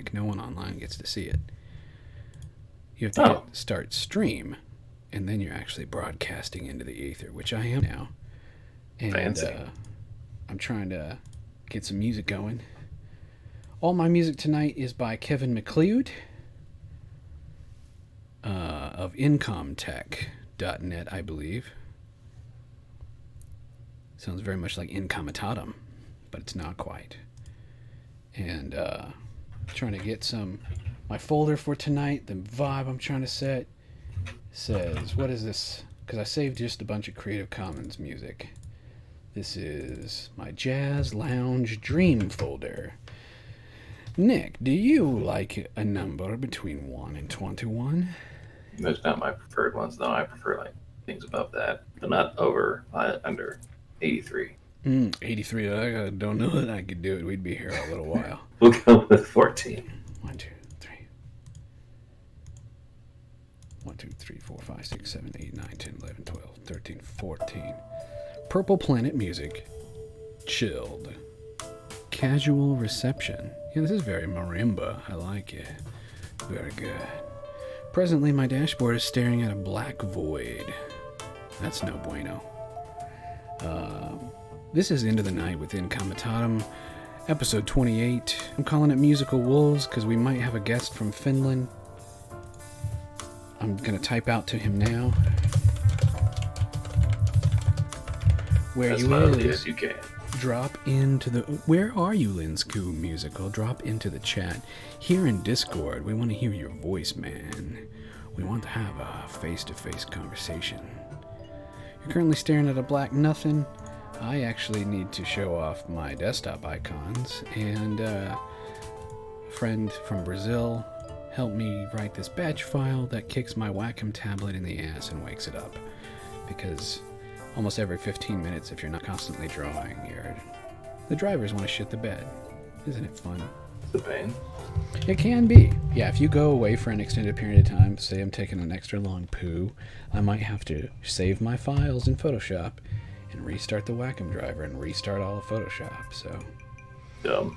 link. No one online gets to see it. You have to hit start stream, and then you're actually broadcasting into the ether, which I am now. And Fancy. I'm trying to get some music going. All my music tonight is by Kevin MacLeod of Incomitatum.net, I believe. Sounds very much like Incomitatum, but it's not quite. And trying to get my folder for tonight, the vibe I'm trying to set says, what is this? Because I saved just a bunch of Creative Commons music. This is my Jazz Lounge Dream folder. Nick, do you like a number between 1 and 21? Those not my preferred ones, though. I prefer like things above that, but not under 83. 83. I don't know that I could do it. We'd be here a little while. We'll go with 14. 1, 2, 3. 1, 2, 3, 4, 5, 6, 7, 8, 9, 10, 11, 12, 13, 14. Purple Planet music. Chilled. Casual reception. Yeah, this is very marimba. I like it. Very good. Presently, my dashboard is staring at a black void. That's no bueno. This is Into the Night with Incomitatum, episode 28. I'm calling it Musical Wolves because we might have a guest from Finland. I'm going to type out to him now. Where That's you about is, as you can. drop into the... Where are you, Linsku Musical? Drop into the chat. Here in Discord, we want to hear your voice, man. We want to have a face-to-face conversation. You're currently staring at a black nothing. I actually need to show off my desktop icons, and a friend from Brazil helped me write this batch file that kicks my Wacom tablet in the ass and wakes it up. Because almost every 15 minutes, if you're not constantly drawing, the drivers want to shit the bed. Isn't it fun? It's a pain. It can be. Yeah, if you go away for an extended period of time, say I'm taking an extra long poo, I might have to save my files in Photoshop and restart the Wacom driver and restart all of Photoshop. So, Dumb.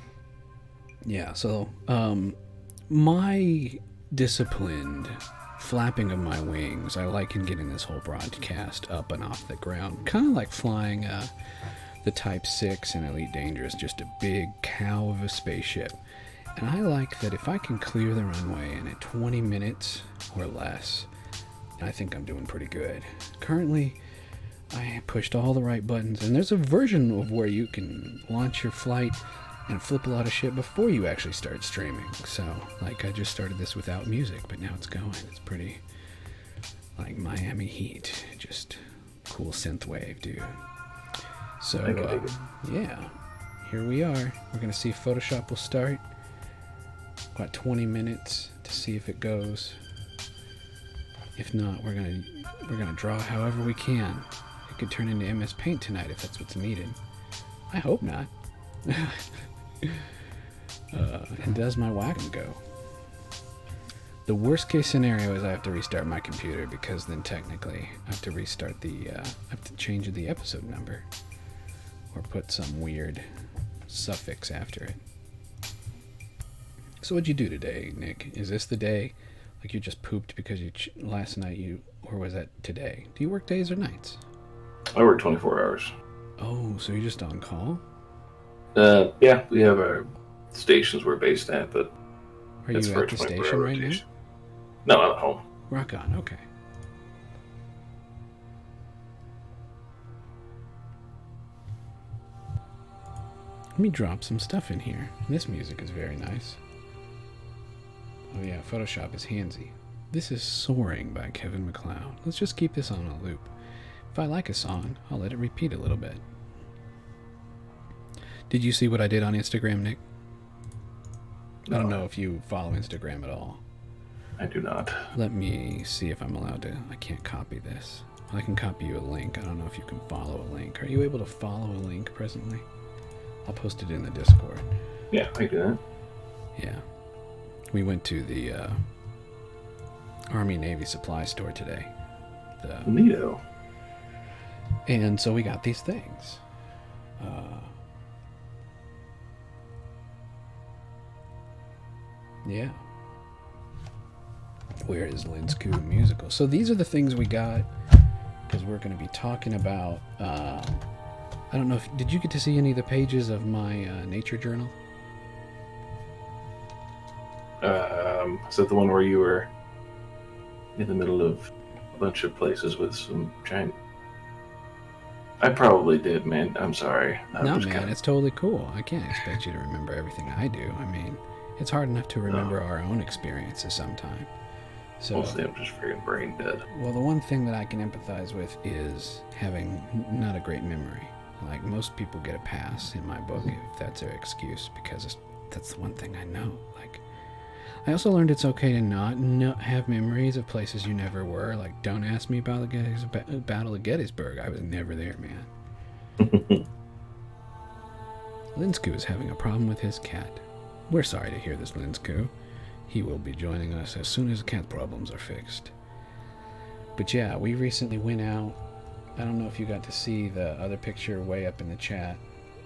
yeah, so my disciplined flapping of my wings, I liken getting this whole broadcast up and off the ground. Kind of like flying the Type 6 in Elite Dangerous, just a big cow of a spaceship. And I like that if I can clear the runway in 20 minutes or less, I think I'm doing pretty good. Currently, I pushed all the right buttons, and there's a version of where you can launch your flight and flip a lot of shit before you actually start streaming. So, like, I just started this without music, but now it's going. It's pretty, like, Miami Heat. Just cool synthwave, dude. So, yeah, here we are. We're going to see if Photoshop will start. Got 20 minutes to see if it goes. If not, we're gonna draw however we can. It could turn into MS Paint tonight if that's what's needed. I hope not. And does my Wacom go? The worst case scenario is I have to restart my computer, because then technically I have to restart I have to change the episode number or put some weird suffix after it. So what'd you do today, Nick? Is this the day? Like you just pooped because last night or was that today? Do you work days or nights? I work 24 hours. Oh, so you're just on call? Yeah, we have our stations we're based at, but are you at the station right now? No, I'm at home. Rock on, okay. Let me drop some stuff in here. This music is very nice. Oh yeah, Photoshop is handsy. This is Soaring by Kevin MacLeod. Let's just keep this on a loop. If I like a song, I'll let it repeat a little bit. Did you see what I did on Instagram, Nick? No. I don't know if you follow Instagram at all. I do not. Let me see if I'm allowed to. I can't copy this. I can copy you a link. I don't know if you can follow a link. Are you able to follow a link presently? I'll post it in the Discord. Yeah, I can do that. Yeah. We went to the Army-Navy supply store today. Neato. And so we got these things. Yeah. Where is Linsku musical? So these are the things we got, because we're going to be talking about. I don't know if did you get to see any of the pages of my nature journal? Is that the one where you were in the middle of a bunch of places with some giant? I probably did, man. I'm sorry. No, man, it's totally cool. I can't expect you to remember everything I do. I mean, it's hard enough to remember our own experiences sometimes. So, mostly I'm just freaking brain dead. Well, the one thing that I can empathize with is having not a great memory. Like, most people get a pass in my book if that's their excuse, because that's the one thing I know. Like, I also learned it's okay to not have memories of places you never were. Like, don't ask me about the Battle of Gettysburg. I was never there, man. Linsku is having a problem with his cat. We're sorry to hear this, Linsku. He will be joining us as soon as cat problems are fixed. But yeah, we recently went out. I don't know if you got to see the other picture way up in the chat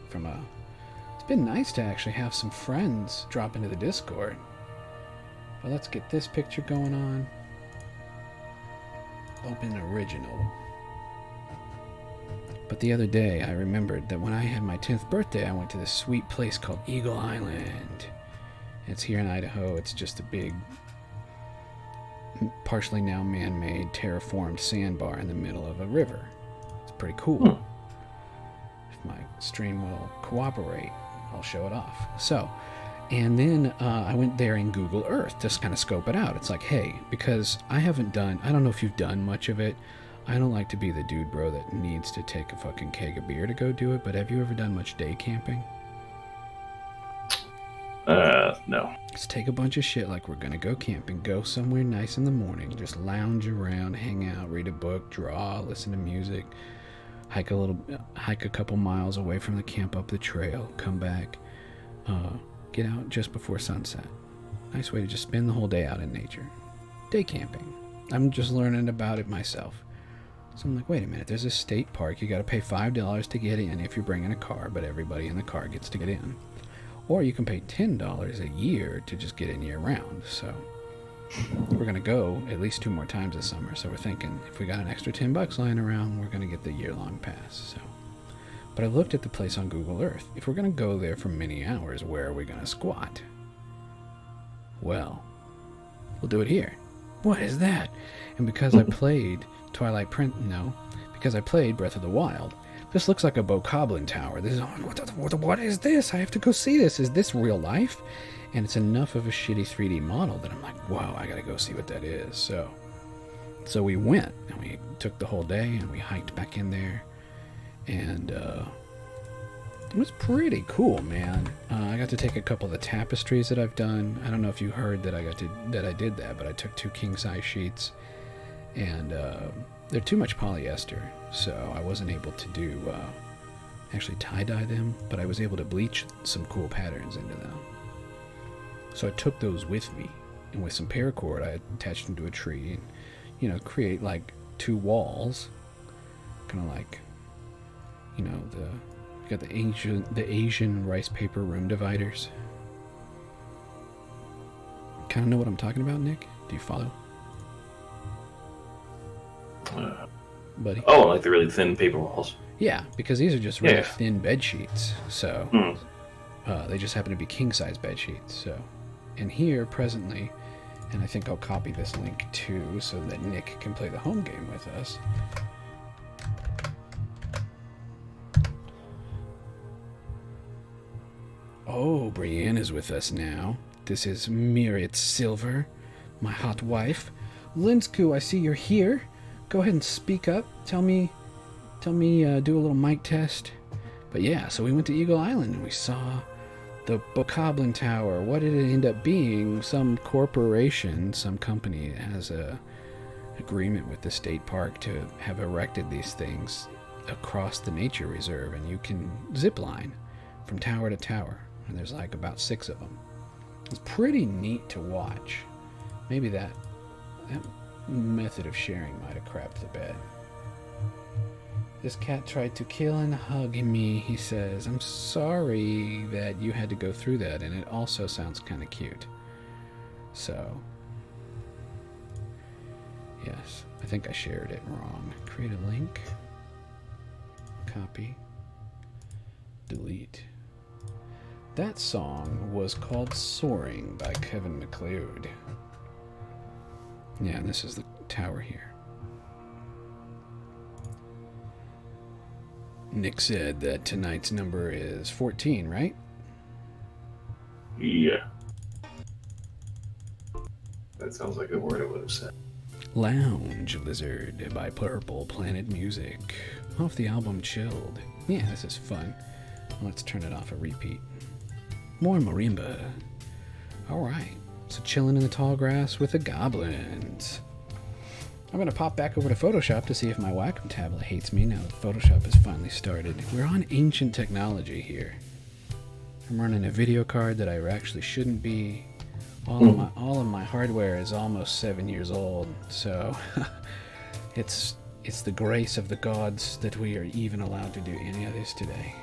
from It's been nice to actually have some friends drop into the Discord. But let's get this picture going on. Open original. But the other day, I remembered that when I had my 10th birthday, I went to this sweet place called Eagle Island. It's here in Idaho. It's just a big, partially now man-made, terraformed sandbar in the middle of a river. It's pretty cool. If my stream will cooperate, I'll show it off. So, and then I went there in Google Earth to kind of scope it out. It's like, hey, because I don't know if you've done much of it. I don't like to be the dude, bro, that needs to take a fucking keg of beer to go do it, but have you ever done much day camping? No. Let's take a bunch of shit like we're gonna go camping, go somewhere nice in the morning, just lounge around, hang out, read a book, draw, listen to music, hike a couple miles away from the camp up the trail, come back, get out just before sunset. Nice way to just spend the whole day out in nature. Day camping. I'm just learning about it myself. So I'm like, wait a minute, there's a state park, you gotta pay $5 to get in if you're bringing a car, but everybody in the car gets to get in. Or you can pay $10 a year to just get in year round. So we're going to go at least 2 more times this summer. So we're thinking if we got an extra $10 lying around, we're going to get the year-long pass. So, but I looked at the place on Google Earth. If we're going to go there for many hours, where are we going to squat? Well, we'll do it here. What is that? And because I played because I played Breath of the Wild, this looks like a bokoblin tower. This is what is this? I have to go see this. Is this real life? And it's enough of a shitty 3D model that I'm like, whoa, I gotta go see what that is. So we went and we took the whole day and we hiked back in there, and it was pretty cool, man. I got to take a couple of the tapestries that I've done. I don't know if you heard that I did that, but I took 2 king-size sheets, and they're too much polyester, so I wasn't able to actually tie-dye them, but I was able to bleach some cool patterns into them. So I took those with me, and with some paracord, I attached them to a tree, and, create like 2 walls, kind of like, you got the Asian rice paper room dividers. Kind of know what I'm talking about, Nick? Do you follow? Buddy. Oh, like the really thin paper walls. Yeah, because these are just really thin bed sheets. So they just happen to be king-size bed sheets. So, and here presently, and I think I'll copy this link too, so that Nick can play the home game with us. Oh, Brienne is with us now. This is Myriad Silver, my hot wife. Linsku, I see you're here. Go ahead and speak up. Tell me, do a little mic test. But yeah, so we went to Eagle Island and we saw the bokoblin tower. What did it end up being? Some corporation, some company has a agreement with the state park to have erected these things across the nature reserve, and you can zip line from tower to tower. And there's like about 6 of them. It's pretty neat to watch. Maybe that method of sharing might have crapped the bed. This cat tried to kill and hug me, he says. I'm sorry that you had to go through that, and it also sounds kind of cute. So, yes, I think I shared it wrong. Create a link. Copy. Delete. That song was called Soaring by Kevin MacLeod. Yeah, and this is the tower here. Nick said that tonight's number is 14, right? Yeah. That sounds like a word I would have said. Lounge Lizard by Purple Planet Music. Off the album Chilled. Yeah, this is fun. Let's turn it off a repeat. More marimba. Alright, so chilling in the tall grass with the goblins. I'm going to pop back over to Photoshop to see if my Wacom tablet hates me now that Photoshop has finally started. We're on ancient technology here. I'm running a video card that I actually shouldn't be. All of my hardware is almost 7 years old, so it's the grace of the gods that we are even allowed to do any of this today.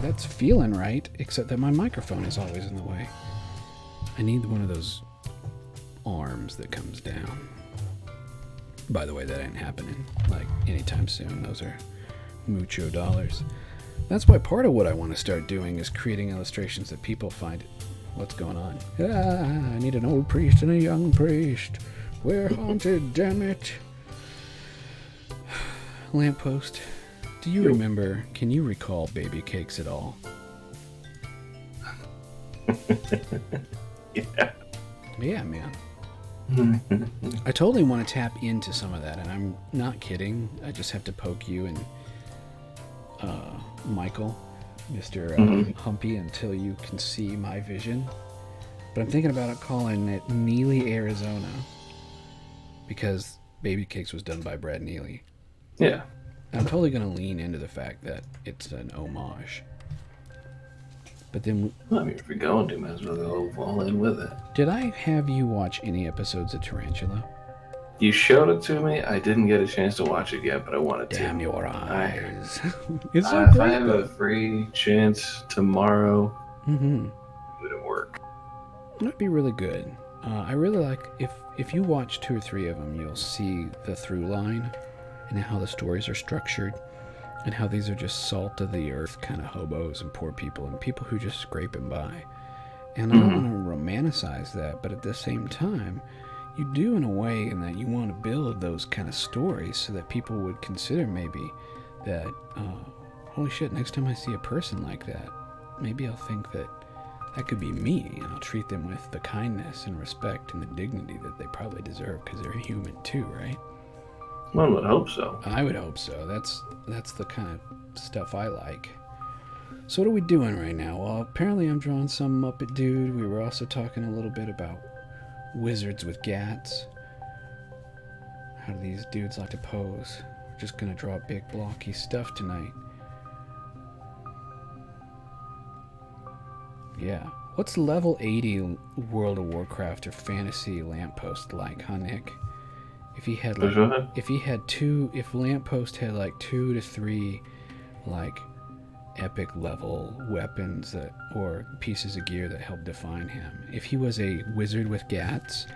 That's feeling right, except that my microphone is always in the way. I need one of those arms that comes down. By the way, that ain't happening like anytime soon. Those are mucho dollars. That's why part of what I want to start doing is creating illustrations that people find it. What's going on? I need an old priest and a young priest. We're haunted, damn it. Lamppost. Do you remember, can you recall baby cakes at all? Yeah. Yeah, man. I totally want to tap into some of that, and I'm not kidding. I just have to poke you and Michael, Mr. Humpy, until you can see my vision. But I'm thinking about calling it Neely, Arizona, because Baby Cakes was done by Brad Neely. Yeah. I'm totally going to lean into the fact that it's an homage. But then... Well, I mean, if you're going to, might as well go all in with it. Did I have you watch any episodes of Tarantula? You showed it to me. I didn't get a chance to watch it yet, but I wanted to. Damn your eyes. It's so if great, I have a free chance tomorrow, mm-hmm. it would work. That'd be really good. I really like... If you watch 2 or 3 of them, you'll see the through line and how the stories are structured and how these are just salt of the earth kind of hobos and poor people and people who just scrape and by. And I don't want to romanticize that, but at the same time, you do in a way in that you want to build those kind of stories so that people would consider maybe that, holy shit, next time I see a person like that, maybe I'll think that that could be me, and I'll treat them with the kindness and respect and the dignity that they probably deserve because they're human too, right? One would hope so. I would hope so. That's the kind of stuff I like. So what are we doing right now? Well, apparently I'm drawing some Muppet dude. We were also talking a little bit about wizards with gats. How do these dudes like to pose? We're just gonna draw big blocky stuff tonight. Yeah. What's level 80 World of Warcraft or fantasy Lamppost like, huh, Nick? If he had like, if Lamppost had like 2 to 3 like epic level weapons that or pieces of gear that help define him. If he was a wizard with gats,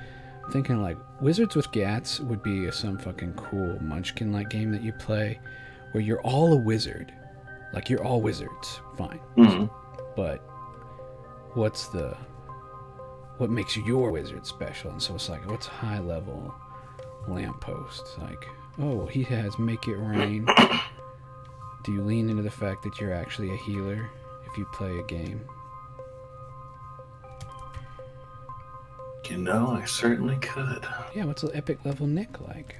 I'm thinking like wizards with gats would be some fucking cool Munchkin like game that you play where you're all a wizard. Like you're all wizards. Fine. Mm-hmm. But what makes your wizard special? And so it's like, what's high level Lamppost? Like, oh, he has make it rain. Do you lean into the fact that you're actually a healer if you play a game? You know, I certainly could. Yeah, what's an epic level Nick like?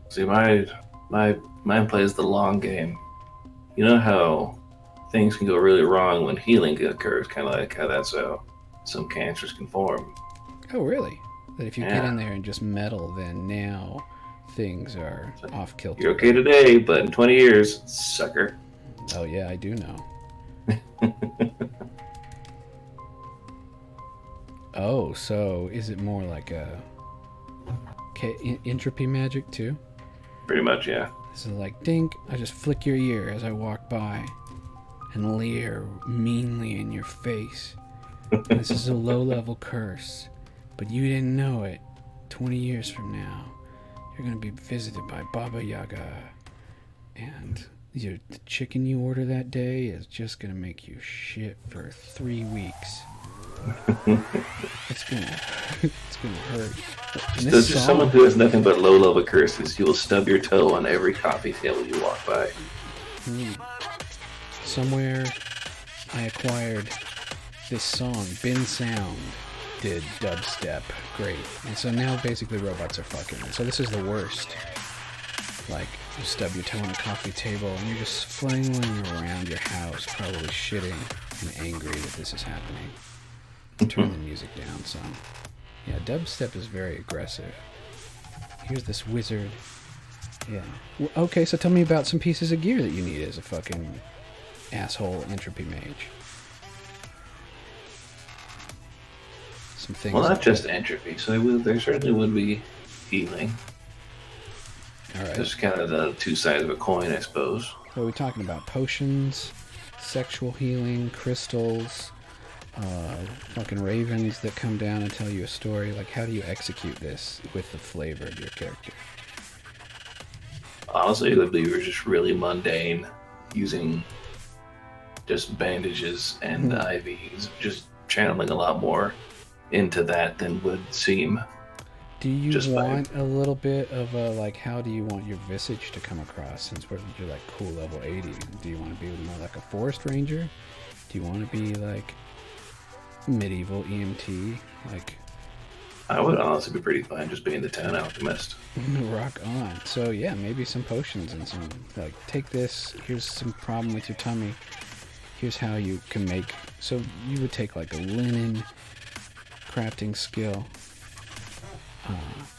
See, mine plays the long game. You know how things can go really wrong when healing occurs, kind of like how that's how some cancers can form. Oh, really? That if you get in there and just meddle, then now things are off kilter. You're okay today, but in 20 years, sucker. Oh, yeah, I do know. Oh, so is it more like a entropy magic too? Pretty much, yeah. This is like, dink, I just flick your ear as I walk by. and leer meanly in your face. This is a low-level curse, but you didn't know it. 20 years from now, you're going to be visited by Baba Yaga, and the chicken you order that day is just going to make you shit for 3 weeks. It's gonna hurt. There's just someone who has nothing but low-level curses. You will stub your toe on every coffee table you walk by. Somewhere I acquired this song. Bin Sound did dubstep great, and so now basically robots are fucking. So this is the worst. Like, you stub your toe on a coffee table and you're just flailing around your house, probably shitting and angry that this is happening. Turn the music down some. Yeah, dubstep is very aggressive. Here's this wizard. Yeah. Okay, so tell me about some pieces of gear that you need as a fucking asshole entropy mage. Some things. Well, not just entropy. So there certainly would be healing. All right. There's kind of the two sides of a coin, I suppose. So are we talking about potions, sexual healing, crystals, fucking ravens that come down and tell you a story? Like, how do you execute this with the flavor of your character? Honestly, the we were just really mundane, using just bandages and IVs, just channeling a lot more into that than would seem. Do you want a little bit of a, like, how do you want your visage to come across, since you're like cool level 80? Do you want to be more like a forest ranger? Do you want to be like medieval EMT? Like, I would honestly be pretty fine just being the town alchemist. Rock on. So yeah, maybe some potions and some, like, take this, here's some problem with your tummy, here's how you can make. So you would take like a linen crafting skill.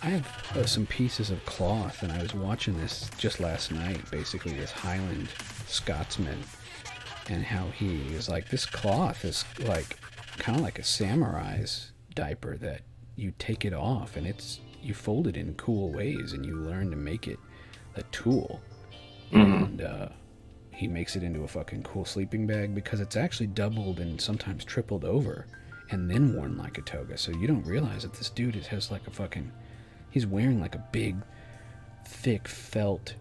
I have some pieces of cloth, and I was watching this just last night, basically this Highland Scotsman, and how he is like, this cloth is like kind of like a samurai's diaper, that you take it off and you fold it in cool ways and you learn to make it a tool. And he makes it into a fucking cool sleeping bag, because it's actually doubled and sometimes tripled over and then worn like a toga. So you don't realize that this dude has like a fucking, he's wearing like a big thick felt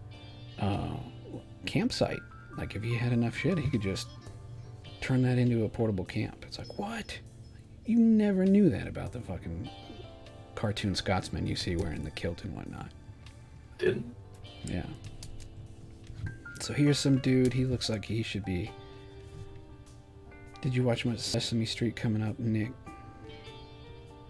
campsite. Like, if he had enough shit, he could just turn that into a portable camp. It's like, what? You never knew that about the fucking cartoon Scotsman you see wearing the kilt and whatnot. Didn't. Yeah. So here's some dude, he looks like he should be... Did you watch much Sesame Street coming up, Nick?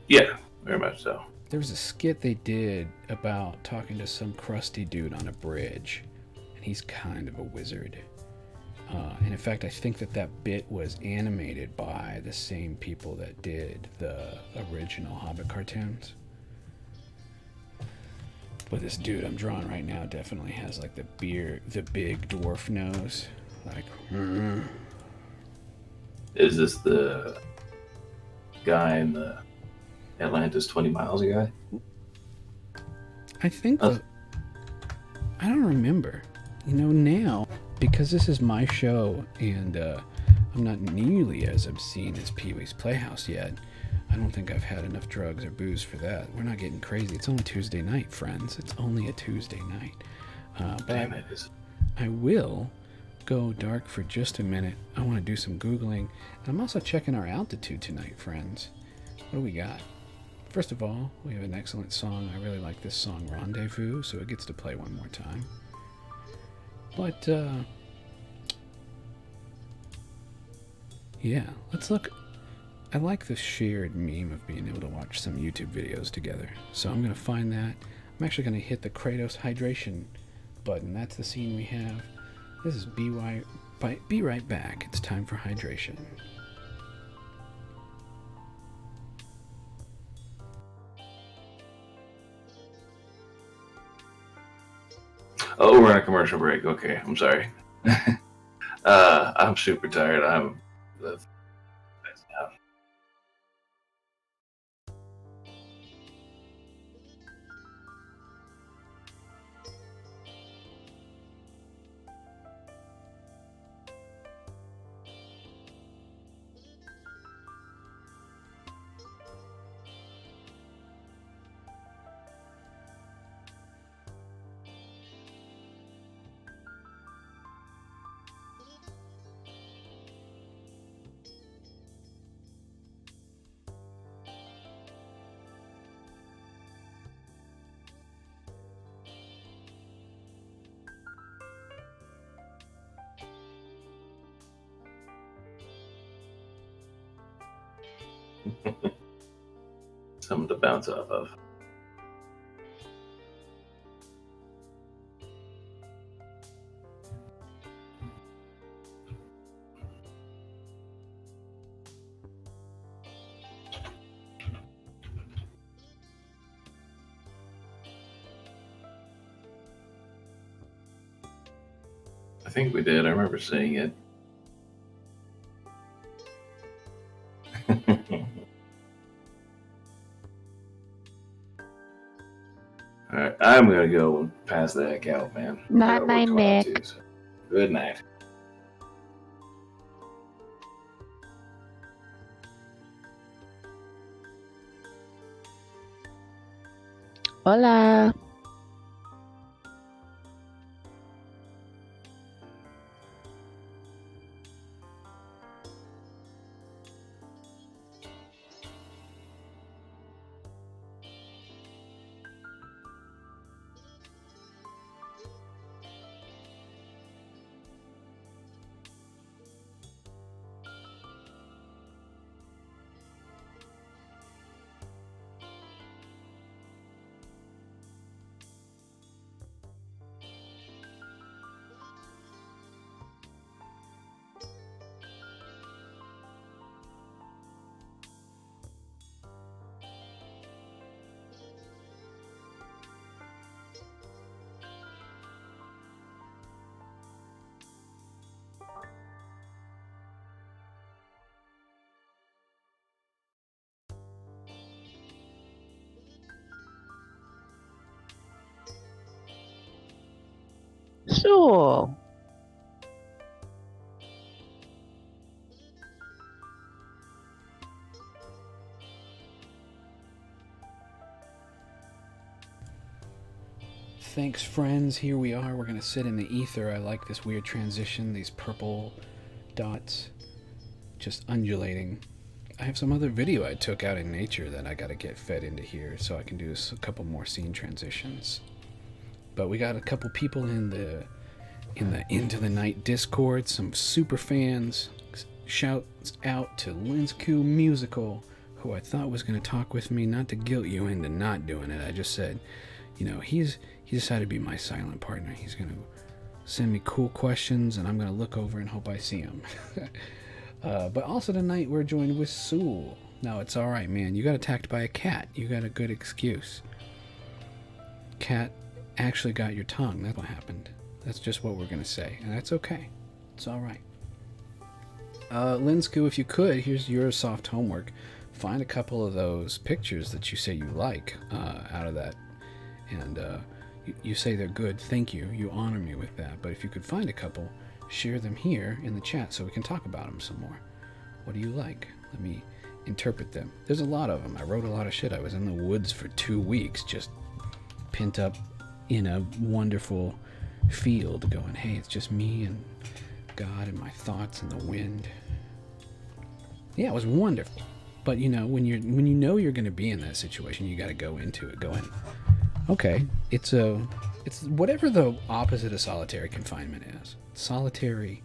Yeah, very much so. There was a skit they did about talking to some crusty dude on a bridge, and he's kind of a wizard. And in fact, I think that bit was animated by the same people that did the original Hobbit cartoons. But this dude I'm drawing right now definitely has like the big dwarf nose. Like, Is this the guy in the Atlantis 20 Miles guy? I think I don't remember. You know, now, because this is my show and I'm not nearly as obscene as Pee-wee's Playhouse yet, I don't think I've had enough drugs or booze for that. We're not getting crazy. It's only Tuesday night, friends. It's only a Tuesday night. Damn it. I will go dark for just a minute. I want to do some Googling. And I'm also checking our altitude tonight, friends. What do we got? First of all, we have an excellent song. I really like this song, Rendezvous, so it gets to play one more time. But, yeah, let's look. I like the shared meme of being able to watch some YouTube videos together. So I'm going to find that. I'm actually going to hit the Kratos hydration button. That's the scene we have. This is Be Right Back. It's time for hydration. Oh, we're on a commercial break. Okay, I'm sorry. I'm super tired. Something to bounce off of. I think we did. I remember seeing it. All right, I'm gonna go and pass the heck out, man. Night, night, Nick. Too, so good night. Hola. Sure. Thanks, friends. Here we are. We're going to sit in the ether. I like this weird transition, these purple dots just undulating. I have some other video I took out in nature that I got to get fed into here so I can do a couple more scene transitions. But we got a couple people in the Into the Night Discord, some super fans. Shouts out to Linsku Musical, who I thought was going to talk with me, not to guilt you into not doing it. I just said, you know, he decided to be my silent partner. He's going to send me cool questions, and I'm going to look over and hope I see him. But also tonight we're joined with Sewell. No, it's all right, man. You got attacked by a cat. You got a good excuse. Cat actually got your tongue. That's what happened. That's just what we're going to say, and that's okay. It's all right. Linsku, if you could, here's your soft homework. Find a couple of those pictures that you say you like out of that. And you say they're good. Thank you. You honor me with that. But if you could find a couple, share them here in the chat so we can talk about them some more. What do you like? Let me interpret them. There's a lot of them. I wrote a lot of shit. I was in the woods for 2 weeks just pent up in a wonderful field going, hey, it's just me and God and my thoughts and the wind. Yeah, it was wonderful. But you know, when you know you're going to be in that situation, you got to go into it going, okay, it's whatever the opposite of solitary confinement is. Solitary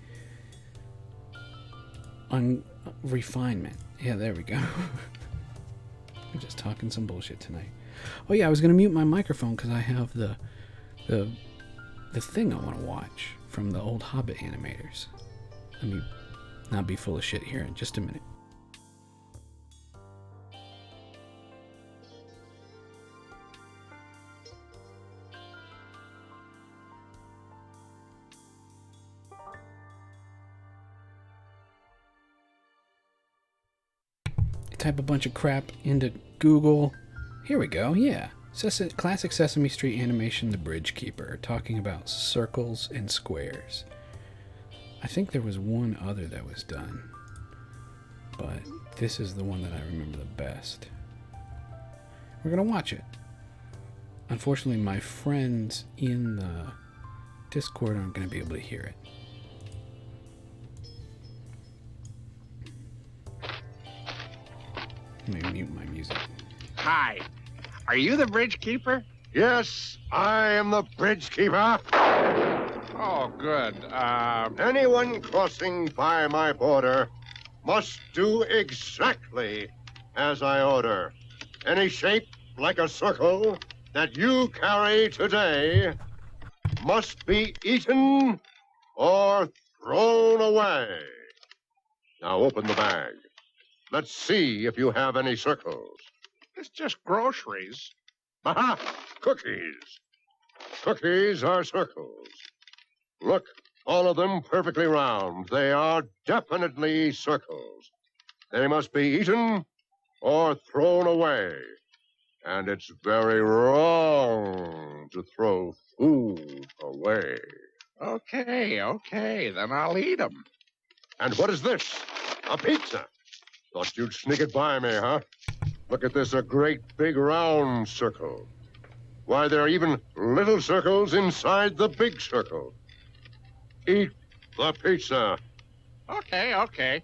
refinement. Yeah, there we go. We're just talking some bullshit tonight. Oh yeah, I was going to mute my microphone because I have the thing I want to watch from the old Hobbit animators. Let me not be full of shit here in just a minute. Type a bunch of crap into Google. Here we go, yeah. Classic Sesame Street animation, The Bridge Keeper, talking about circles and squares. I think there was one other that was done, but this is the one that I remember the best. We're gonna watch it. Unfortunately, my friends in the Discord aren't gonna be able to hear it. Let me mute my music. Hi. Are you the bridge keeper? Yes, I am the bridge keeper. Oh, good. Anyone crossing by my border must do exactly as I order. Any shape like a circle that you carry today must be eaten or thrown away. Now open the bag. Let's see if you have any circles. It's just groceries. Aha! Cookies. Cookies are circles. Look, all of them perfectly round. They are definitely circles. They must be eaten or thrown away. And it's very wrong to throw food away. Okay, then I'll eat them. And what is this? A pizza. Thought you'd sneak it by me, huh? Look at this, a great big round circle. Why, there are even little circles inside the big circle. Eat the pizza. Okay.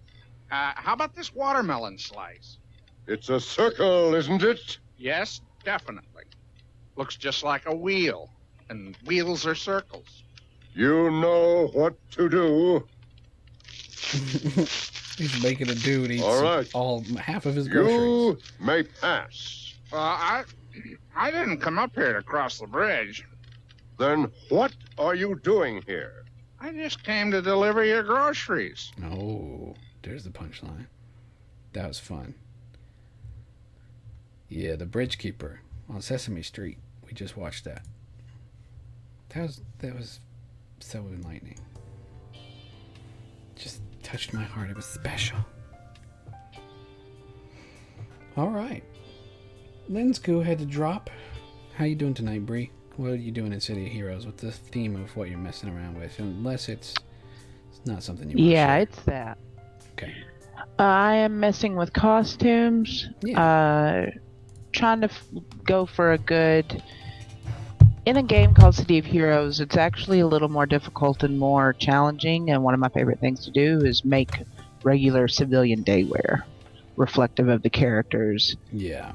How about this watermelon slice? It's a circle, isn't it? Yes, definitely. Looks just like a wheel, and wheels are circles. You know what to do. He's making a dude eat All right. half of his groceries. You may pass. I didn't come up here to cross the bridge. Then what are you doing here? I just came to deliver your groceries. Oh, there's the punchline. That was fun. Yeah, the Bridge Keeper on Sesame Street. We just watched that. That was so enlightening. Just touched my heart. It was special. All right. Let's go ahead to drop. How you doing tonight, Bree? What are you doing in City of Heroes? What's the theme of what you're messing around with? Unless it's not something you want to share. It's that. Okay. I am messing with costumes. Yeah. Trying to go for a good... In a game called City of Heroes, it's actually a little more difficult and more challenging, and one of my favorite things to do is make regular civilian day wear reflective of the character's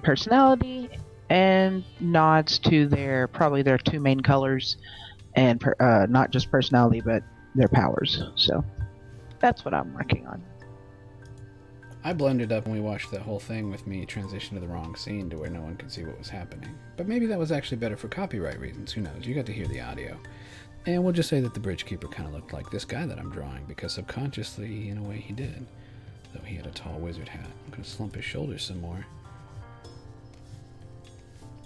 personality and nods to their two main colors and not just personality but their powers. So that's what I'm working on. I blended up when we watched the whole thing with me transition to the wrong scene to where no one could see what was happening. But maybe that was actually better for copyright reasons. Who knows? You got to hear the audio. And we'll just say that the Bridge Keeper kind of looked like this guy that I'm drawing, because subconsciously, in a way, he did. Though he had a tall wizard hat. I'm going to slump his shoulders some more.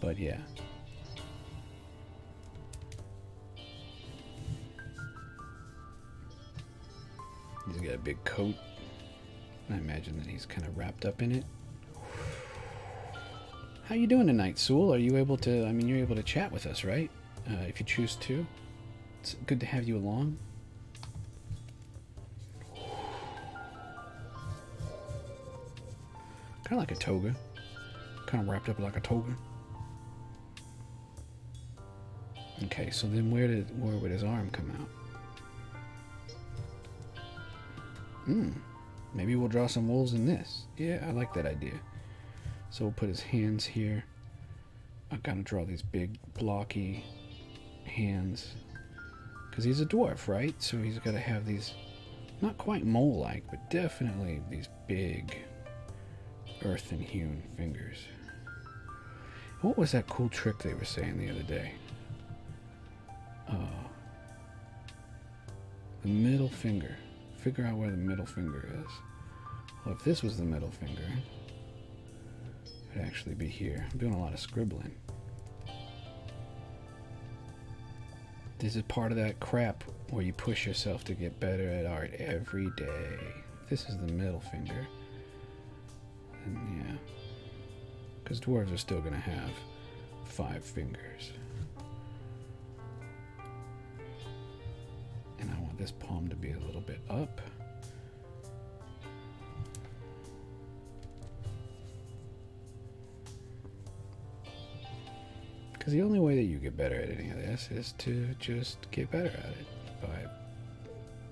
But yeah. He's got a big coat. I imagine that he's kind of wrapped up in it. How you doing tonight, Sewell? Are you able to, you're able to chat with us, right? If you choose to. It's good to have you along. Kind of like a toga. Kind of wrapped up like a toga. Okay, so then where would his arm come out? Maybe we'll draw some wolves in this. Yeah, I like that idea. So we'll put his hands here. I've got to draw these big, blocky hands. Because he's a dwarf, right? So he's got to have these, not quite mole-like, but definitely these big, earthen-hewn fingers. What was that cool trick they were saying the other day? The middle finger. Figure out where the middle finger is. Well, if this was the middle finger, it'd actually be here. I'm doing a lot of scribbling. This is part of that crap where you push yourself to get better at art every day. This is the middle finger. And yeah. Because dwarves are still going to have 5 fingers. And I want this palm to be a little bit up. Because the only way that you get better at any of this is to just get better at it by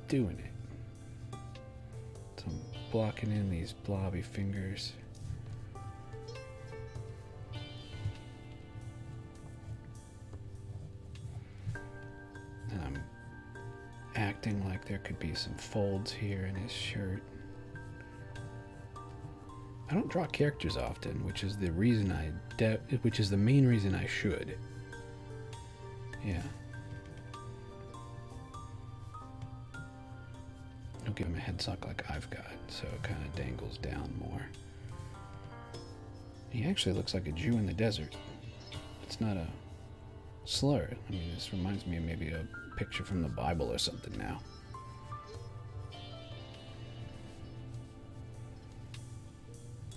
doing it. So I'm blocking in these blobby fingers. And I'm acting like there could be some folds here in his shirt. I don't draw characters often, which is the reason which is the main reason I should. Yeah. Don't give him a head suck like I've got, so it kind of dangles down more. He actually looks like a Jew in the desert. It's not a slur. I mean, this reminds me of maybe a picture from the Bible or something now.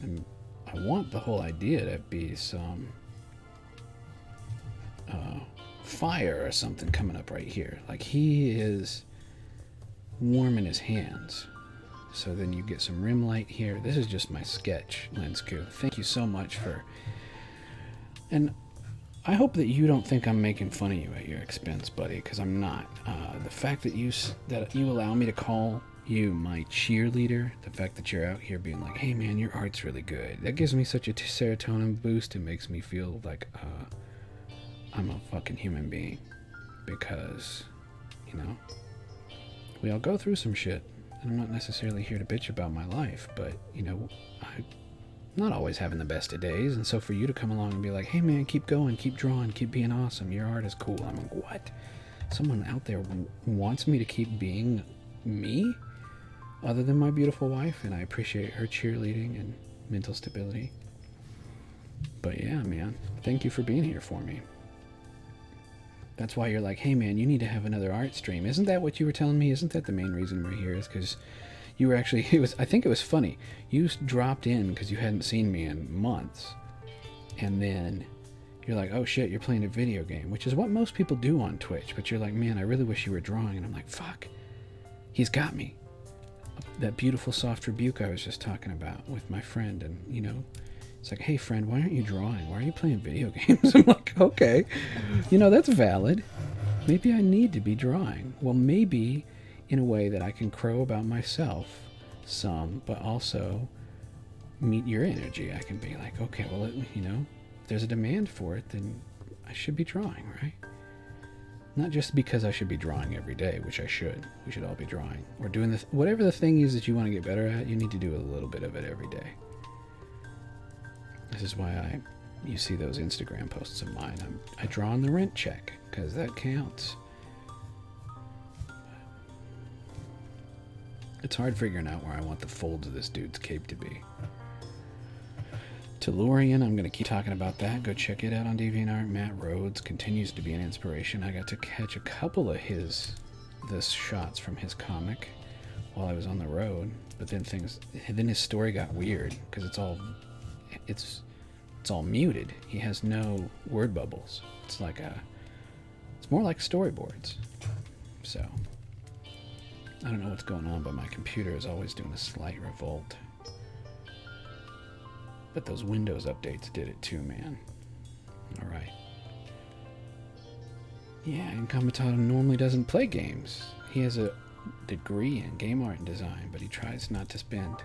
And I want the whole idea to be some fire or something coming up right here. Like he is warm in his hands. So then you get some rim light here. This is just my sketch, Lensku. Thank you so much for... And I hope that you don't think I'm making fun of you at your expense, buddy, because I'm not. The fact that you allow me to call you my cheerleader, the fact that you're out here being like, hey man, your art's really good, that gives me such a serotonin boost. It makes me feel like I'm a fucking human being, because, you know, we all go through some shit, and I'm not necessarily here to bitch about my life, but, you know, I'm not always having the best of days, and so for you to come along and be like, hey man, keep going, keep drawing, keep being awesome, your art is cool. I'm like, what? Someone out there wants me to keep being me other than my beautiful wife, and I appreciate her cheerleading and mental stability. But yeah, man, thank you for being here for me. That's why you're like, hey man, you need to have another art stream. Isn't that what you were telling me? Isn't that the main reason we're here? Is because you were actually, I think it was funny. You dropped in because you hadn't seen me in months. And then you're like, oh shit, you're playing a video game, which is what most people do on Twitch. But you're like, man, I really wish you were drawing. And I'm like, fuck, he's got me. That beautiful soft rebuke I was just talking about with my friend. And, you know, it's like, hey friend, why aren't you drawing? Why are you playing video games? I'm like, okay, you know, that's valid. Maybe I need to be drawing. Well, maybe in a way that I can crow about myself some, but also meet your energy. I can be like, okay, well, you know, if there's a demand for it, then I should be drawing, right? Not just because I should be drawing every day, which I should. We should all be drawing. Or doing this, whatever the thing is that you want to get better at, you need to do a little bit of it every day. This is why you see those Instagram posts of mine. I draw on the rent check, because that counts. It's hard figuring out where I want the folds of this dude's cape to be. Tellurian, I'm going to keep talking about that. Go check it out on DeviantArt. Matt Rhodes continues to be an inspiration. I got to catch a couple of his shots from his comic while I was on the road, but then his story got weird because it's all muted. He has no word bubbles. It's more like storyboards. So I don't know what's going on, but my computer is always doing a slight revolt. But those Windows updates did it too, man. Alright. Yeah, Incomitatum normally doesn't play games. He has a degree in game art and design, but he tries not to spend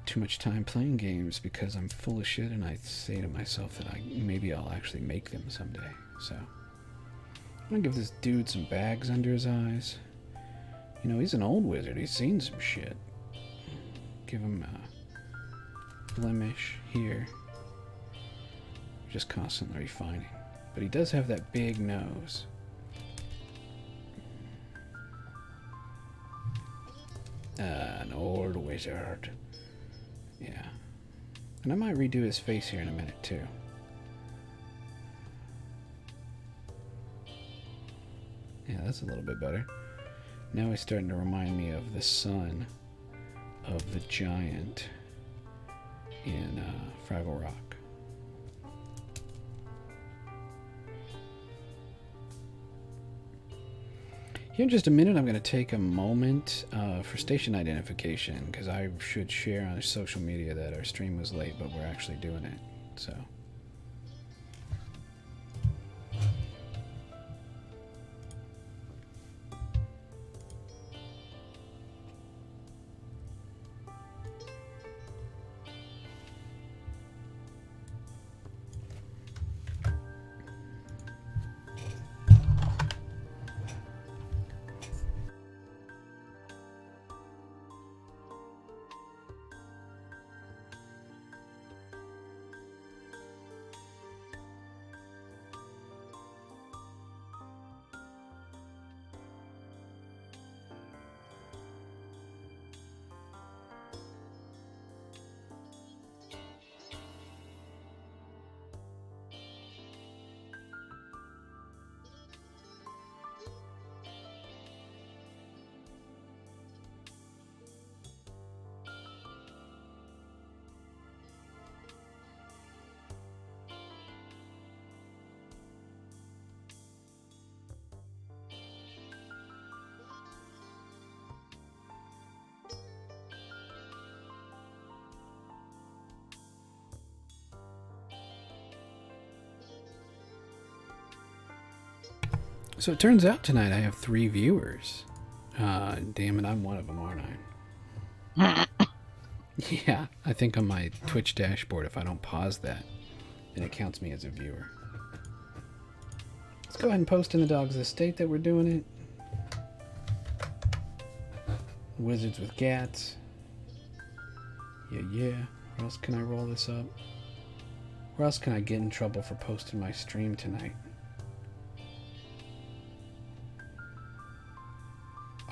too much time playing games because I'm full of shit, and I say to myself that maybe I'll actually make them someday. So I'm gonna give this dude some bags under his eyes. You know, he's an old wizard. He's seen some shit. Give him a blemish here. Just constantly refining. But he does have that big nose. An old wizard. Yeah. And I might redo his face here in a minute too. Yeah, that's a little bit better. Now he's starting to remind me of the son of the giant in Fraggle Rock. Here in just a minute, I'm going to take a moment for station identification, because I should share on social media that our stream was late, but we're actually doing it. So. So it turns out tonight I have 3 viewers. Damn it, I'm one of them, aren't I? Yeah, I think on my Twitch dashboard, if I don't pause that, then it counts me as a viewer. Let's go ahead and post in the Dog's Estate that we're doing it. Wizards with Gats. Yeah. Where else can I roll this up? Where else can I get in trouble for posting my stream tonight?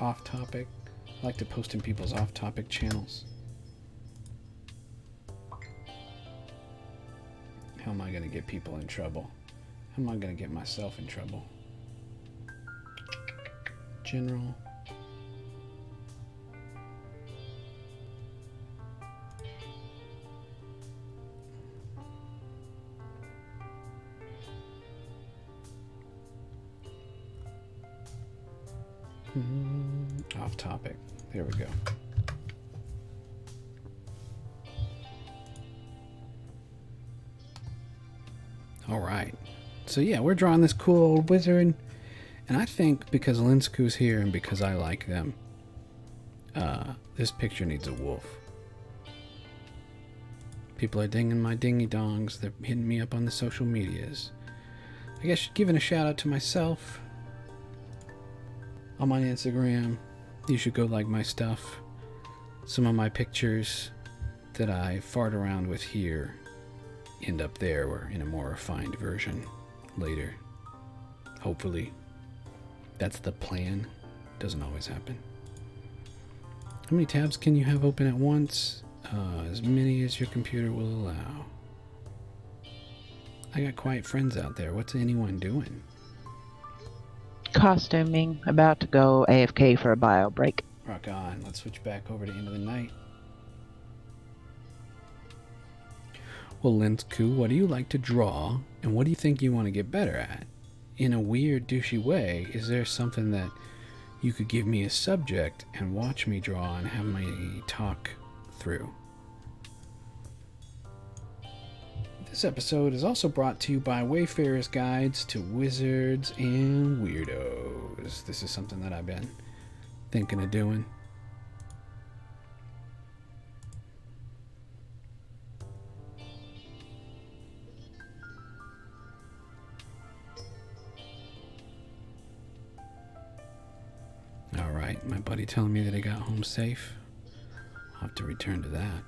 Off topic. I like to post in people's off topic channels. How am I going to get people in trouble? How am I going to get myself in trouble? General. Off topic. There we go. All right. So yeah, we're drawing this cool old wizard, and I think because Linsku's here and because I like them, this picture needs a wolf. People are dinging my dingy dongs. They're hitting me up on the social medias. I guess giving a shout out to myself. I'm on Instagram. You should go like my stuff. Some of my pictures that I fart around with here end up there or in a more refined version later. Hopefully. That's the plan. Doesn't always happen. How many tabs can you have open at once? As many as your computer will allow. I got quiet friends out there. What's anyone doing? Costuming, about to go AFK for a bio break. Rock on. Let's switch back over to End of the Night. Well, Linsku, what do you like to draw, and what do you think you want to get better at? In a weird, douchey way, is there something that you could give me a subject and watch me draw and have me talk through? This episode is also brought to you by Wayfarer's Guides to Wizards and Weirdos. This is something that I've been thinking of doing. Alright, my buddy telling me that he got home safe. I'll have to return to that.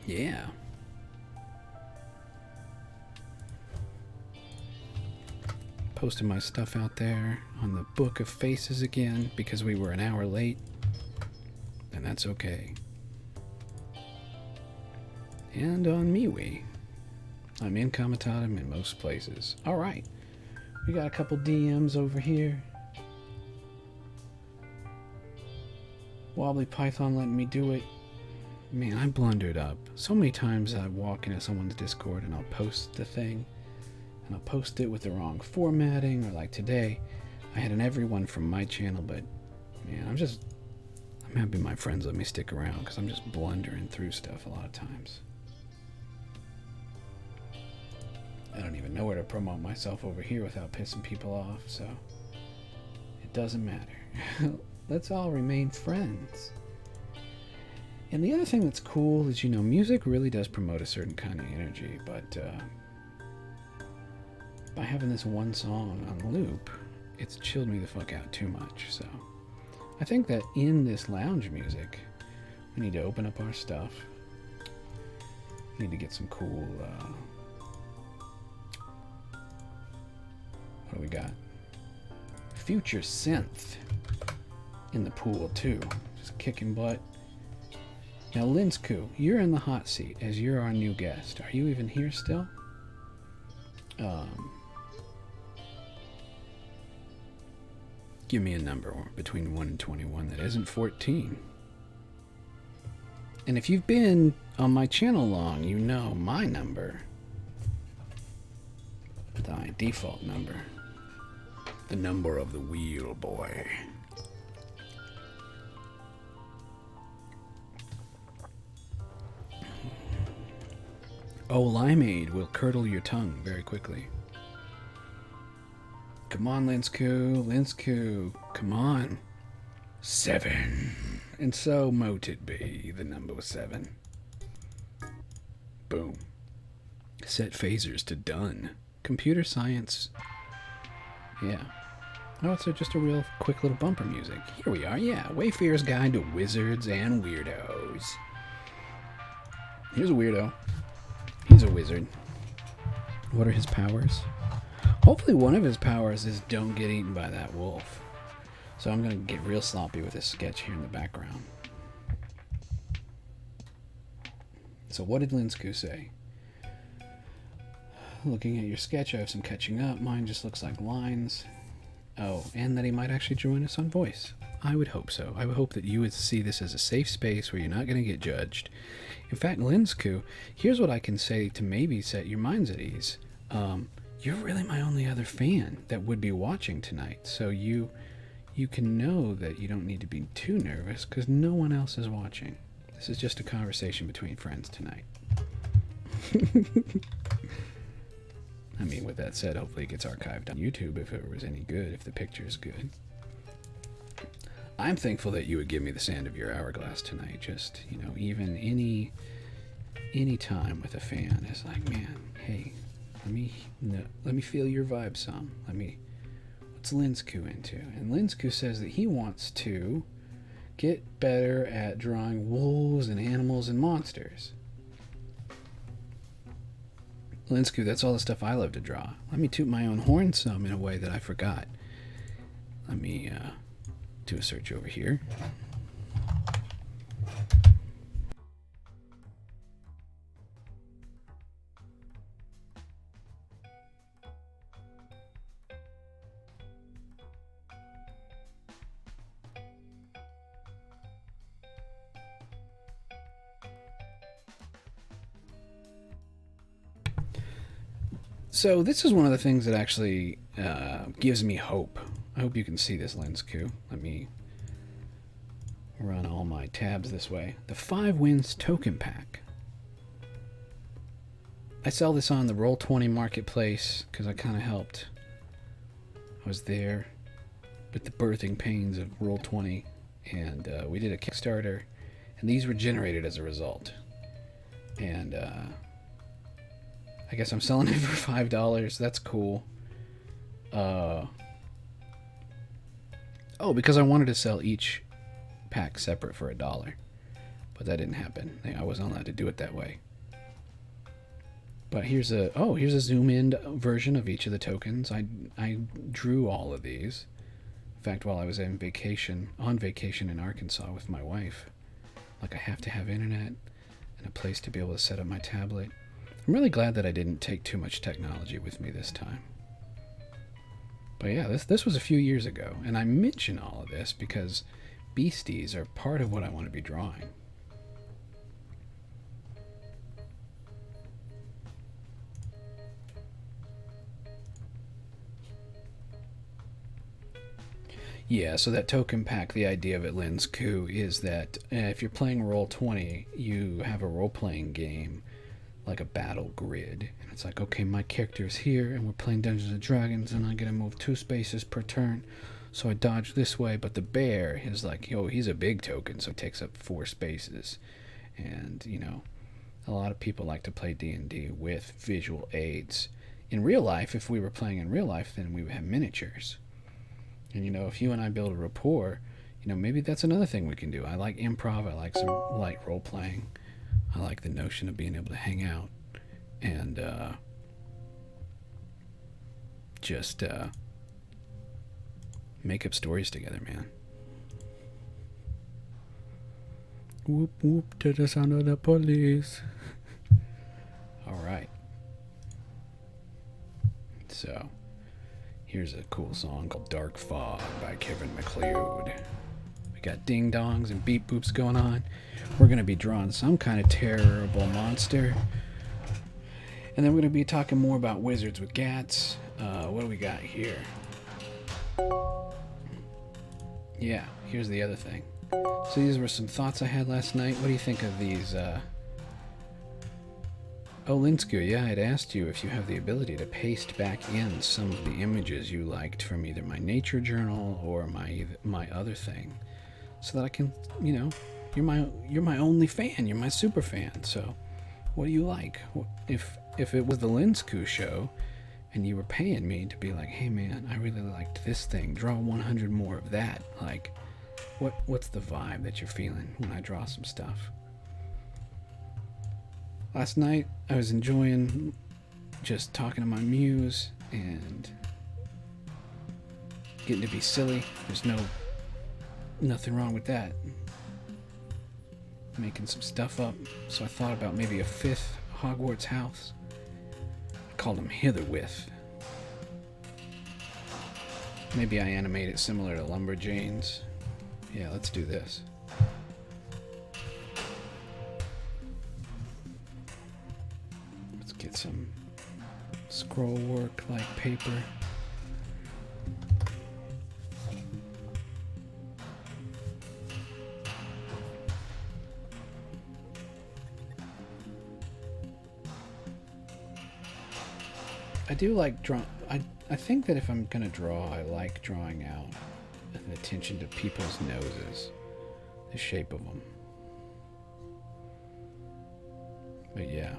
Yeah. Posting my stuff out there on the Book of Faces again because we were an hour late, and that's okay. And on MeWe. I'm Incomitatum in most places. Alright, we got a couple DMs over here. Wobbly Python letting me do it. Man, I blundered up. So many times I walk into someone's Discord and I'll post the thing, and I'll post it with the wrong formatting, or like today, I had an everyone from my channel, but man, I'm happy my friends let me stick around because I'm just blundering through stuff a lot of times. I don't even know where to promote myself over here without pissing people off, so it doesn't matter. Let's all remain friends. And the other thing that's cool is, you know, music really does promote a certain kind of energy, but by having this one song on loop, it's chilled me the fuck out too much. So I think that in this lounge music, we need to open up our stuff. We need to get some cool, what do we got? Future synth in the pool too, just kicking butt. Now Linsku, you're in the hot seat as you're our new guest. Are you even here still? Give me a number between 1 and 21 that isn't 14. And if you've been on my channel long, you know my number. My default number. The number of the wheel, boy. Oh, limeade will curdle your tongue very quickly. Come on, Linsku. Linsku. Come on. 7. And so mote it be. The number was 7. Boom. Set phasers to done. Computer science. Yeah. Oh, it's just a real quick little bumper music. Here we are, yeah. Wayfarer's Guide to Wizards and Weirdos. Here's a weirdo. He's a wizard. What are his powers? Hopefully one of his powers is don't get eaten by that wolf. So I'm going to get real sloppy with this sketch here in the background. So what did Linsku say? Looking at your sketch, I have some catching up. Mine just looks like lines. Oh, and that he might actually join us on voice. I would hope so. I would hope that you would see this as a safe space where you're not going to get judged. In fact, Linsku, here's what I can say to maybe set your minds at ease. You're really my only other fan that would be watching tonight, so you can know that you don't need to be too nervous because no one else is watching. This is just a conversation between friends tonight. I mean, with that said, hopefully it gets archived on YouTube if it was any good, if the picture is good. I'm thankful that you would give me the sand of your hourglass tonight. Just, even any time with a fan is like, man, hey, let me feel your vibe some. What's Linsku into? And Linsku says that he wants to get better at drawing wolves and animals and monsters. Linsku, that's all the stuff I love to draw. Let me toot my own horn some in a way that I forgot. Let me do a search over here. So this is one of the things that actually gives me hope. I hope you can see this, Linsku. Let me run all my tabs this way. The 5 Wins Token Pack. I sell this on the Roll20 marketplace because I kind of helped. I was there with the birthing pains of Roll20, and we did a Kickstarter, and these were generated as a result. And I guess I'm selling it for $5. That's cool. Oh, because I wanted to sell each pack separate for $1. But that didn't happen. I wasn't allowed to do it that way. But here's a zoom in version of each of the tokens. I drew all of these. In fact, while I was on vacation in Arkansas with my wife. Like, I have to have internet and a place to be able to set up my tablet. I'm really glad that I didn't take too much technology with me this time. But yeah, this was a few years ago, and I mention all of this because beasties are part of what I want to be drawing. Yeah, so that token pack, the idea of it, Linsku, is that if you're playing Roll20, you have a role-playing game like a battle grid, and it's like, okay, my character is here and we're playing Dungeons and Dragons and I gotta move 2 spaces per turn, so I dodge this way. But the bear is like, he's a big token, so it takes up 4 spaces. And a lot of people like to play D&D with visual aids. In real life, if we were playing in real life, then we would have miniatures. And if you and I build a rapport, maybe that's another thing we can do. I like improv, I like some light role playing. I like the notion of being able to hang out and just make up stories together, man. Whoop whoop to the sound of the police. All right. So, here's a cool song called Dark Fog by Kevin MacLeod. We got ding dongs and beep boops going on. We're going to be drawing some kind of terrible monster. And then we're going to be talking more about wizards with gats. What do we got here? Yeah, here's the other thing. So these were some thoughts I had last night. What do you think of these? Oh, Linsku, yeah, I'd asked you if you have the ability to paste back in some of the images you liked from either my nature journal or my other thing, so that I can, you're my only fan, you're my super fan. So, what do you like? If it was the Linsku show, and you were paying me to be like, hey man, I really liked this thing. Draw 100 more of that. Like, what's the vibe that you're feeling when I draw some stuff? Last night, I was enjoying just talking to my muse and getting to be silly. There's nothing wrong with that. Making some stuff up. So I thought about maybe a 5th Hogwarts house. I called him Hitherwith. Maybe I animate it similar to Lumberjanes. Yeah, let's do this. Get some scroll work like paper. I do like draw. I think that if I'm gonna draw, I like drawing out an attention to people's noses, the shape of them. But yeah.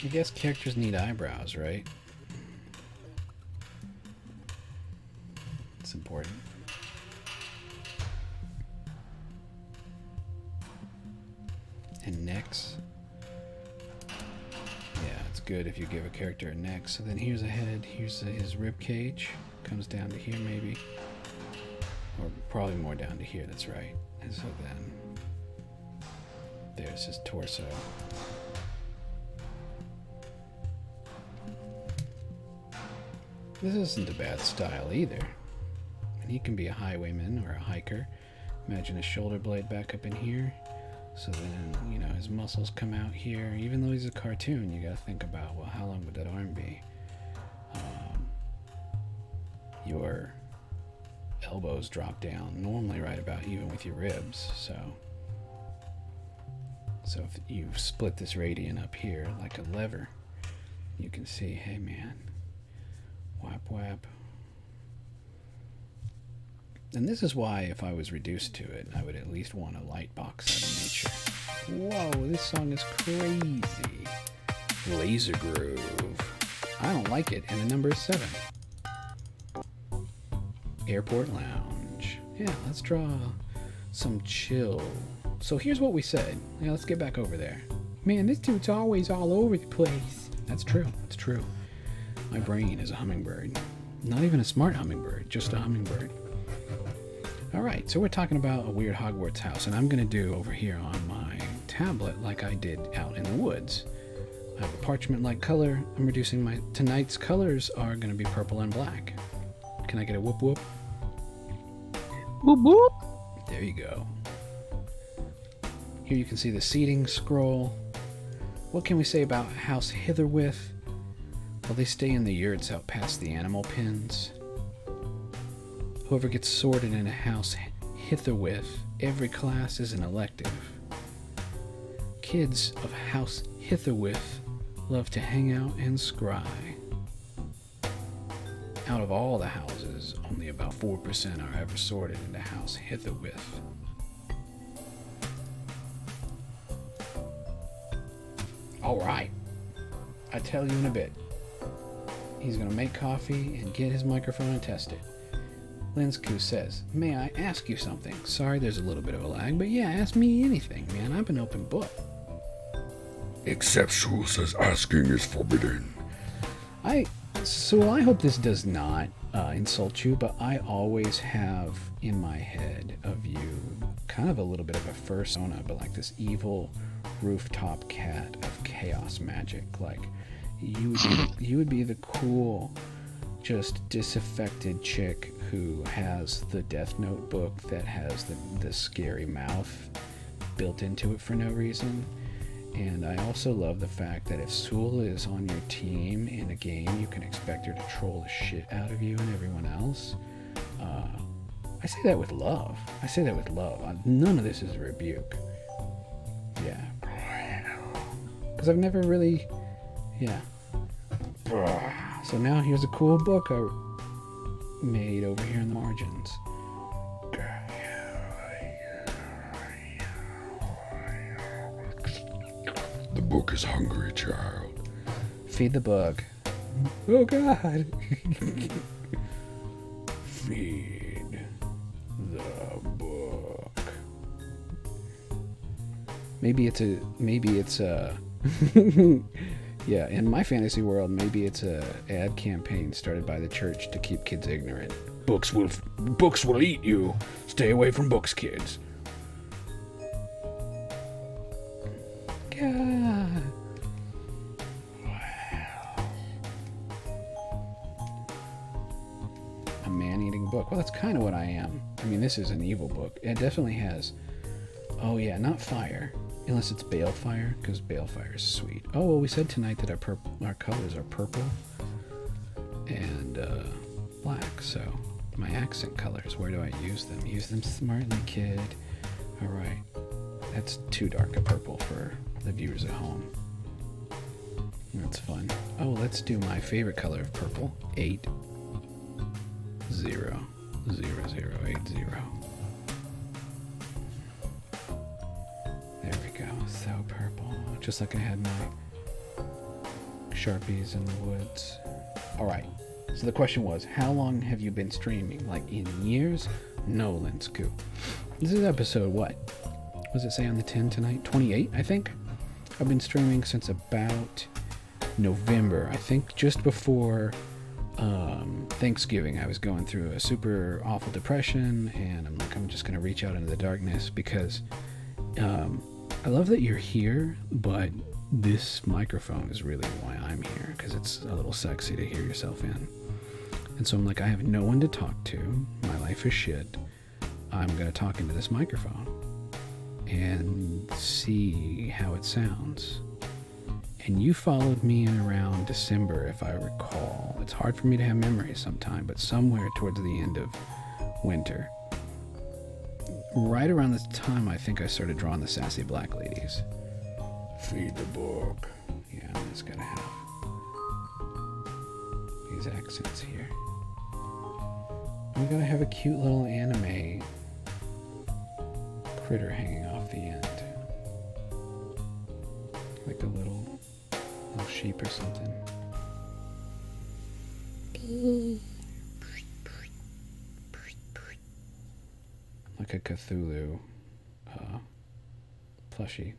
I guess characters need eyebrows, right? It's important. And necks. Yeah, it's good if you give a character a neck. So then here's a head, here's his rib cage. Comes down to here maybe. Or probably more down to here, that's right. And so then there's his torso. This isn't a bad style either. And he can be a highwayman or a hiker. Imagine a shoulder blade back up in here. So then, his muscles come out here. Even though he's a cartoon, you gotta think about, well, how long would that arm be? Your elbows drop down, normally right about even with your ribs. So if you split this radian up here like a lever, you can see, hey man, whap whap. And this is why if I was reduced to it, I would at least want a light box out of nature. Whoa, this song is crazy. Laser Groove. I don't like it, and the number is 7. Airport Lounge. Yeah, let's draw some chill. So here's what we said. Yeah, let's get back over there. Man, this dude's always all over the place. That's true. That's true. My brain is a hummingbird. Not even a smart hummingbird, just a hummingbird. Alright, so we're talking about a weird Hogwarts house, and I'm going to do over here on my tablet like I did out in the woods. I have a parchment-like color. I'm reducing tonight's colors are going to be purple and black. Can I get a whoop whoop? Whoop whoop. There you go. Here you can see the seating scroll. What can we say about House Hitherwith? Well, they stay in the yurts out past the animal pens. Whoever gets sorted in a House Hitherwith, every class is an elective. Kids of House Hitherwith love to hang out and scry. Out of all the houses, only about 4% are ever sorted into House Hitherwith. Alright, I tell you in a bit. He's gonna make coffee and get his microphone and test it. Linsku says, may I ask you something? Sorry there's a little bit of a lag, but yeah, ask me anything, man. I'm an open book. Except Shul says asking is forbidden. So I hope this does not insult you, but I always have in my head of you kind of a little bit of a fursona, but like this evil rooftop cat of chaos magic. Like, You would be the cool, just disaffected chick who has the Death Note book that has the scary mouth built into it for no reason. And I also love the fact that if Sewell is on your team in a game, you can expect her to troll the shit out of you and everyone else. I say that with love. None of this is a rebuke. Yeah. Because I've never really... Yeah. So now here's a cool book I made over here in the margins. The book is hungry, child. Feed the bug. Oh God. Feed the book. Maybe it's a yeah, in my fantasy world, maybe it's a ad campaign started by the church to keep kids ignorant. Books will eat you. Stay away from books, kids. God. A man-eating book. Well, that's kind of what I am. I mean, this is an evil book. It definitely has... Oh, yeah, not fire. Unless it's balefire, because balefire is sweet. Oh, well, we said tonight that our colors are purple and black, so my accent colors, where do I use them? Use them smartly, kid. All right. That's too dark a purple for the viewers at home. That's fun. Oh, let's do my favorite color of purple. 8 0 0 0 8 0. There we go. So purple. Just like I had my Sharpies in the woods. Alright. So the question was, how long have you been streaming? Like in years? No, Linsku. This is episode what? What does it say on the 10 tonight? 28, I think? I've been streaming since about November. I think just before Thanksgiving. I was going through a super awful depression, and I'm like, I'm just going to reach out into the darkness because I love that you're here, but this microphone is really why I'm here, because it's a little sexy to hear yourself in. And so I'm like, I have no one to talk to. My life is shit. I'm going to talk into this microphone and see how it sounds. And you followed me in around December, if I recall. It's hard for me to have memories sometime, but somewhere towards the end of winter. Right around this time, I think I started drawing the sassy black ladies. Feed the book. Yeah, I'm just gonna have these accents here. We gotta have a cute little anime critter hanging off the end. Like a little sheep or something. Like a Cthulhu plushie.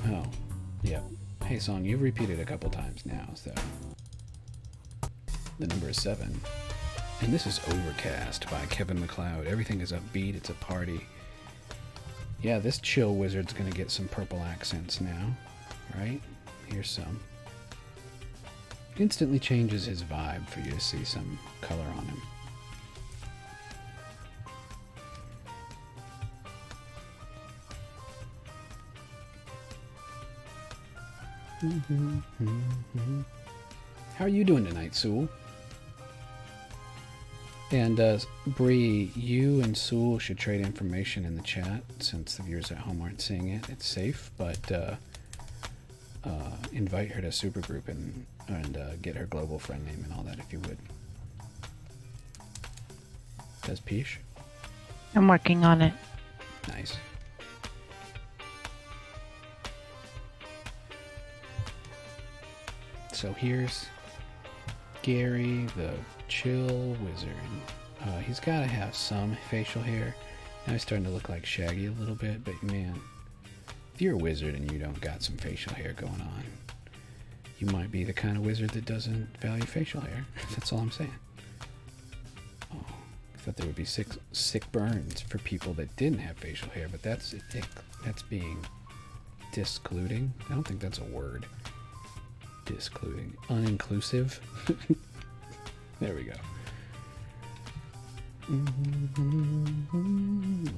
Oh, yep. Hey, song, you've repeated a couple times now, so. The number is 7. And this is Overcast by Kevin MacLeod. Everything is upbeat, it's a party. Yeah, this chill wizard's gonna get some purple accents now, right? Here's some. Instantly changes his vibe for you to see some color on him. How are you doing tonight, Sewell? And Bree, you and Sewell should trade information in the chat since the viewers at home aren't seeing it. It's safe, but invite her to Supergroup and get her global friend name and all that if you would. Does Peach? I'm working on it. Nice. So here's Gary, the chill wizard. He's got to have some facial hair. Now he's starting to look like Shaggy a little bit, but man, if you're a wizard and you don't got some facial hair going on, you might be the kind of wizard that doesn't value facial hair. That's all I'm saying. Oh, I thought there would be sick burns for people that didn't have facial hair, but that's being Discluding? I don't think that's a word. Discluding. Uninclusive? There we go.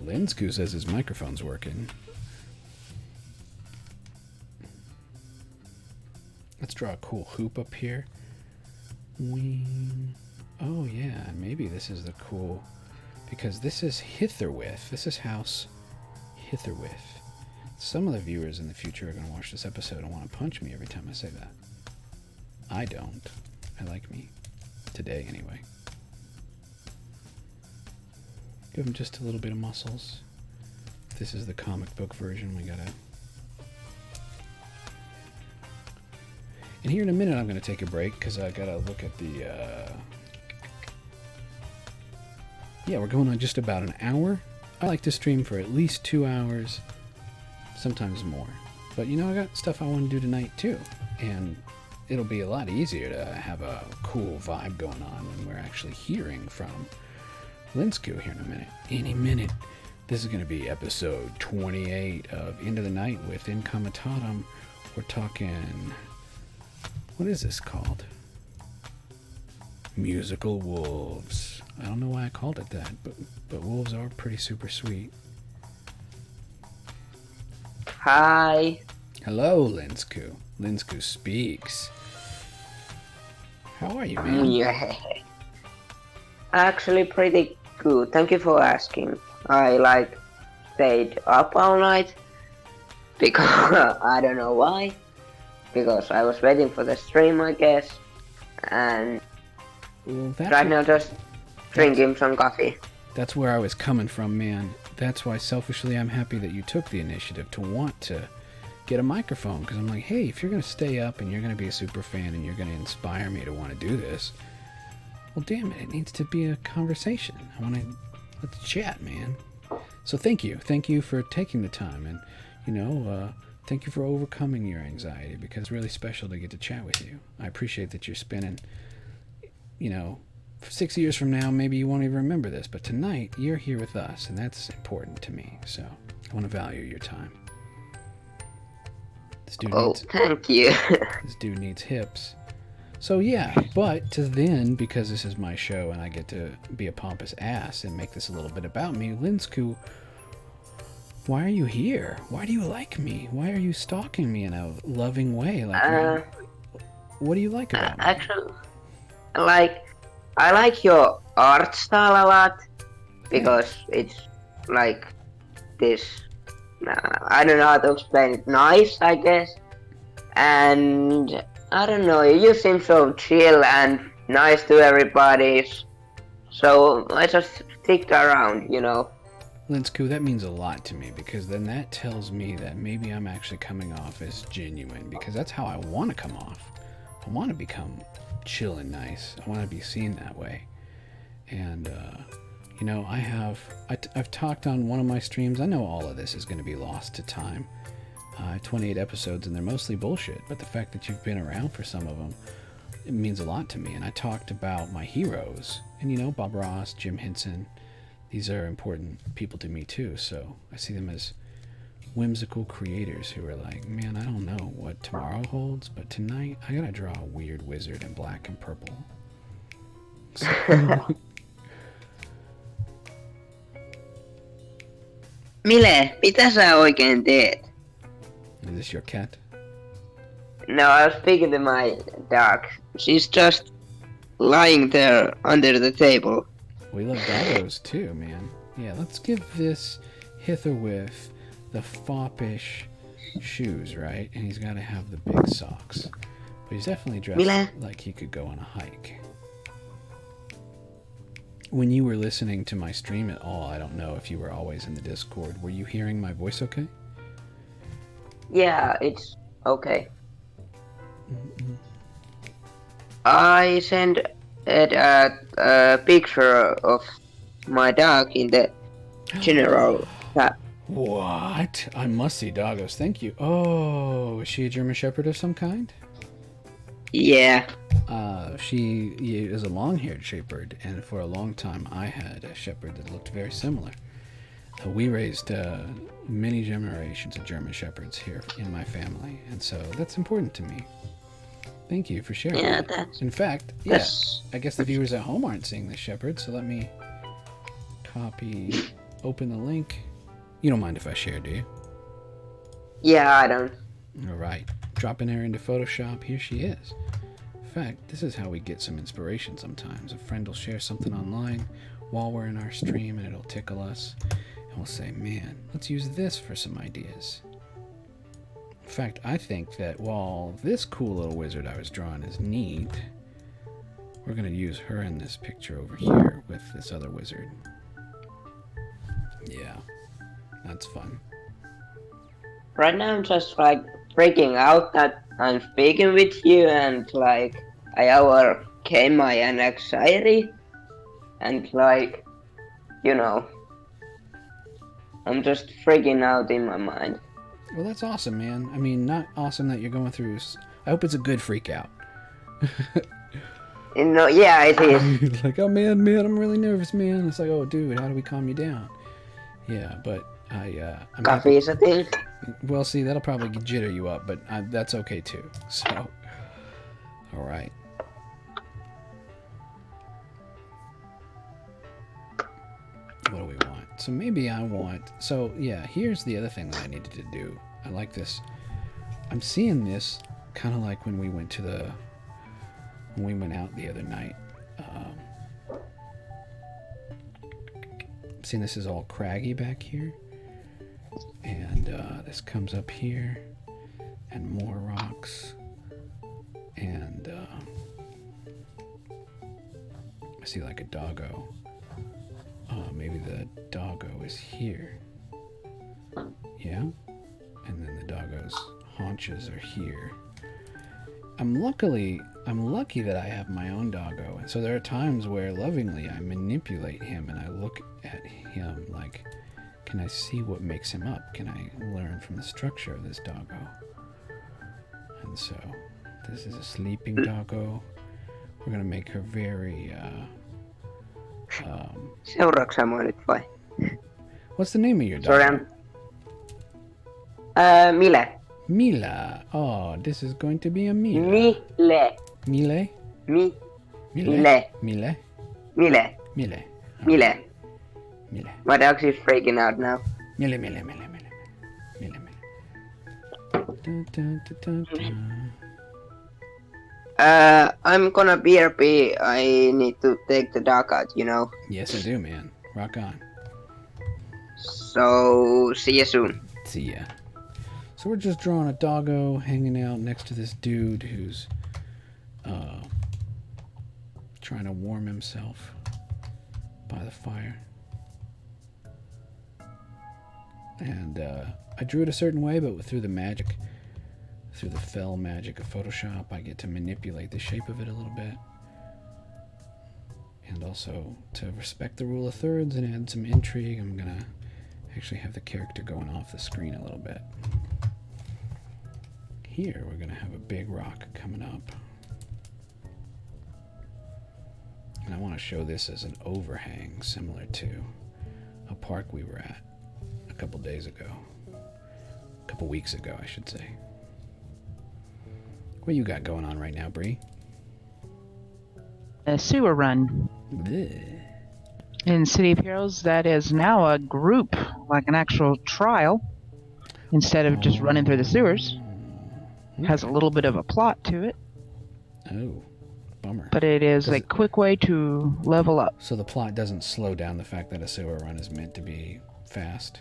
Linsku says his microphone's working. Let's draw a cool hoop up here. Wing. Oh yeah, maybe this is the cool... Because this is Hitherwith. This is House Hitherwith. Some of the viewers in the future are going to watch this episode and want to punch me every time I say that. I don't. I like me. Today, anyway. Give him just a little bit of muscles. This is the comic book version. We gotta... And here in a minute I'm going to take a break because I gotta look at the... Yeah, we're going on just about an hour. I like to stream for at least 2 hours, sometimes more. But you know, I got stuff I want to do tonight too. And it'll be a lot easier to have a cool vibe going on when we're actually hearing from Linsku here in a minute. Any minute. This is going to be episode 28 of Into the Night with Incomitatum. We're talking... What is this called? Musical wolves. I don't know why I called it that, but wolves are pretty super sweet. Hi. Hello, Linsku. Linsku speaks. How are you, man? Yeah. Actually pretty good. Thank you for asking. I stayed up all night because I don't know why. Because I was waiting for the stream, I guess. And Well, right now just drinking some coffee. That's where I was coming from, man. That's why selfishly I'm happy that you took the initiative to want to get a microphone. Because I'm like, hey, if you're going to stay up and you're going to be a super fan and you're going to inspire me to want to do this, well, damn it, it needs to be a conversation. Let's chat, man. So thank you. Thank you for taking the time. And, thank you for overcoming your anxiety because it's really special to get to chat with you. I appreciate that you're spending, 6 years from now, maybe you won't even remember this, but tonight you're here with us, and that's important to me. So I want to value your time. Thank you. This dude needs hips. So yeah, but to then, because this is my show and I get to be a pompous ass and make this a little bit about me, Linsku, why are you here? Why do you like me? Why are you stalking me in a loving way? What do you like about me? Actually, I like your art style a lot because it's like this. I don't know how to explain it. Nice, I guess. And I don't know. You seem so chill and nice to everybody. So I just stick around, Linsku, that means a lot to me because then that tells me that maybe I'm actually coming off as genuine because that's how I want to come off. I want to become chill and nice. I want to be seen that way. And, I've talked on one of my streams. I know all of this is going to be lost to time. 28 episodes and they're mostly bullshit, but the fact that you've been around for some of them, it means a lot to me. And I talked about my heroes and, Bob Ross, Jim Henson. These are important people to me too, so I see them as whimsical creators who are like, man, I don't know what tomorrow holds, but tonight I gotta draw a weird wizard in black and purple. So, Mille, mitä sä oikein teet? is this your cat? No, I was speaking to my dog. She's just lying there under the table. We love doggos too, man. Yeah, let's give this Hitherwith the foppish shoes, right? And he's got to have the big socks. But he's definitely dressed like he could go on a hike. When you were listening to my stream at all, I don't know if you were always in the Discord. Were you hearing my voice okay? Yeah, it's okay. I sent a picture of my dog in the general chat. What? I must see doggos. Thank you. Oh, is she a German Shepherd of some kind? Yeah. She is a long-haired shepherd, and for a long time I had a shepherd that looked very similar. We raised many generations of German Shepherds here in my family, and so that's important to me. Thank you for sharing Yeah, that. In fact, yeah, that's I guess the viewers at home aren't seeing this shepherd, so let me open the link. You don't mind if I share, do you? yeah, I don't. All right, dropping her into Photoshop. Here she is. In fact, this is how we get some inspiration sometimes. A friend will share something online while we're in our stream, and it'll tickle us, and we'll say, man, let's use this for some ideas. In fact, I think that while this cool little wizard I was drawing is neat, we're going to use her in this picture over here with this other wizard. Yeah, that's fun. Right now I'm just like freaking out that I'm speaking with you and like I overcame my anxiety and like, you know, I'm just freaking out in my mind. Well, that's awesome, man. I mean, not awesome that you're going through. I hope it's a good freak out. You know, yeah, it is. Like, oh man, I'm really nervous, man. It's like, oh dude, how do we calm you down? Yeah, but I'm Coffee happy. is a thing. Well, see, that'll probably jitter you up, but that's okay too. So, all right. What do we want? So maybe I want. So yeah, here's the other thing that I needed to do. I like this. I'm seeing this kind of like when we went out the other night. Seeing this is all craggy back here, and this comes up here, and more rocks, and I see like a doggo. Maybe the doggo is here. Yeah, and then the doggo's haunches are here. I'm lucky that I have my own doggo, and so there are times where lovingly I manipulate him and I look at him like, can I see what makes him up? Can I learn from the structure of this doggo? And so this is a sleeping doggo. We're gonna make her very Seuraatko sä mua nyt vai? what's the name of your Sorry, doggo? Mile. Mila. Oh, this is going to be a Mila. Mile. Mile? Mile. Mile? Mile. Mile? Mile. Mile. My dog's is freaking out now. Mile. Dun, dun, dun, dun, dun. I'm gonna BRB. I need to take the dog out, you know. Yes, I do, man. Rock on. So, see you soon. See ya. So we're just drawing a doggo hanging out next to this dude who's trying to warm himself by the fire. And I drew it a certain way, but through the fell magic of Photoshop, I get to manipulate the shape of it a little bit. And also to respect the rule of thirds and add some intrigue, I'm gonna actually have the character going off the screen a little bit. Here we're gonna have a big rock coming up. And I want to show this as an overhang similar to a park we were at a couple weeks ago, I should say. What you got going on right now, Bree? A sewer run Bleh. in City of Heroes that is now a group, like an actual trial, instead of just running through the sewers. Has a little bit of a plot to it, Oh, bummer. but it is Does a it- quick way to level up. So the plot doesn't slow down the fact that a sewer run is meant to be fast?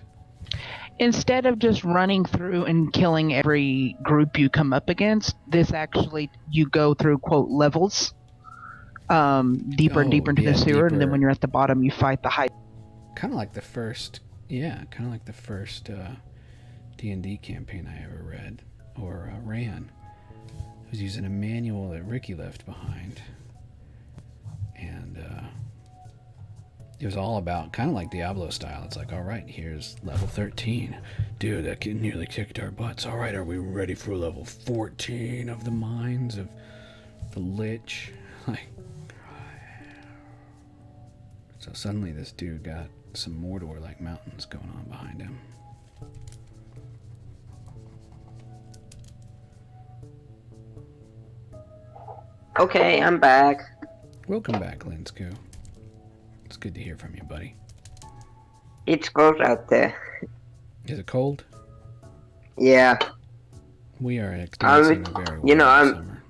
Instead of just running through and killing every group you come up against, this actually, you go through, quote, levels, deeper and Oh, deeper into yeah, the sewer, and deeper. then when you're at the bottom, you fight the high. Kind of like the first D&D campaign I ever read or ran. I was using a manual that Ricky left behind, and it was all about kind of like Diablo style. It's like, all right, here's level 13. Dude, that kid nearly kicked our butts. All right, are we ready for level 14 of the Mines of the Lich? Like, so suddenly this dude got some Mordor-like mountains going on behind him. Okay, I'm back. Welcome back, Linsku. It's good to hear from you, buddy. It's cold out there. Is it cold? Yeah. We are experiencing a very warm summer.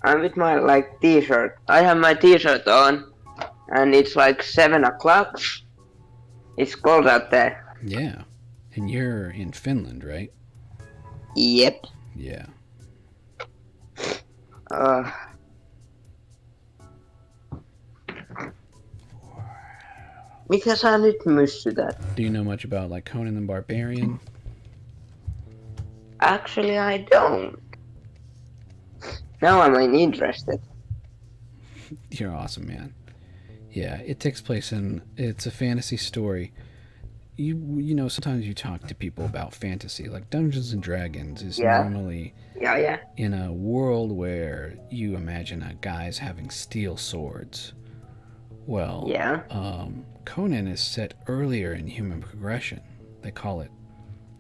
I'm with my t-shirt. I have my t-shirt on, and it's 7 o'clock. It's cold out there. Yeah. And you're in Finland, right? Yep. Yeah. Mitä sä nyt myssytät? Do you know much about Conan the Barbarian? Actually, I don't. Now I'm interested. You're awesome, man. Yeah, it takes place it's a fantasy story. You know, sometimes you talk to people about fantasy, like Dungeons and Dragons is normally in a world where you imagine guys having steel swords. Well, Conan is set earlier in human progression. They call it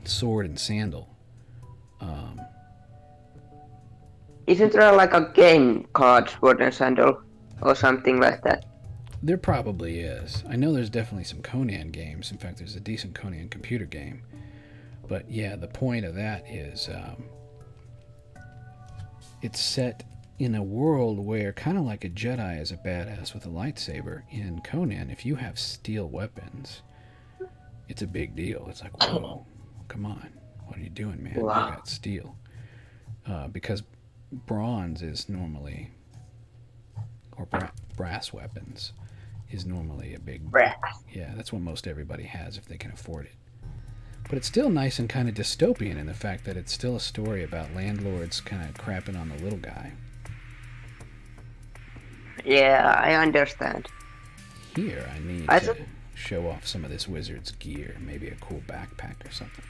sword and sandal. Isn't there a game called Sword and Sandal or something like that? There probably is. I know there's definitely some Conan games. In fact, there's a decent Conan computer game. But yeah, the point of that is it's set in a world where, kind of like a Jedi is a badass with a lightsaber, in Conan, if you have steel weapons, it's a big deal. It's like, whoa, come on. What are you doing, man? Wow. You got steel. Because bronze is normally, or brass weapons is normally a big... Brass. Yeah, that's what most everybody has if they can afford it. But it's still nice and kind of dystopian in the fact that it's still a story about landlords kind of crapping on the little guy. Yeah, I understand. Here, I need to show off some of this wizard's gear. Maybe a cool backpack or something.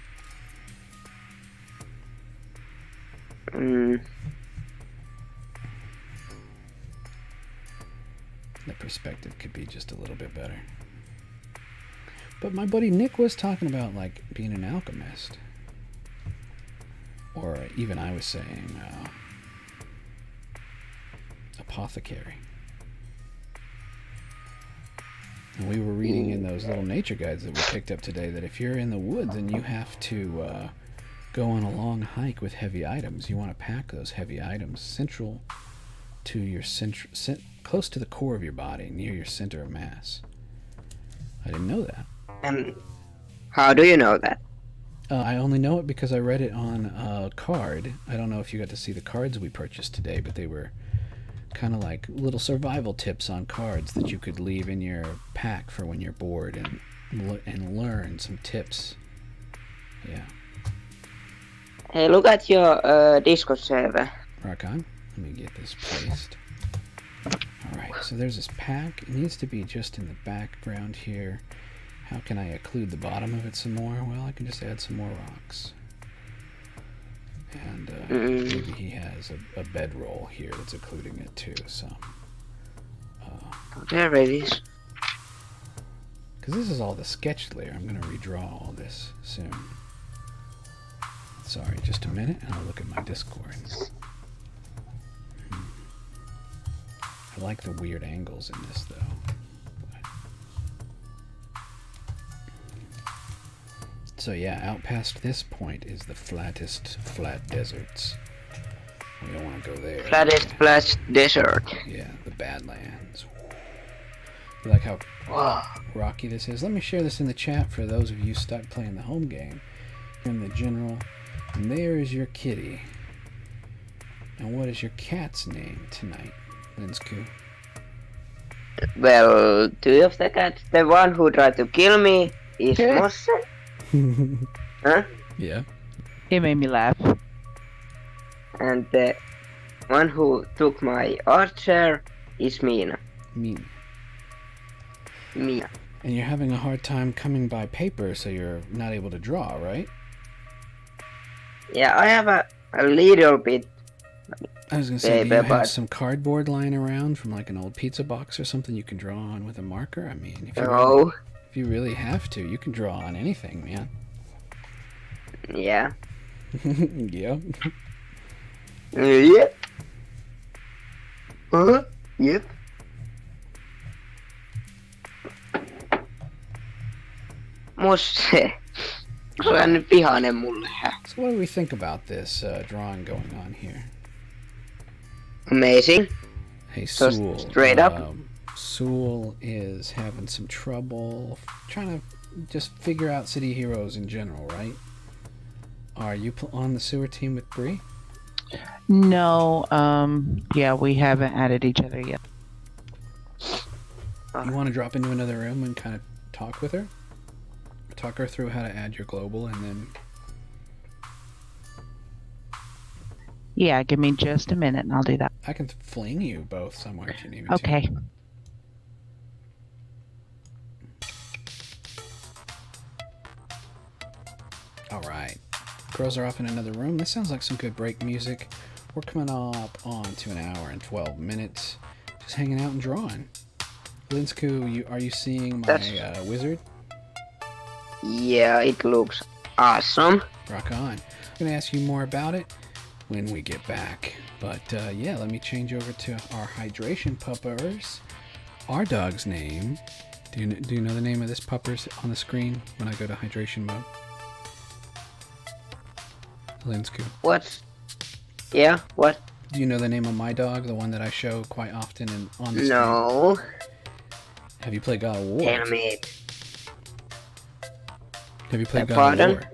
The perspective could be just a little bit better. But my buddy Nick was talking about being an alchemist. Or even I was saying apothecary. And we were reading in those little nature guides that we picked up today that if you're in the woods and you have to go on a long hike with heavy items, you want to pack those heavy items central to your close to the core of your body, near your center of mass. I didn't know that. And how do you know that? I only know it because I read it on a card. I don't know if you got to see the cards we purchased today, but they were kind of like little survival tips on cards that you could leave in your pack for when you're bored and learn some tips. Yeah. Hey, look at your Discord server. Rock on. Let me get this placed. Alright, so there's this pack. It needs to be just in the background here. How can I occlude the bottom of it some more? Well, I can just add some more rocks. And maybe he has a bedroll here that's occluding it too, so... There it is. Because this is all the sketched layer. I'm going to redraw all this soon. Sorry, just a minute, and I'll look at my Discord. I like the weird angles in this, though. So yeah, out past this point is the flattest flat deserts. We don't want to go there. Flattest flat desert. Yeah, the Badlands. You like how rocky this is? Let me share this in the chat for those of you stuck playing the home game. In the general. And there is your kitty. And what is your cat's name tonight, Linsku? Well, two of the cats. The one who tried to kill me is Mosse. Huh? Yeah. He made me laugh. And the one who took my archer is Mina. Mina. Mina. And you're having a hard time coming by paper, so you're not able to draw, right? Yeah, I have a little bit. I was gonna say, do you have some cardboard lying around from like an old pizza box or something you can draw on with a marker? I mean, if you No. If you really have to, you can draw on anything, man. Yeah. Yep. Yep. Yep. Musse. Se on nyt vihainen mulle. So what do we think about this drawing going on here? Amazing. Hey, So Sewell. straight up? Sewell is having some trouble trying to just figure out city heroes in general, right? Are you on the sewer team with Bree? No, yeah, we haven't added each other yet. You want to drop into another room and kind of talk with her? Talk her through how to add your global, and then... Yeah, give me just a minute and I'll do that. I can fling you both somewhere if you need me to. Okay. Alright. Girls are off in another room. This sounds like some good break music. We're coming up on to an hour and 12 minutes. Just hanging out and drawing. Linsku, are you seeing my wizard? Yeah, it looks awesome. Rock on. I'm going to ask you more about it when we get back. But yeah, let me change over to our hydration puppers. Our dog's name. Do you know the name of this puppers on the screen when I go to hydration mode? Linsku. What? Yeah, what? Do you know the name of my dog, the one that I show quite often on the screen? No. Have you played God of War? Tell me it. Have you played God Pardon? of War?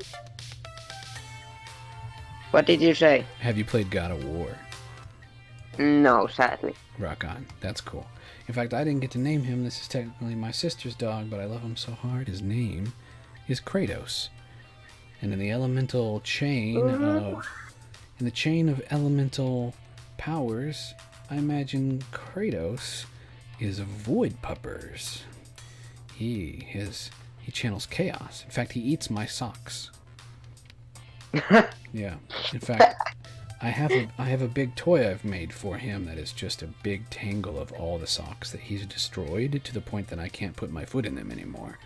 What did you say? Have you played God of War? No, sadly. Rock on. That's cool. In fact, I didn't get to name him. This is technically my sister's dog, but I love him so hard. His name is Kratos. And in the elemental chain in the chain of elemental powers, I imagine Kratos is void puppers. He channels chaos. In fact, he eats my socks. Yeah. In fact, I have a big toy I've made for him that is just a big tangle of all the socks that he's destroyed to the point that I can't put my foot in them anymore.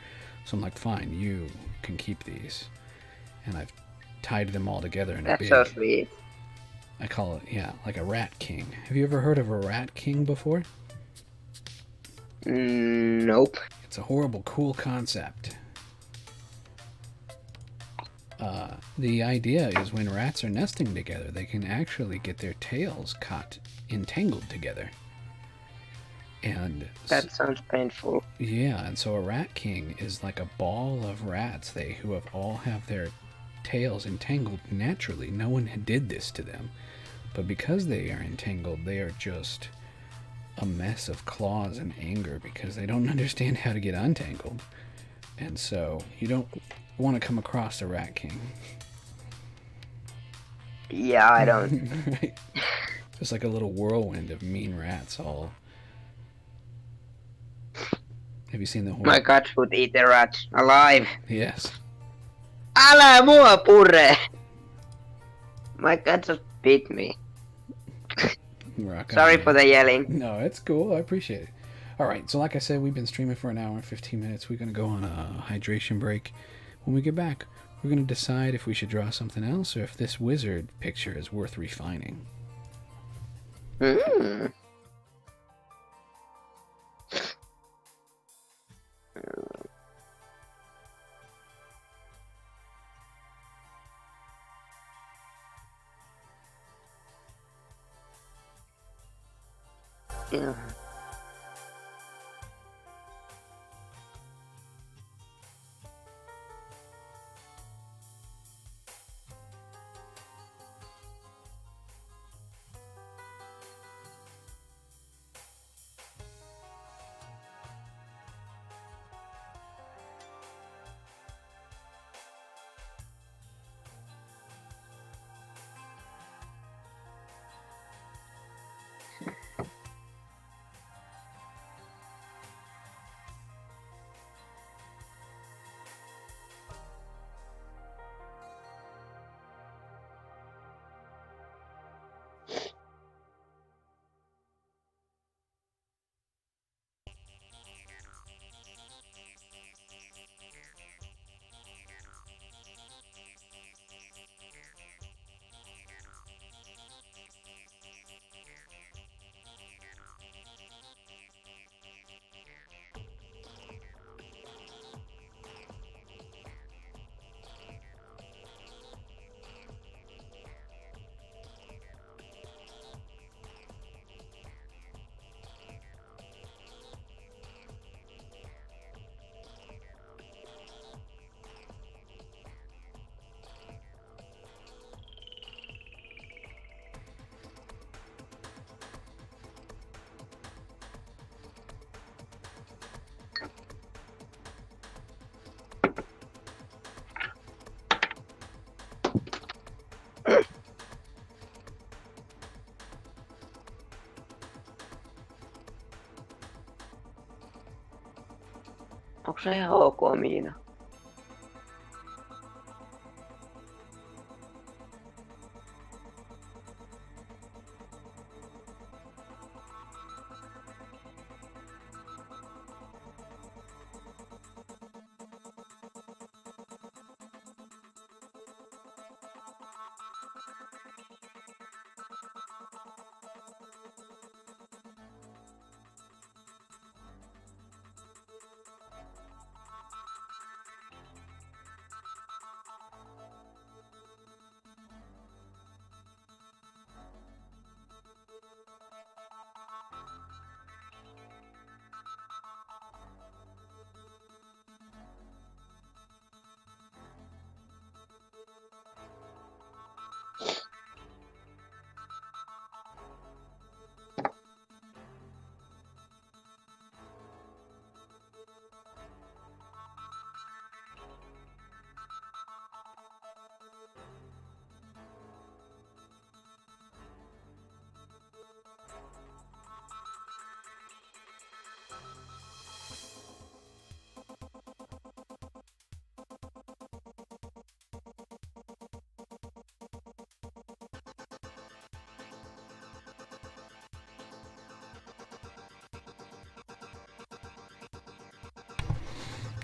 So I'm like, fine, you can keep these. And I've tied them all together in a big... That's so sweet. I call it, yeah, like a rat king. Have you ever heard of a rat king before? Nope. It's a horrible, cool concept. The idea is when rats are nesting together, they can actually get their tails caught entangled together. And That sounds painful. yeah, and so a rat king is like a ball of rats who all have their tails entangled naturally. No one did this to them. But because they are entangled, they are just a mess of claws and anger because they don't understand how to get untangled. And so you don't want to come across a rat king. Yeah, I don't. Right? Just like a little whirlwind of mean rats all... Have you seen the horror? My cat would eat the rats alive. Yes. Älä mua purre! My cat just bit me. Rock Sorry on, for man. the yelling. No, it's cool. I appreciate it. All right. So like I said, we've been streaming for an hour and 15 minutes. We're going to go on a hydration break. When we get back, we're going to decide if we should draw something else or if this wizard picture is worth refining. Mm. Yeah. onko se ihan ok miina?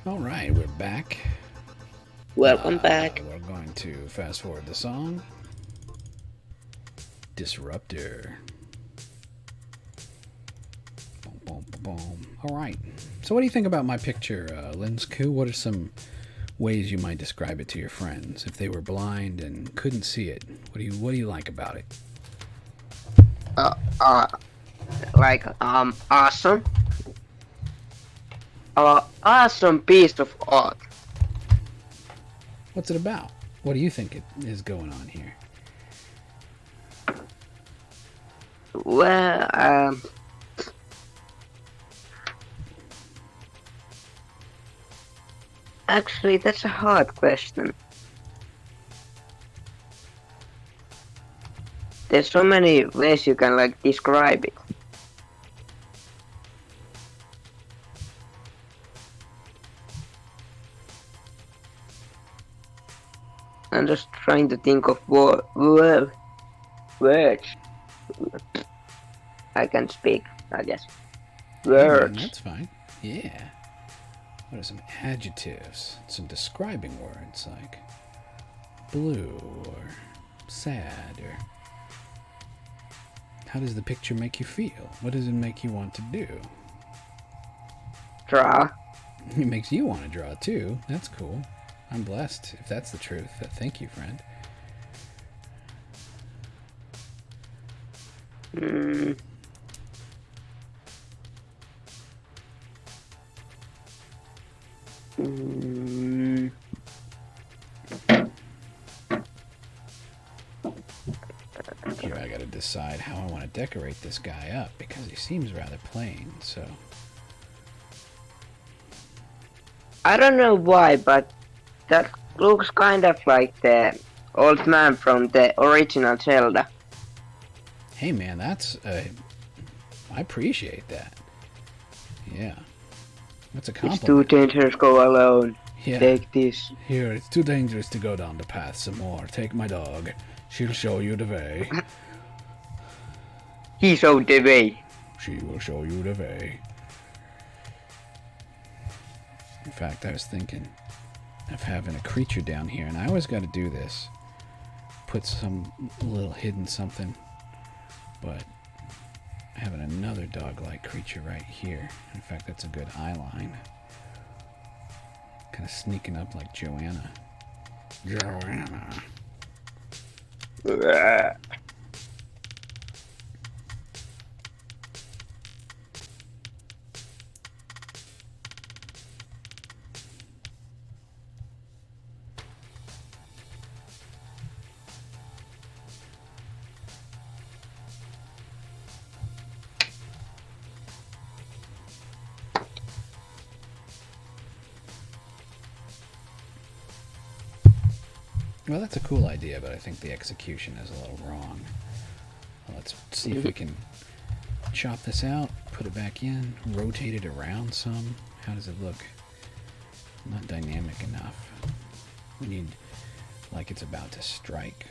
All right, we're back. Welcome back. We're going to fast forward the song. Disruptor. Boom, boom, boom, boom. All right. So what do you think about my picture, Linsku? What are some ways you might describe it to your friends if they were blind and couldn't see it? What do you like about it? Awesome. Awesome piece of art. What's it about? What do you think it is going on here? Well, actually, that's a hard question. There's so many ways you can like describe it. I'm just trying to think of words. I can speak, I guess. Words. That's fine. Yeah. What are some adjectives? Some describing words like blue or sad or how does the picture make you feel? What does it make you want to do? Draw. It makes you want to draw too. That's cool. I'm blessed if that's the truth. Thank you, friend. Here I gotta decide how I want to decorate this guy up because he seems rather plain, so... I don't know why, but that looks kind of like the old man from the original Zelda. Hey man, that's... I appreciate that. Yeah. That's a compliment. It's too dangerous to go alone. Yeah. Take this. Here, it's too dangerous to go down the path some more. Take my dog. She'll show you the way. He showed the way. She will show you the way. In fact, I was thinking of having a creature down here, and I always got to do this. Put some little hidden something. But having another dog-like creature right here. In fact, that's a good eye line. Kind of sneaking up like Joanna. Joanna. Well, that's a cool idea, but I think the execution is a little wrong. Well, let's see if we can chop this out, put it back in, rotate it around some. How does it look? Not dynamic enough. We need, like it's about to strike.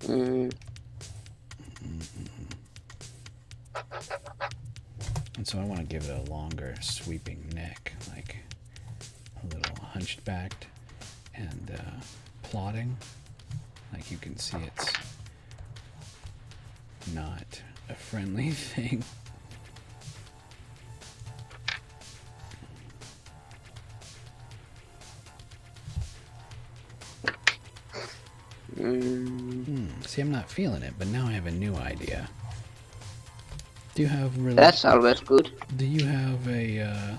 Mm. And so I want to give it a longer sweeping neck, like a little hunched backed and plodding. Like you can see it's not a friendly thing. See, I'm not feeling it, but now I have a new idea. Do you have religion? That's always good. Do you have a?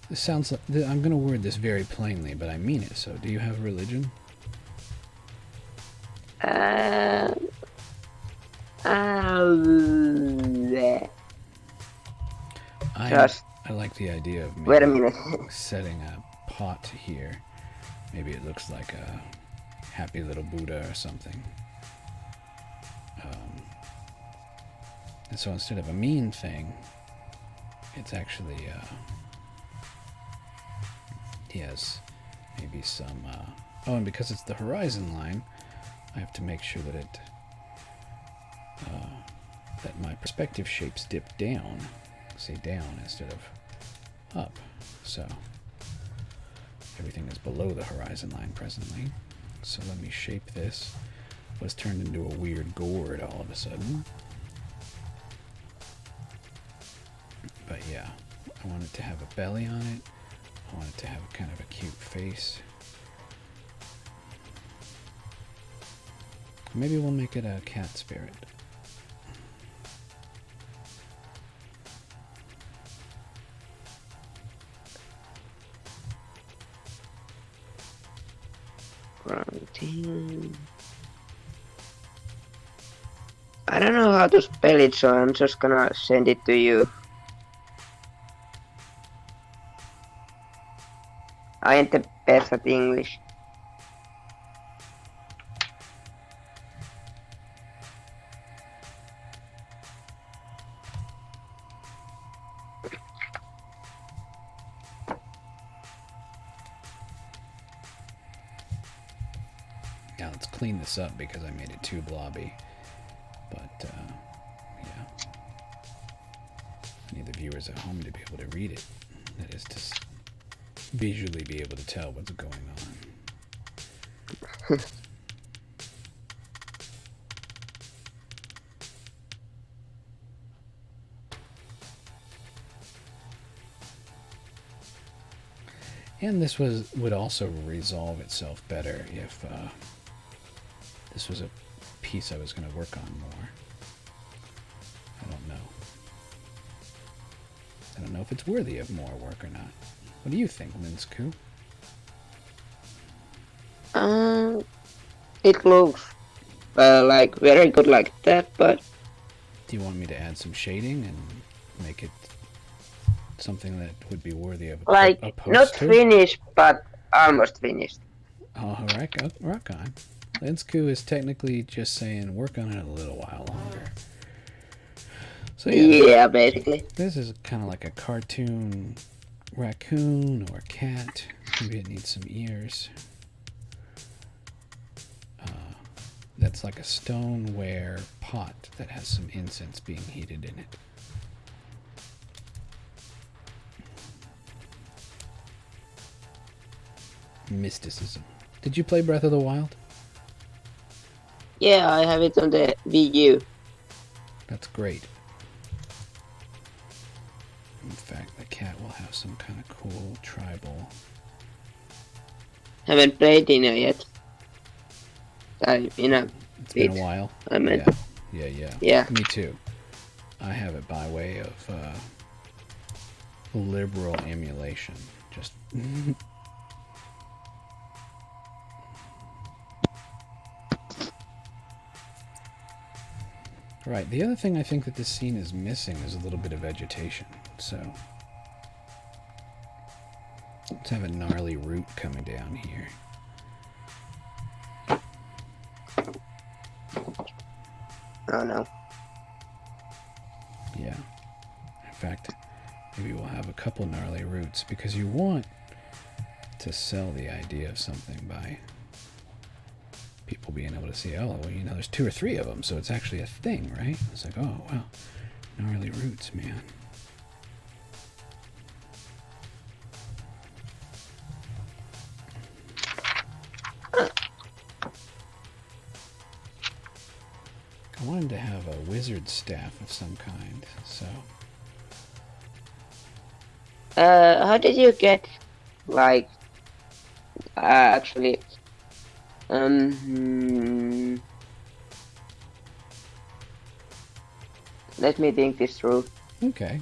This sounds like I'm going to word this very plainly, but I mean it. So, do you have religion? Yeah. I like the idea of Wait a maybe minute. setting a pot here. Maybe it looks like a happy little Buddha or something. And so instead of a mean thing, it's actually he has maybe some. Oh, and because it's the horizon line, I have to make sure that it that my perspective shapes dip down. Say down instead of up. So everything is below the horizon line presently. So let me shape this. Was turned into a weird gourd all of a sudden. But yeah, I want it to have a belly on it. I want it to have kind of a cute face. Maybe we'll make it a cat spirit. I don't know how to spell it, so I'm just gonna send it to you. I ain't the best at English. Now let's clean this up because I made it too blobby. But yeah, I need the viewers at home to be able to read it. That is to visually be able to tell what's going on. And this would also resolve itself better if this was a piece I was going to work on more. I don't know. I don't know if it's worthy of more work or not. What do you think, Linsku? It looks like very good like that, but Do you want me to add some shading and make it something that would be worthy of a like poster? not finished, but almost finished. Oh, rock on. Linsku is technically just saying work on it a little while longer. So Yeah, basically. This is kind of like a cartoon raccoon or cat. Maybe it needs some ears. That's like a stoneware pot that has some incense being heated in it. Mysticism. Did you play Breath of the Wild? Yeah, I have it on the Wii U. That's great. In fact, the cat will have some kind of cool tribal. Haven't played in it yet. It's been a while. I meant. Yeah. Me too. I have it by way of liberal emulation. Just. Right. The other thing I think that this scene is missing is a little bit of vegetation. So let's have a gnarly root coming down here. Oh no. Yeah. In fact, maybe we'll have a couple gnarly roots because you want to sell the idea of something by people being able to see, oh, well, you know, there's 2 or 3 of them, so it's actually a thing, right? It's like, oh, wow, gnarly roots, man. I wanted to have a wizard staff of some kind, so... How did you get, like, actually, let me think this through. Okay.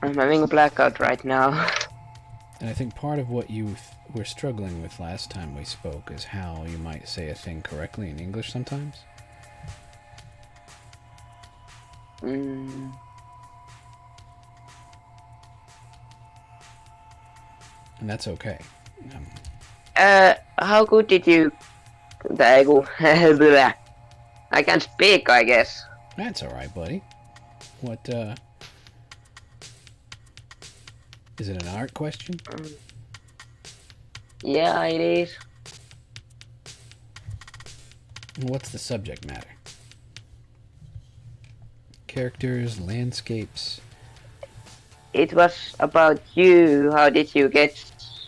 I'm having a blackout right now. And I think part of what you were struggling with last time we spoke is how you might say a thing correctly in English sometimes. Mm. And that's okay. How good did you... I can't speak, I guess. That's alright, buddy. What, is it an art question? Yeah, it is. And what's the subject matter? Characters, landscapes. It was about you. How did you get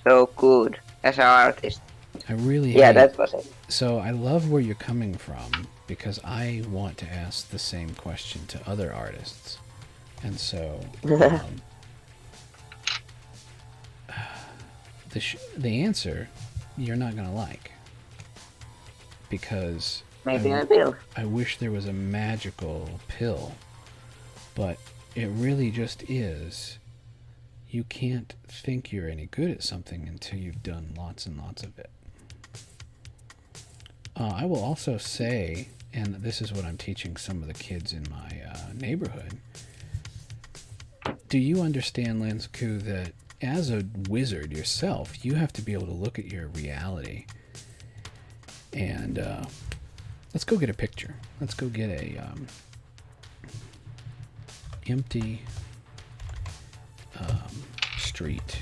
so good as an artist? I really Yeah, hate... that was it. So I love where you're coming from because I want to ask the same question to other artists. And so the answer you're not going to like because Maybe I will. I wish there was a magical pill, but it really just is. You can't think you're any good at something until you've done lots and lots of it. I will also say, and this is what I'm teaching some of the kids in my neighborhood, do you understand, Lansku, that as a wizard yourself, you have to be able to look at your reality and let's go get a picture. Let's go get a empty street.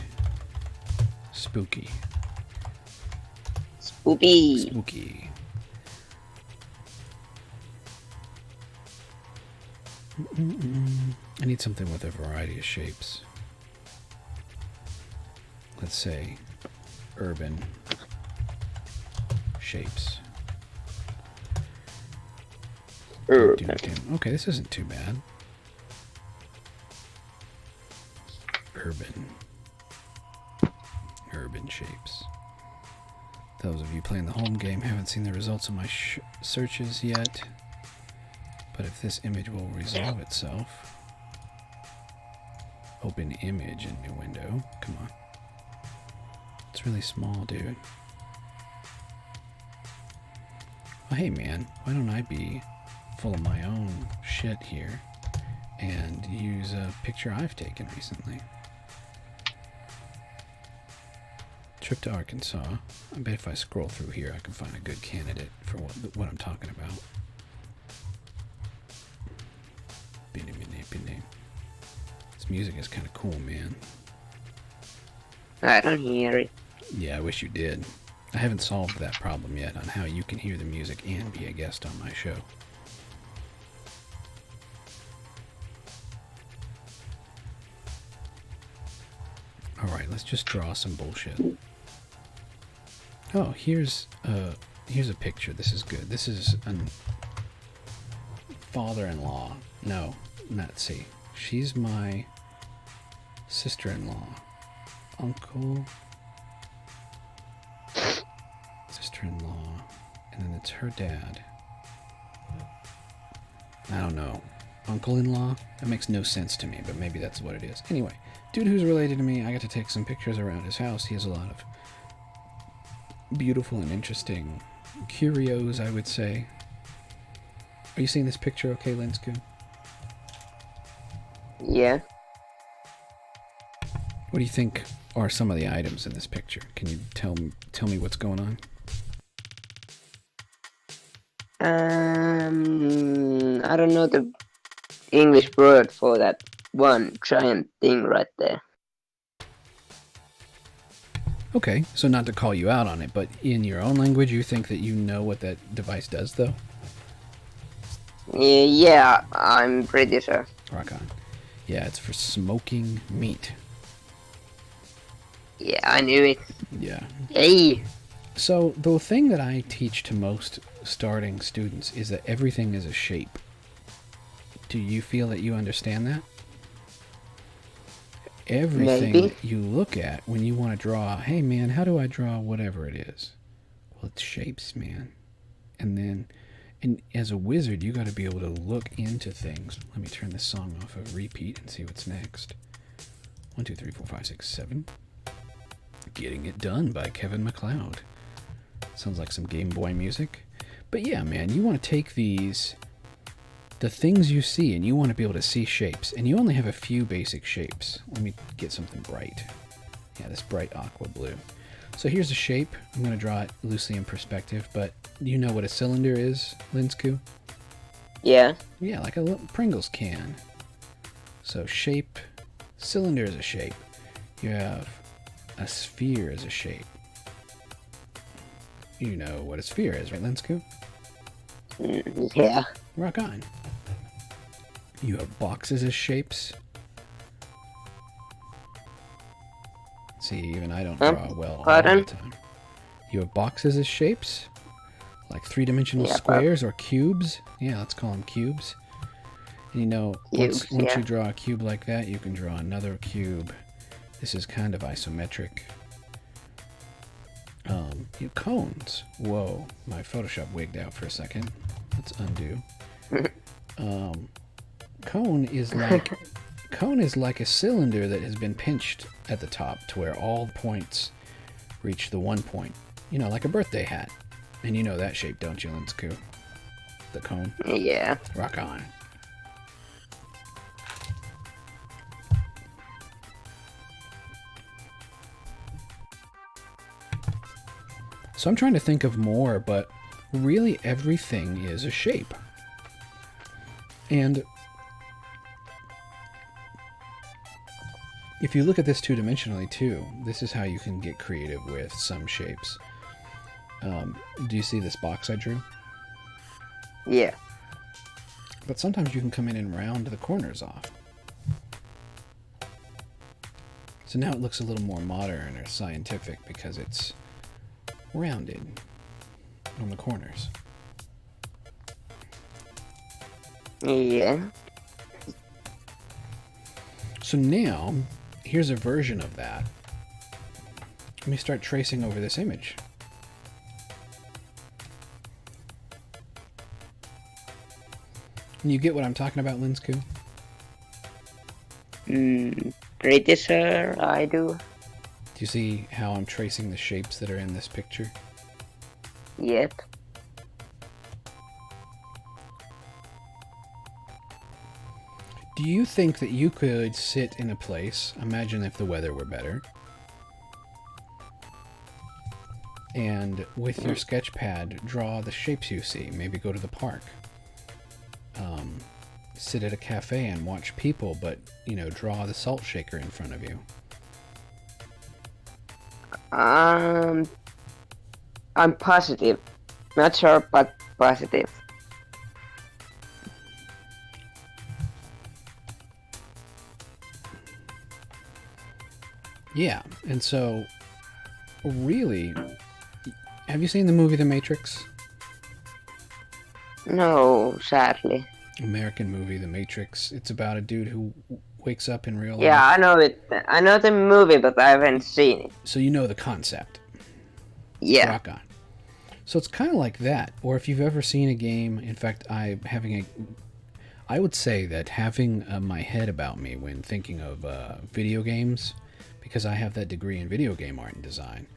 Spooky. Spooky. I need something with a variety of shapes. Let's say urban shapes. Urban. Okay, this isn't too bad. Urban shapes. Those of you playing the home game haven't seen the results of my searches yet. But if this image will resolve itself... Open image in new window. Come on. It's really small, dude. Well, hey man, why don't I be full of my own shit here and use a picture I've taken recently. Trip to Arkansas. I bet if I scroll through here I can find a good candidate for what I'm talking about. This music is kind of cool, man. I don't hear it. Yeah, I wish you did. I haven't solved that problem yet on how you can hear the music and be a guest on my show. Alright, let's just draw some bullshit. Oh, here's a picture. This is good. This is a father-in-law. No, let's see. She's my sister-in-law. Uncle... sister-in-law, and then it's her dad. I don't know. Uncle-in-law? That makes no sense to me, but maybe that's what it is. Anyway, dude who's related to me, I got to take some pictures around his house. He has a lot of beautiful and interesting curios, I would say. Are you seeing this picture okay, Linsku? Yeah. What do you think are some of the items in this picture? Can you tell me what's going on? I don't know the English word for that one giant thing right there. Okay, so not to call you out on it, but in your own language, you think that you know what that device does, though? Yeah, I'm pretty sure. Rock on. Yeah, it's for smoking meat. Yeah, I knew it. Yeah. Hey! So the thing that I teach to most starting students is that everything is a shape. Do you feel that you understand that? Everything Maybe. that you look at when you want to draw, hey man, how do I draw whatever it is? Well, it's shapes, man. And as a wizard, you got to be able to look into things. Let me turn this song off of repeat and see what's next. 1, 2, 3, 4, 5, 6, 7. Getting It Done by Kevin MacLeod. Sounds like some Game Boy music. But yeah, man, you want to take the things you see, and you want to be able to see shapes. And you only have a few basic shapes. Let me get something bright. Yeah, this bright aqua blue. So here's a shape. I'm going to draw it loosely in perspective, but you know what a cylinder is, Linsku? Yeah. Yeah, like a little Pringles can. So shape, cylinder is a shape. You have a sphere as a shape. You know what a sphere is, right, Linsku? Yeah. Rock on. You have boxes as shapes. See, even I don't draw well all the time. You have boxes as shapes, like three-dimensional squares or cubes. Yeah, let's call them cubes. And you know, once you draw a cube like that, you can draw another cube. This is kind of isometric. Cones. Whoa, my Photoshop wigged out for a second. Let's undo. Cone is like a cylinder that has been pinched at the top to where all points reach the one point. You know, like a birthday hat. And you know that shape, don't you, Linsku? The cone? Yeah. Rock on. So I'm trying to think of more, but really everything is a shape. And if you look at this two-dimensionally too, this is how you can get creative with some shapes. Do you see this box I drew? Yeah. But sometimes you can come in and round the corners off. So now it looks a little more modern or scientific because it's rounded on the corners. Yeah. So now, here's a version of that. Let me start tracing over this image. Can you get what I'm talking about, Linsku? Pretty sure I do. Do you see how I'm tracing the shapes that are in this picture? Yep. Do you think that you could sit in a place, imagine if the weather were better, and with your sketch pad draw the shapes you see, maybe go to the park, sit at a cafe and watch people, but, you know, draw the salt shaker in front of you? I'm positive. Not sure, but positive. Yeah, and so, really, have you seen the movie The Matrix? No, sadly. American movie, The Matrix. It's about a dude who wakes up in real life. Yeah, I know it. I know the movie, but I haven't seen it. So you know the concept. Yeah. Rock on. So it's kind of like that. Or if you've ever seen a game, in fact, I would say that having my head about me when thinking of video games, because I have that degree in video game art and design,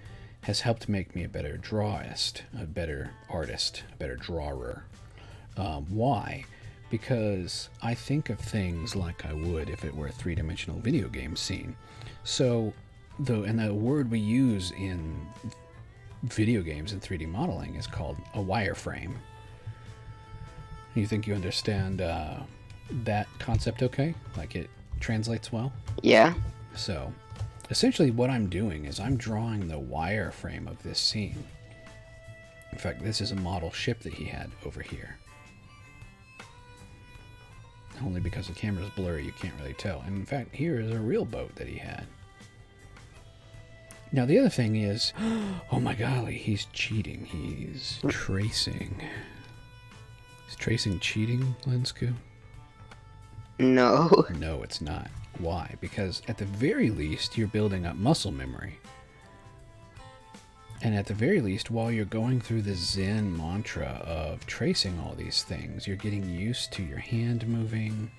has helped make me a better drawist, a better artist, a better drawer. Why? Because I think of things like I would if it were a three-dimensional video game scene. So the word we use in video games and 3D modeling is called a wireframe. You think you understand that concept okay? Like it translates well? Yeah. So, essentially what I'm doing is I'm drawing the wireframe of this scene. In fact, this is a model ship that he had over here. Only because the camera's blurry, you can't really tell. And in fact, here is a real boat that he had. Now, the other thing is, oh my golly, he's cheating. He's tracing. Is tracing cheating, Linsku? No. No, it's not. Why? Because at the very least, you're building up muscle memory. And at the very least, while you're going through the Zen mantra of tracing all these things, you're getting used to your hand moving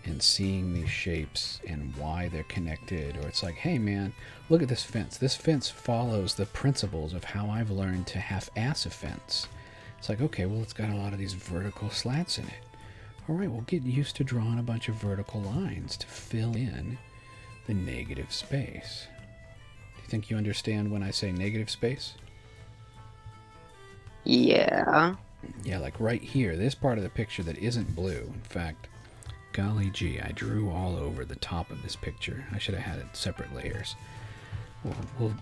and seeing these shapes and why they're connected. Or it's like, hey man, look at this fence. This fence follows the principles of how I've learned to half-ass a fence. It's like, okay, well, it's got a lot of these vertical slats in it. All right, well, get used to drawing a bunch of vertical lines to fill in the negative space. Do you think you understand when I say negative space? Yeah. Yeah, like right here, this part of the picture that isn't blue. In fact, golly gee, I drew all over the top of this picture. I should have had it separate layers.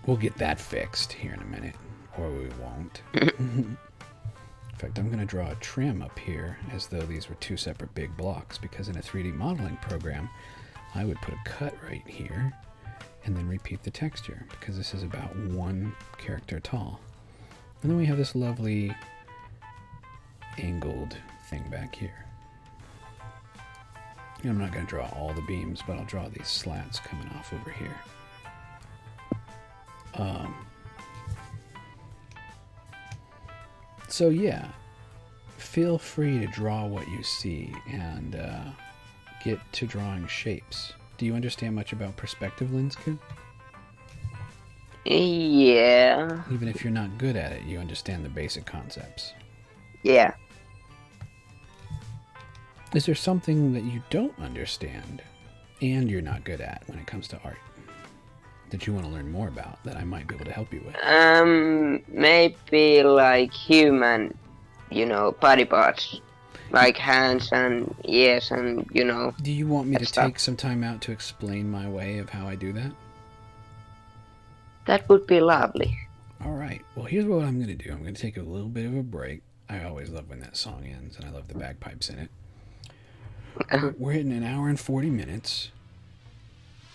We'll get that fixed here in a minute, or we won't. In fact, I'm going to draw a trim up here as though these were two separate big blocks, because in a 3D modeling program, I would put a cut right here and then repeat the texture, because this is about 1 character tall. And then we have this lovely angled thing back here. I'm not going to draw all the beams, but I'll draw these slats coming off over here. So yeah, feel free to draw what you see and get to drawing shapes. Do you understand much about perspective, Linsku? Yeah. Even if you're not good at it, you understand the basic concepts. Yeah. Is there something that you don't understand and you're not good at when it comes to art that you want to learn more about that I might be able to help you with? Maybe like human, body parts. Like hands and ears and, Do you want me to stuff. take some time out to explain my way of how I do that? That would be lovely. All right. Well, here's what I'm going to do. I'm going to take a little bit of a break. I always love when that song ends, and I love the bagpipes in it. We're hitting an hour and 40 minutes.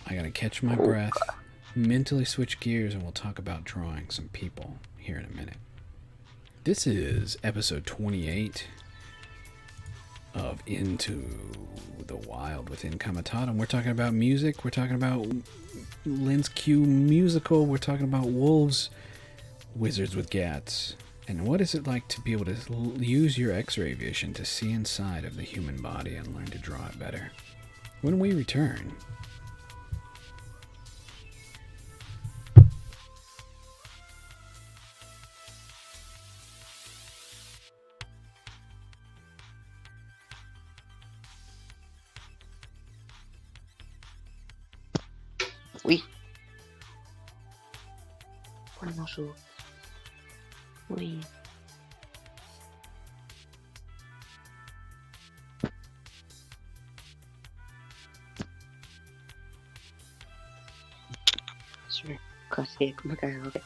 I got to catch my breath, mentally switch gears, and we'll talk about drawing some people here in a minute. This is episode 28 of Into the Wild with Incomitatum. We're talking about music. We're talking about Lens Q musical. We're talking about wolves, wizards with gats. And what is it like to be able to use your x-ray vision to see inside of the human body and learn to draw it better? When we return... Ui. Kun osuu. Ui. Kasi kun mä käyn oikein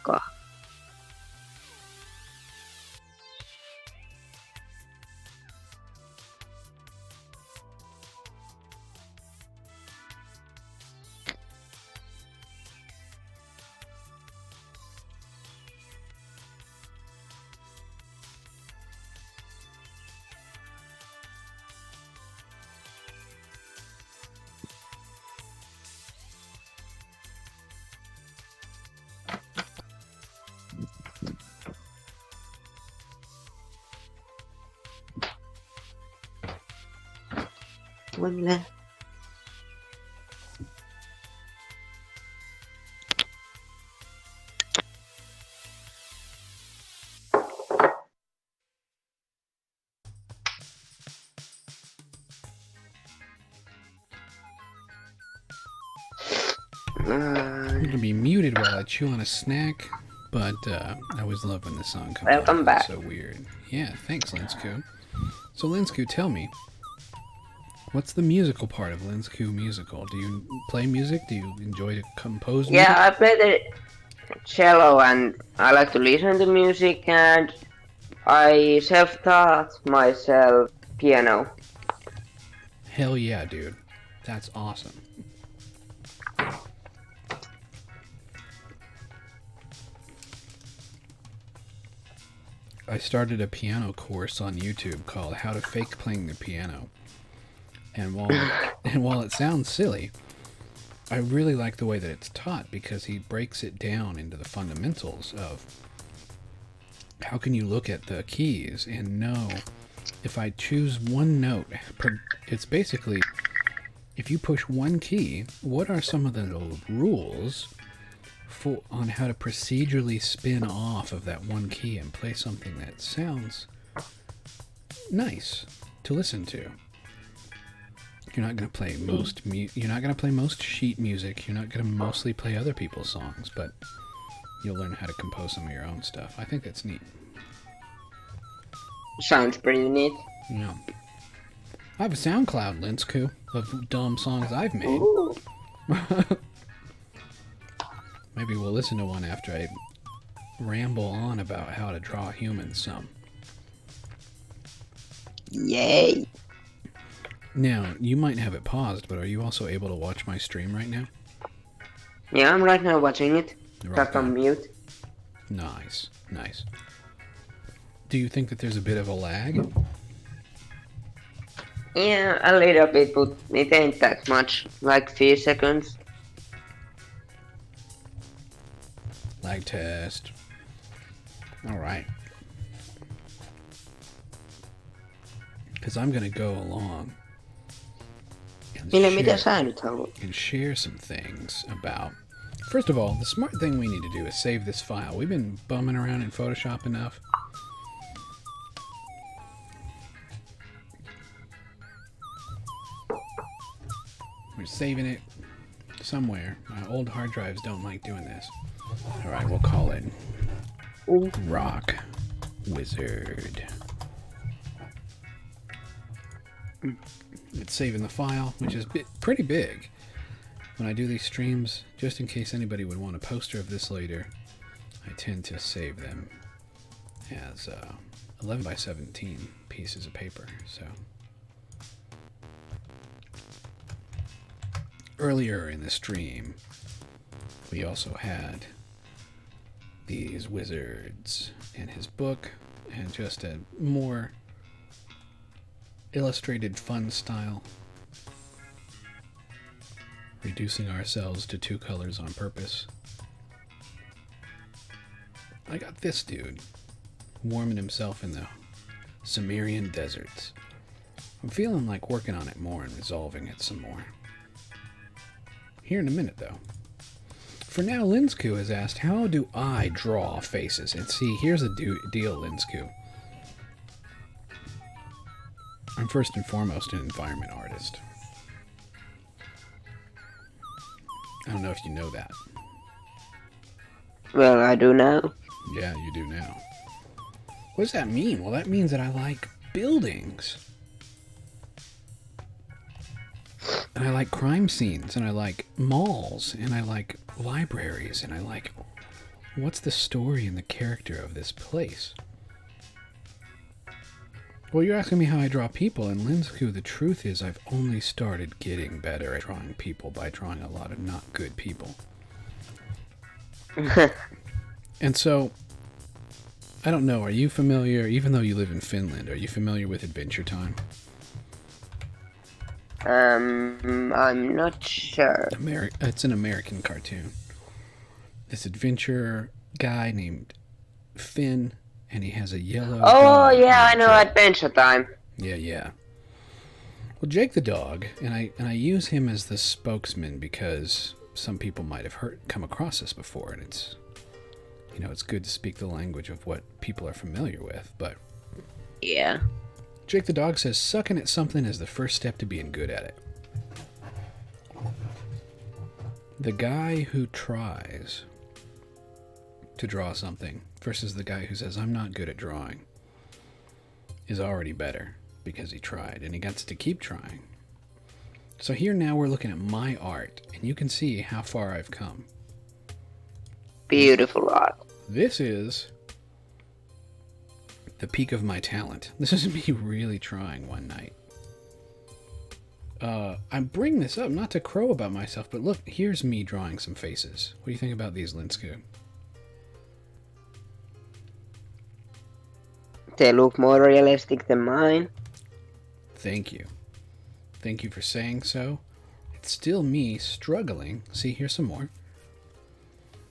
Voi minä. I'm gonna be muted while I chew on a snack, but I always love when the song comes Welcome on. back. It's so weird. Yeah, thanks, Linsku. So, Linsku, tell me, what's the musical part of Linsku Musical? Do you play music? Do you enjoy to compose music? Yeah, I play the cello and I like to listen to music and I self-taught myself piano. Hell yeah, dude. That's awesome. I started a piano course on YouTube called How to Fake Playing the Piano. And while it sounds silly, I really like the way that it's taught because he breaks it down into the fundamentals of how can you look at the keys and know if I choose one note, it's basically if you push one key, what are some of the rules on how to procedurally spin off of that one key and play something that sounds nice to listen to. You're not going to play most sheet music. You're not going to mostly play other people's songs, but you'll learn how to compose some of your own stuff. I think that's neat. Sounds pretty neat. Yeah. I have a SoundCloud, Linsku, of dumb songs I've made. Ooh. Maybe we'll listen to one after I ramble on about how to draw humans some. Yay. Now, you might have it paused, but are you also able to watch my stream right now? Yeah, I'm right now watching it. Right Just on on. mute. Nice, nice. Do you think that there's a bit of a lag? Yeah, a little bit, but it ain't that much. Like 3 seconds. Lag test. Alright. Because I'm going to go along Mitä sä nyt haluat? and share some things about... First of all, the smart thing we need to do is save this file. We've been bumming around in Photoshop enough. We're saving it somewhere. My old hard drives don't like doing this. Alright, we'll call it Rock Wizard. It's saving the file, which is pretty big. When I do these streams, just in case anybody would want a poster of this later, I tend to save them as 11 by 17 pieces of paper. So earlier in the stream, we also had these wizards in his book and just a more illustrated fun style, reducing ourselves to 2 colors on purpose. I got this dude warming himself in the Sumerian deserts. I'm feeling like working on it more and resolving it some more. Here in a minute, though. For now, Linsku has asked, how do I draw faces? And see, here's the deal, Linsku. I'm first and foremost an environment artist. I don't know if you know that. Well, I do now. Yeah, you do now. What does that mean? Well, that means that I like buildings. And I like crime scenes, and I like malls, and I like libraries, and I like what's the story and the character of this place? Well, you're asking me how I draw people, and Linsku, the truth is I've only started getting better at drawing people by drawing a lot of not good people. And so, I don't know, are you familiar, even though you live in Finland, are you familiar with Adventure Time? I'm not sure. It's an American cartoon. This adventure guy named Finn, and he has a yellow Oh, dog yeah, I named know Jake. Adventure Time. Yeah. Well, Jake the dog, and I use him as the spokesman because some people might have come across this before, and it's, you know, it's good to speak the language of what people are familiar with, but... Yeah. Jake the dog says, sucking at something is the first step to being good at it. The guy who tries to draw something versus the guy who says, I'm not good at drawing, is already better because he tried and he gets to keep trying. So here now we're looking at my art and you can see how far I've come. Beautiful art. This is the peak of my talent. This is me really trying one night. I bring this up not to crow about myself, but look, here's me drawing some faces. What do you think about these, Linsku? They look more realistic than mine. Thank you. Thank you for saying so. It's still me struggling. See, here's some more.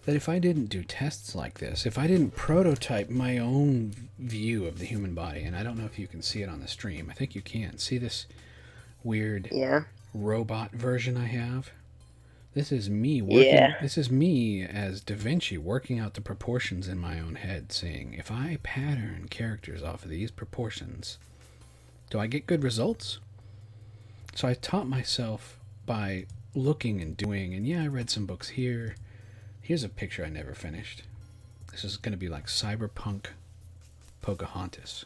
That if I didn't do tests like this, if I didn't prototype my own view of the human body, and I don't know if you can see it on the stream. I think you can. See this weird robot version I have? This is me working. Yeah. This is me as Da Vinci working out the proportions in my own head, saying, if I pattern characters off of these proportions, do I get good results? So I taught myself by looking and doing, and yeah, I read some books here. Here's a picture I never finished. This is going to be like cyberpunk Pocahontas.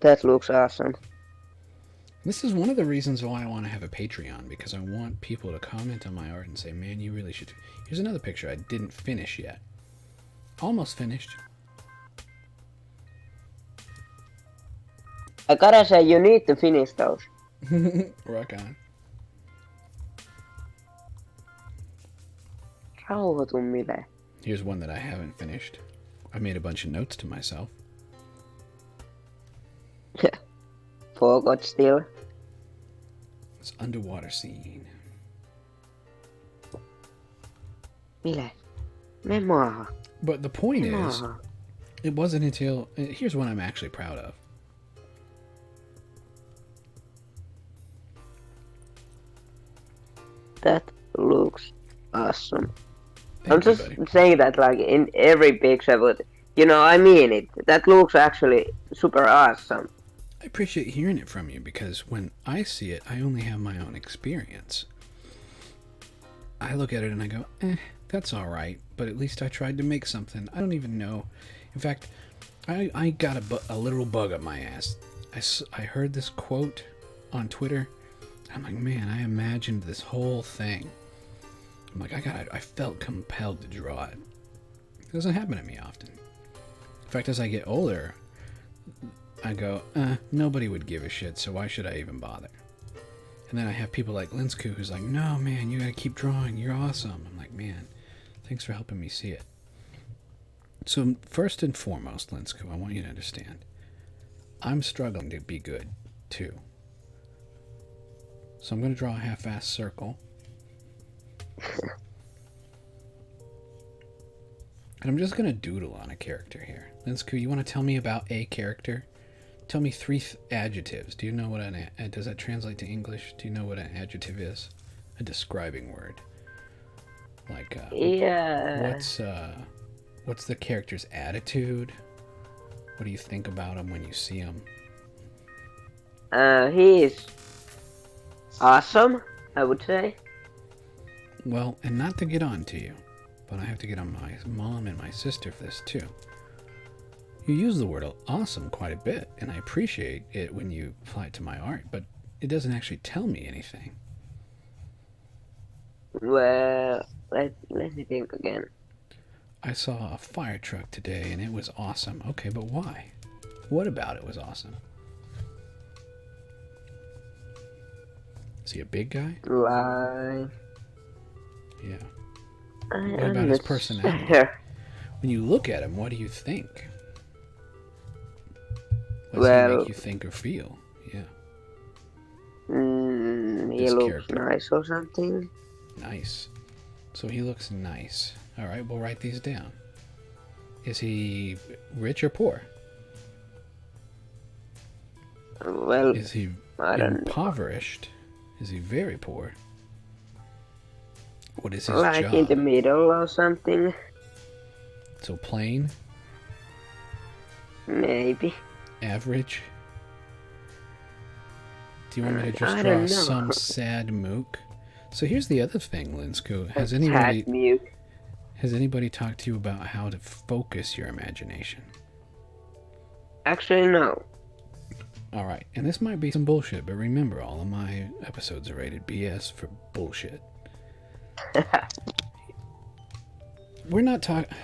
That looks awesome. This is one of the reasons why I want to have a Patreon, because I want people to comment on my art and say, man, you really should. Here's another picture I didn't finish yet. Almost finished. I gotta say, you need to finish those. Rock on. Rauhoitu. Here's one that I haven't finished. I made a bunch of notes to myself. Forgot still. It's underwater scene. Mille? Me maahan. But the point Me is, maahan. it wasn't until... Here's one I'm actually proud of. That looks awesome. Thank I'm you, just buddy. saying that like in every picture, but I mean it. That looks actually super awesome. I appreciate hearing it from you, because when I see it, I only have my own experience. I look at it and I go, that's all right, but at least I tried to make something. I don't even know. In fact, I got a literal bug up my ass. I heard this quote on Twitter. I'm like, man, I imagined this whole thing. I'm like, I felt compelled to draw it. It doesn't happen to me often. In fact, as I get older, I go, nobody would give a shit, so why should I even bother? And then I have people like Linsku who's like, no, man, you gotta keep drawing, you're awesome. I'm like, man, thanks for helping me see it. So first and foremost, Linsku, I want you to understand, I'm struggling to be good, too. So I'm gonna draw a half-assed circle. And I'm just gonna doodle on a character here. Linsku, you wanna tell me about a character? Tell me 3 adjectives. Do you know what does that translate to English? Do you know what an adjective is? A describing word. Like, Yeah. what's the character's attitude? What do you think about him when you see him? He's awesome, I would say. Well, and not to get on to you, but I have to get on my mom and my sister for this too. You use the word awesome quite a bit, and I appreciate it when you apply it to my art, but it doesn't actually tell me anything. Well, let me think again. I saw a fire truck today, and it was awesome. Okay, but why? What about it was awesome? Is he a big guy? Like, Yeah. what about his personality? When you look at him, what do you think? What does he make you think or feel? Yeah. He This looks character. nice or something. Nice. So he looks nice. All right, we'll write these down. Is he rich or poor? Well, Is he I don't know. impoverished? Is he very poor? What is his Like job? in the middle or something, So plain, maybe. average. Do you want me to just I draw don't know. some sad mook? So here's the other thing, Linsku. Has Cat mute. anybody talked to you about how to focus your imagination? Actually, no. All right, and this might be some bullshit, but remember, all of my episodes are rated BS for bullshit. We're not talking...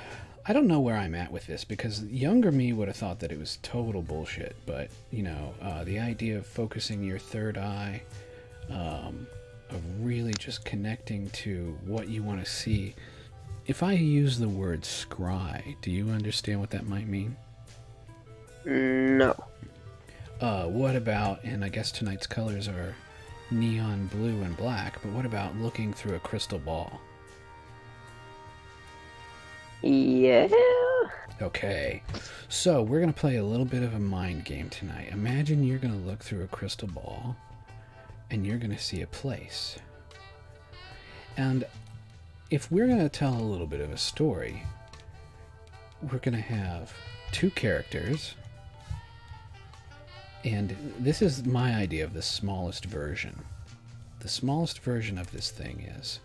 I don't know where I'm at with this, because younger me would have thought that it was total bullshit, but, you know, the idea of focusing your third eye, of really just connecting to what you want to see. If I use the word scry, do you understand what that might mean? No. What about, and I guess tonight's colors are neon blue and black, but what about looking through a crystal ball? Yeah. Okay, so we're going to play a little bit of a mind game tonight. Imagine you're going to look through a crystal ball and you're going to see a place. And if we're going to tell a little bit of a story, we're going to have two characters. And this is my idea of the smallest version. The smallest version of this thing is...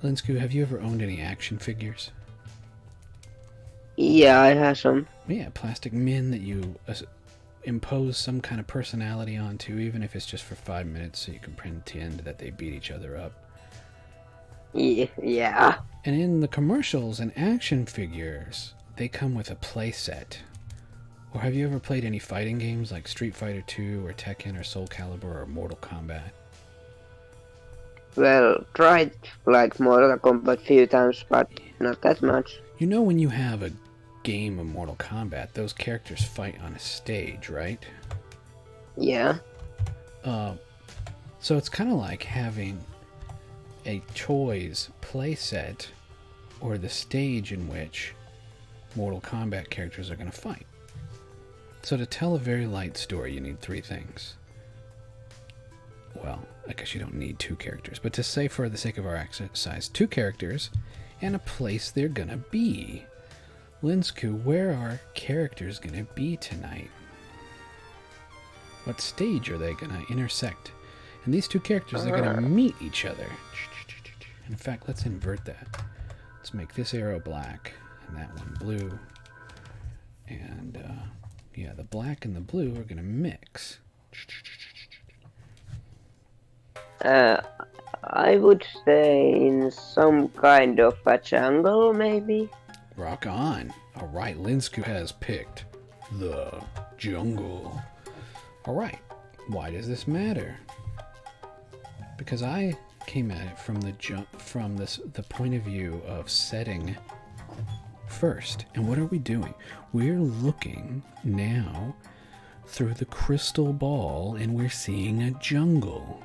Linsku, have you ever owned any action figures? Yeah, I have some. Yeah, plastic men that you impose some kind of personality onto, even if it's just for 5 minutes, so you can pretend that they beat each other up. Yeah. And in the commercials and action figures, they come with a play set. Or have you ever played any fighting games like Street Fighter 2 or Tekken or Soul Calibur or Mortal Kombat? Well, tried like Mortal Kombat few times, but not that much. You know, when you have a game of Mortal Kombat, those characters fight on a stage, right? Yeah. So it's kind of like having a toys playset or the stage in which Mortal Kombat characters are going to fight. So to tell a very light story, you need three things. Well, I guess you don't need two characters, but to say for the sake of our exercise, two characters and a place they're going to be. Linsku, where are characters going to be tonight? What stage are they going to intersect? And these two characters are going to meet each other. In fact, let's invert that. Let's make this arrow black and that one blue. And, yeah, the black and the blue are going to mix. I would say in some kind of a jungle, maybe? Rock on. All right, Linsku has picked the jungle. All right, why does this matter? Because I came at it from the point of view of setting first. And what are we doing? We're looking now through the crystal ball and we're seeing a jungle.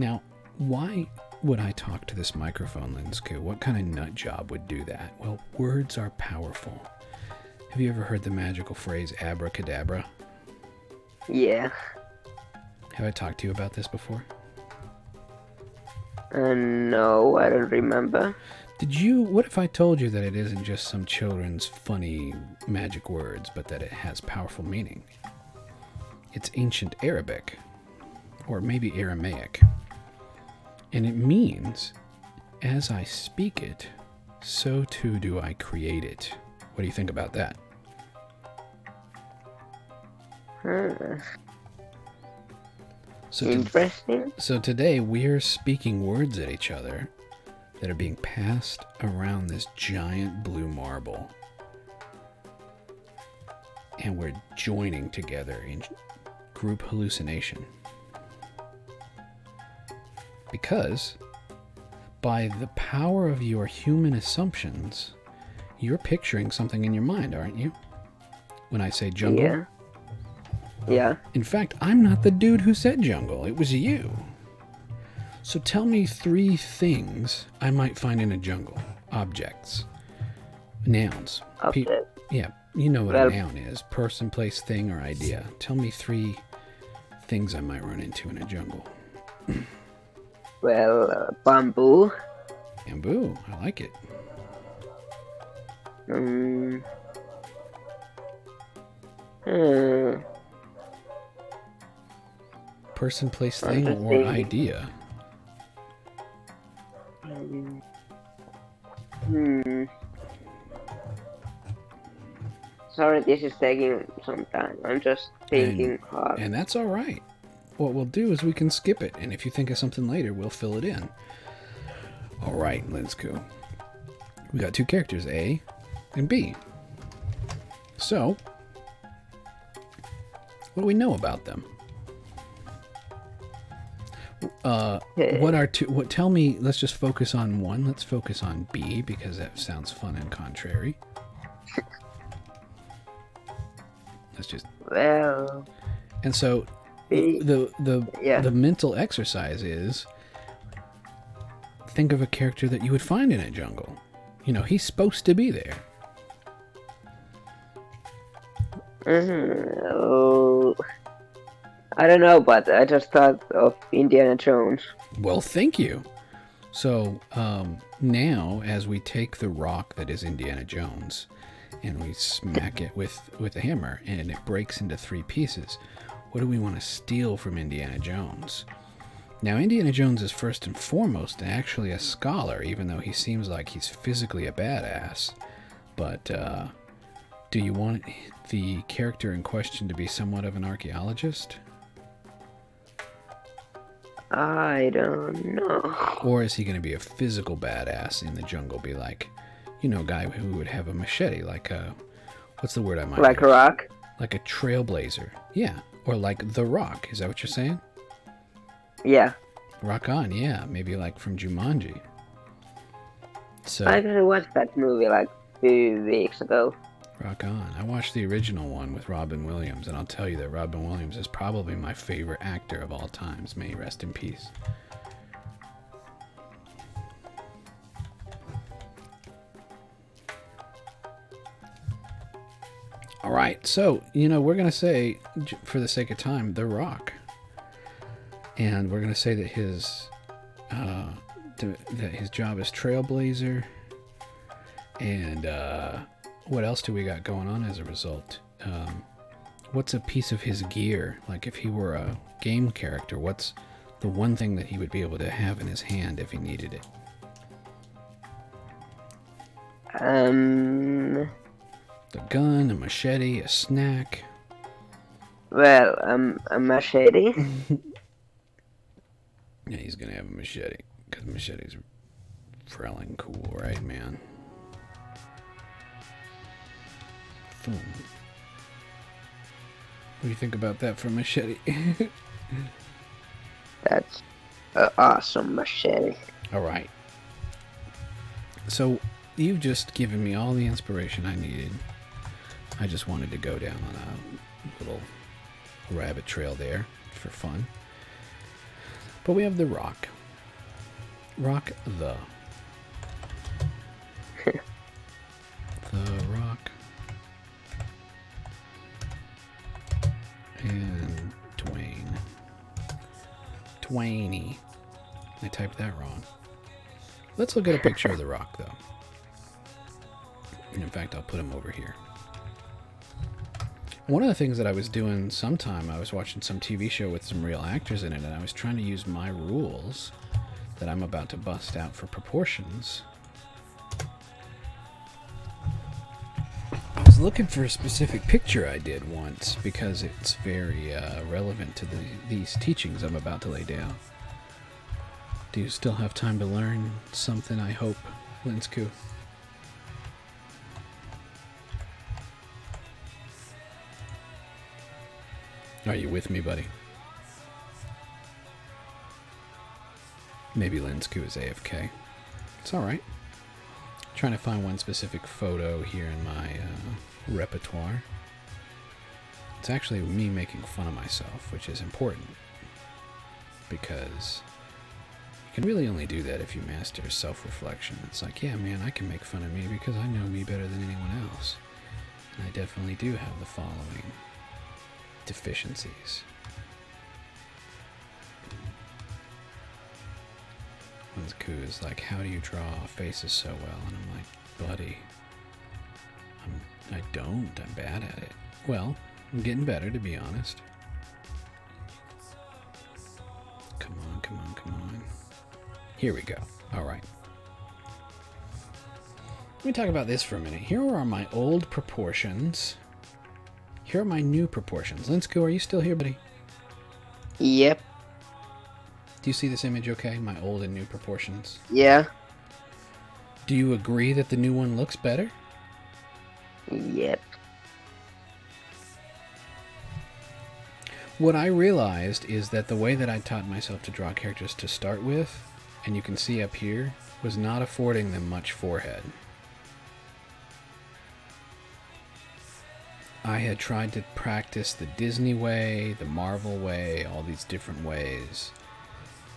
Now, why would I talk to this microphone, Linsku? What kind of nut job would do that? Well, words are powerful. Have you ever heard the magical phrase abracadabra? Yeah. Have I talked to you about this before? No, I don't remember. What if I told you that it isn't just some children's funny magic words, but that it has powerful meaning? It's ancient Arabic, or maybe Aramaic. And it means, as I speak it, so too do I create it. What do you think about that? Interesting. So today we're speaking words at each other that are being passed around this giant blue marble. And we're joining together in group hallucination. Because by the power of your human assumptions, you're picturing something in your mind, aren't you? When I say jungle? Yeah. Yeah. In fact, I'm not the dude who said jungle. It was you. So tell me three things I might find in a jungle. Objects. Nouns. Object. Yeah, you know what a noun is. Person, place, thing, or idea. Tell me three things I might run into in a jungle. Well, bamboo. Bamboo. I like it. Person, place, I'm thing, just or thinking. idea. Hmm. Sorry, this is taking some time. I'm just thinking hard. And that's all right. What we'll do is we can skip it, and if you think of something later, we'll fill it in. All right, Linsku. We got two characters, A and B. So, what do we know about them? What are two? What? Tell me. Let's just focus on one. Let's focus on B because that sounds fun and contrary. Let's just. Well, And so, B. Yeah. the mental exercise is think of a character that you would find in a jungle. You know, he's supposed to be there. Oh, I don't know, but I just thought of Indiana Jones. Well, thank you. So now, as we take the rock that is Indiana Jones, and we smack it with a hammer, and it breaks into three pieces, what do we want to steal from Indiana Jones? Now, Indiana Jones is first and foremost actually a scholar, even though he seems like he's physically a badass. But do you want the character in question to be somewhat of an archaeologist? I don't know. Or is he going to be a physical badass in the jungle? Be like, you know, a guy who would have a machete, like a, what's the word I might Like use? Rock? Like a trailblazer. Yeah. Or like The Rock. Is that what you're saying? Yeah. Rock on, yeah. Maybe like from Jumanji. So, I actually watched that movie like a few weeks ago. rock on. I watched the original one with Robin Williams, and I'll tell you that Robin Williams is probably my favorite actor of all times. May he rest in peace. All right, so, you know, we're going to say, for the sake of time, The Rock. And we're going to say that his job is Trailblazer. And what else do we got going on as a result? What's a piece of his gear? Like if he were a game character, what's the one thing that he would be able to have in his hand if he needed it? The gun, a machete, a snack. Well, a machete. Yeah, he's gonna have a machete because machetes are frelling cool, right, man? Boom. What do you think about that for a machete? That's an awesome machete. All right. So you've just given me all the inspiration I needed. I just wanted to go down on a little rabbit trail there for fun. But we have The Rock. Rock the. The Rock. And Dwayne. Dwayne. I typed that wrong. Let's look at a picture of The Rock, though. And in fact, I'll put him over here. One of the things that I was doing sometime, I was watching some TV show with some real actors in it, and I was trying to use my rules that I'm about to bust out for proportions. I was looking for a specific picture I did once because it's very relevant to these teachings I'm about to lay down. Do you still have time to learn something, I hope, Linsku? Are you with me, buddy? Maybe Linsku is AFK. It's alright. Trying to find one specific photo here in my repertoire. It's actually me making fun of myself, which is important. Because you can really only do that if you master self-reflection. It's like, yeah, man, I can make fun of me because I know me better than anyone else. And I definitely do have the following deficiencies. Linsku is like, how do you draw faces so well? And I'm like, buddy, I'm bad at it. Well, I'm getting better, to be honest. come on, come on. Here we go. All right. Let me talk about this for a minute. Here are my old proportions. Here are my new proportions. Linsku, are you still here, buddy? Yep. Do you see this image okay? My old and new proportions. Yeah. Do you agree that the new one looks better? Yep. What I realized is that the way that I taught myself to draw characters to start with, and you can see up here, was not affording them much forehead. I had tried to practice the Disney way, the Marvel way, all these different ways.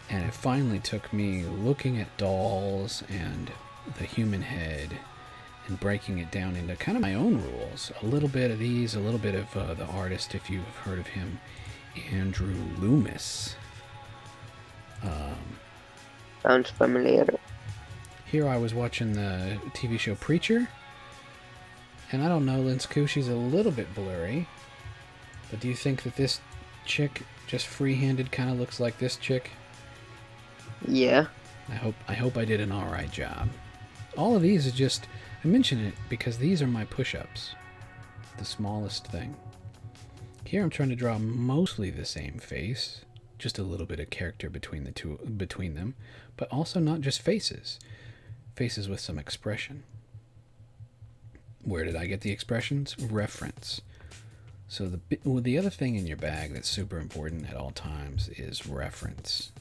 And it finally took me looking at dolls and the human head and breaking it down into kind of my own rules. A little bit of these, a little bit of the artist, if you've heard of him, Andrew Loomis. Sounds familiar. Here I was watching the TV show Preacher. And I don't know, Linsku, she's a little bit blurry. But do you think that this chick, just free-handed, kind of looks like this chick? Yeah. I hope I did an alright job. All of these are just... I mention it because these are my push-ups. The smallest thing. Here I'm trying to draw mostly the same face. Just a little bit of character between them. But also not just faces. Faces with some expression. Where did I get the expressions? Reference. So the other thing in your bag that's super important at all times is reference.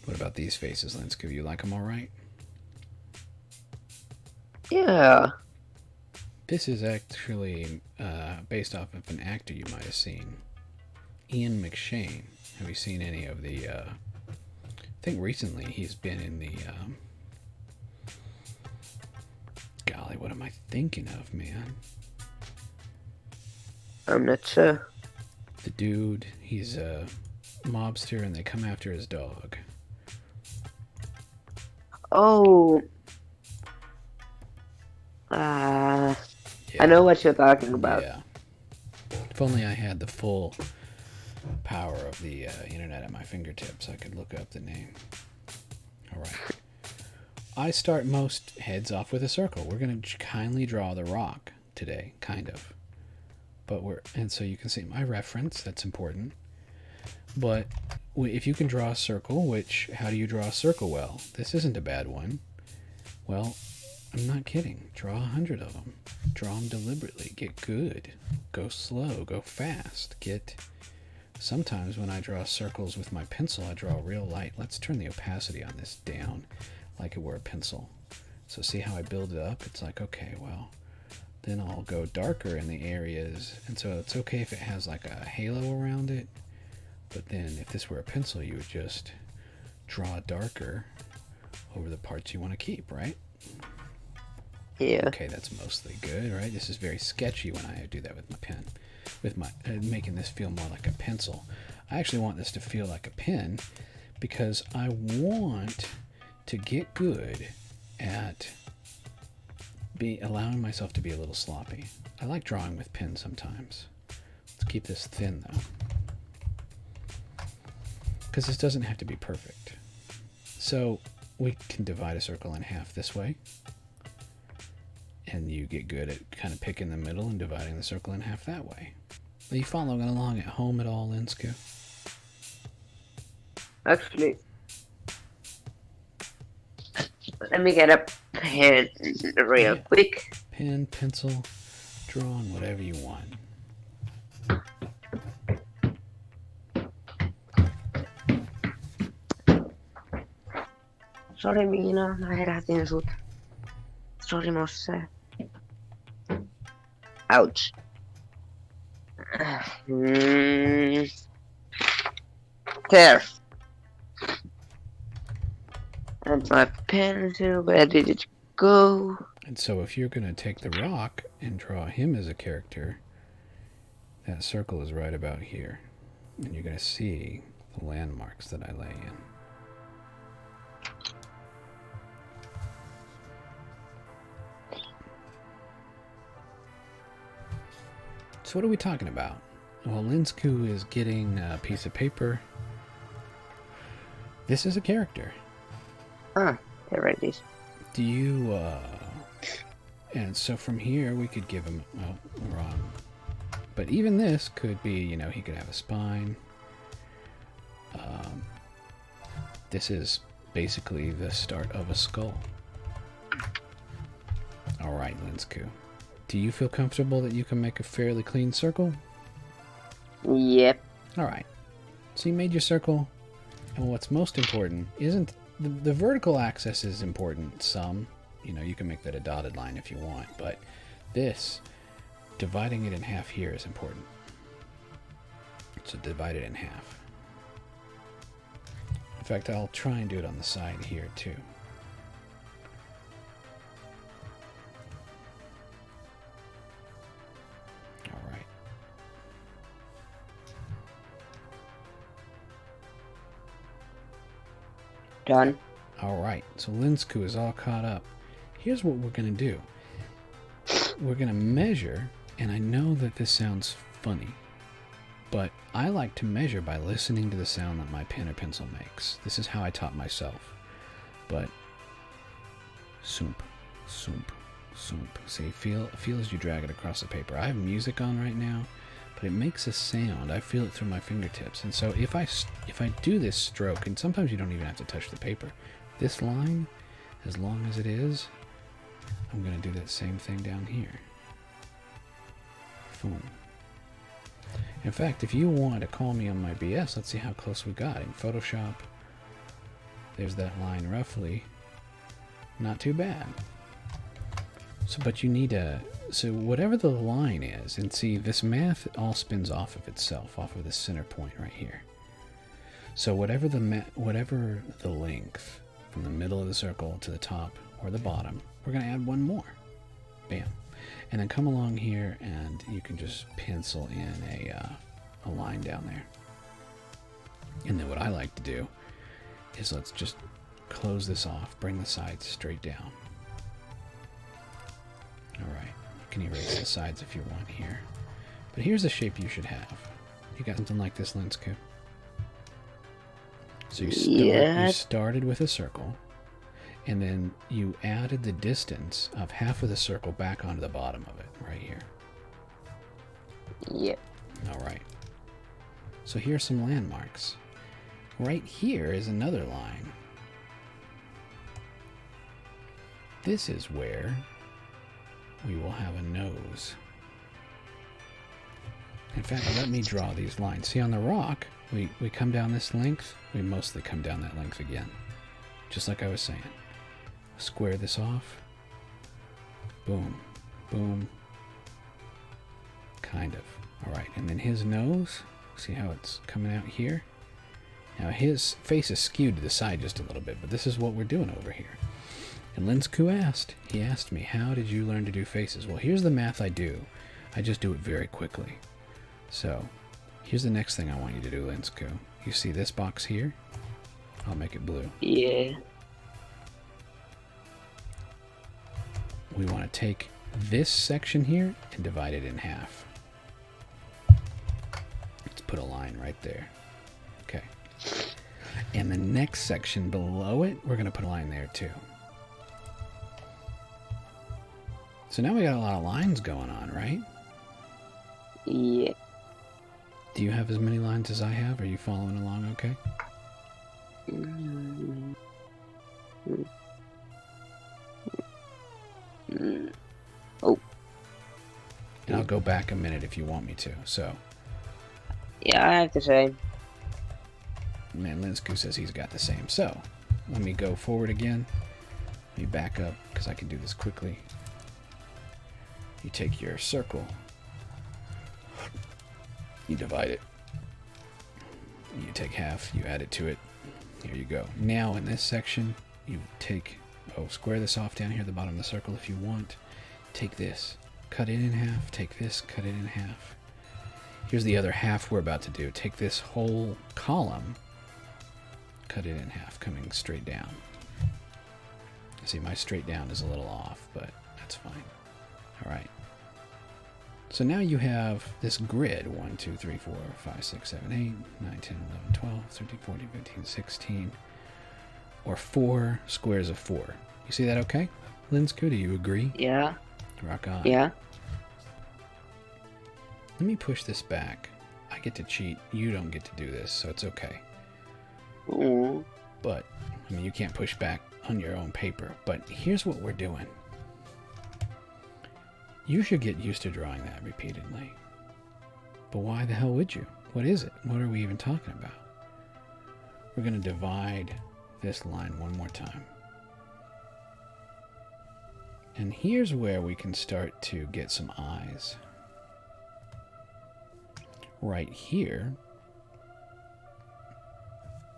What about these faces, Linsku? You like them all right? Yeah. This is actually based off of an actor you might have seen. Ian McShane. Have you seen any of the... I think recently he's been in the... golly, what am I thinking of, man? I'm not sure. The dude, he's a mobster and they come after his dog. Oh. Yeah. I know what you're talking about. Yeah. If only I had the full power of the internet at my fingertips, I could look up the name. All right. I start most heads off with a circle. We're going to kindly draw the rock today, kind of. And so you can see my reference, that's important. But if you can draw a circle, how do you draw a circle well? This isn't a bad one. Well, I'm not kidding. Draw 100 of them. Draw them deliberately. Get good. Go slow. Go fast. Sometimes when I draw circles with my pencil, I draw real light. Let's turn the opacity on this down like it were a pencil. So see how I build it up? It's like, okay, well, then I'll go darker in the areas. And so it's okay if it has like a halo around it. But then if this were a pencil, you would just draw darker over the parts you want to keep, right? Yeah. Okay, that's mostly good, right? This is very sketchy when I do that with my pen. Making this feel more like a pencil. I actually want this to feel like a pen because I want to get good at allowing myself to be a little sloppy. I like drawing with pen sometimes. Let's keep this thin though. Because this doesn't have to be perfect. So we can divide a circle in half this way. And you get good at kind of picking the middle and dividing the circle in half that way. Are you following along at home at all, Linsku? Actually, let me get a pen real quick. Pen, pencil, drawing, whatever you want. Sori Miina, mä herätin sut. Sori Mosse. Ouch. There. And my pencil, where did it go? And so if you're going to take the rock and draw him as a character, that circle is right about here. And you're going to see the landmarks that I lay in. So what are we talking about? while Linsku is getting a piece of paper, this is a character. Ah, there it is. Do you, and so from here we could give him, well, wrong. But even this could be, you know, he could have a spine. This is basically the start of a skull. Alright, Linsku. Do you feel comfortable that you can make a fairly clean circle? Yep. Alright. So you made your circle, and what's most important isn't... The vertical axis is important some. You know, you can make that a dotted line if you want, but this, dividing it in half here is important. So divide it in half. In fact, I'll try and do it on the side here too. Alright. Done. Alright, so Linsku is all caught up. Here's what we're going to do. We're going to measure, and I know that this sounds funny, but I like to measure by listening to the sound that my pen or pencil makes. This is how I taught myself. But, soomp, soomp, soomp. See, feel as you drag it across the paper. I have music on right now, but it makes a sound. I feel it through my fingertips. And so if I do this stroke, and sometimes you don't even have to touch the paper, this line, as long as it is, I'm going to do that same thing down here. Boom. In fact, if you want to call me on my BS, let's see how close we got. In Photoshop, there's that line roughly. Not too bad. So, but you need to... So whatever the line is, and see, this math all spins off of itself, off of the center point right here. So whatever the length from the middle of the circle to the top or the bottom, we're going to add one more. Bam. And then come along here and you can just pencil in a line down there. And then what I like to do is let's just close this off, bring the sides straight down. Alright, you can erase the sides if you want here. But here's the shape you should have. You got something like this, Linsku. So you started with a circle, and then you added the distance of half of the circle back onto the bottom of it, right here. Yep. Alright. So here's some landmarks. Right here is another line. This is where we will have a nose. In fact, let me draw these lines. See, on the rock, we come down this length. We mostly come down that length again. Just like I was saying. Square this off. Boom. Boom. Kind of. Alright, and then his nose. See how it's coming out here? Now his face is skewed to the side just a little bit, but this is what we're doing over here. And Linsku asked me, how did you learn to do faces? Well, here's the math I do. I just do it very quickly. So, here's the next thing I want you to do, Linsku. You see this box here? I'll make it blue. Yeah. We want to take this section here and divide it in half. Let's put a line right there. Okay. And the next section below it, we're going to put a line there too. So now we got a lot of lines going on, right? Yeah. Do you have as many lines as I have? Are you following along okay? Oh. And I'll go back a minute if you want me to. So, Yeah, I have the same. man, Linsku says he's got the same. So, let me go forward again. Let me back up because I can do this quickly. You take your circle. You divide it. You take half, you add it to it. Here you go. Now in this section, you take, square this off down here at the bottom of the circle if you want. Take this, cut it in half, take this, cut it in half. Here's the other half we're about to do. Take this whole column, cut it in half, coming straight down. See, my straight down is a little off, but that's fine. Alright. So now you have this grid 1, 2, 3, 4, 5, 6, 7, 8, 9, 10, 11, 12, 13, 14, 15, 16, or 4 squares of 4. You see that okay? Linsku, do you agree? Yeah. Rock on. Yeah. Let me push this back. I get to cheat. You don't get to do this, so it's okay. Ooh. But, I mean, you can't push back on your own paper. But here's what we're doing. You should get used to drawing that repeatedly. But why the hell would you? What is it? What are we even talking about? We're going to divide this line one more time. And here's where we can start to get some eyes. Right here.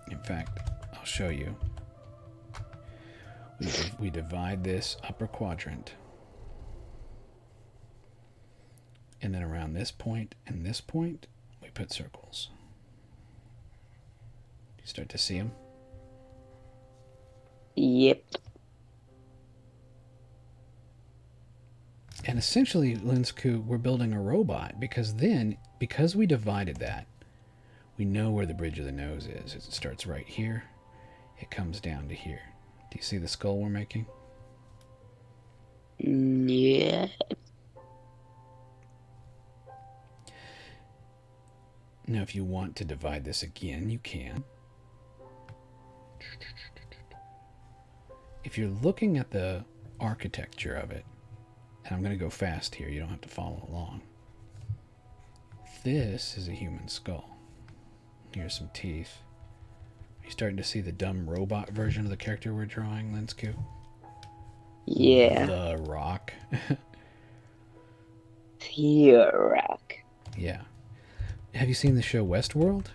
In fact, I'll show you. We divide this upper quadrant. And then around this point and this point, we put circles. You start to see them? Yep. And essentially, Linsku, we're building a robot because we divided that, we know where the bridge of the nose is. It starts right here. It comes down to here. Do you see the skull we're making? Yeah. Now, if you want to divide this again, you can. If you're looking at the architecture of it, and I'm going to go fast here, you don't have to follow along. This is a human skull. Here's some teeth. Are you starting to see the dumb robot version of the character we're drawing, Linsku? Yeah. The Rock. Rock. Yeah. Have you seen the show Westworld?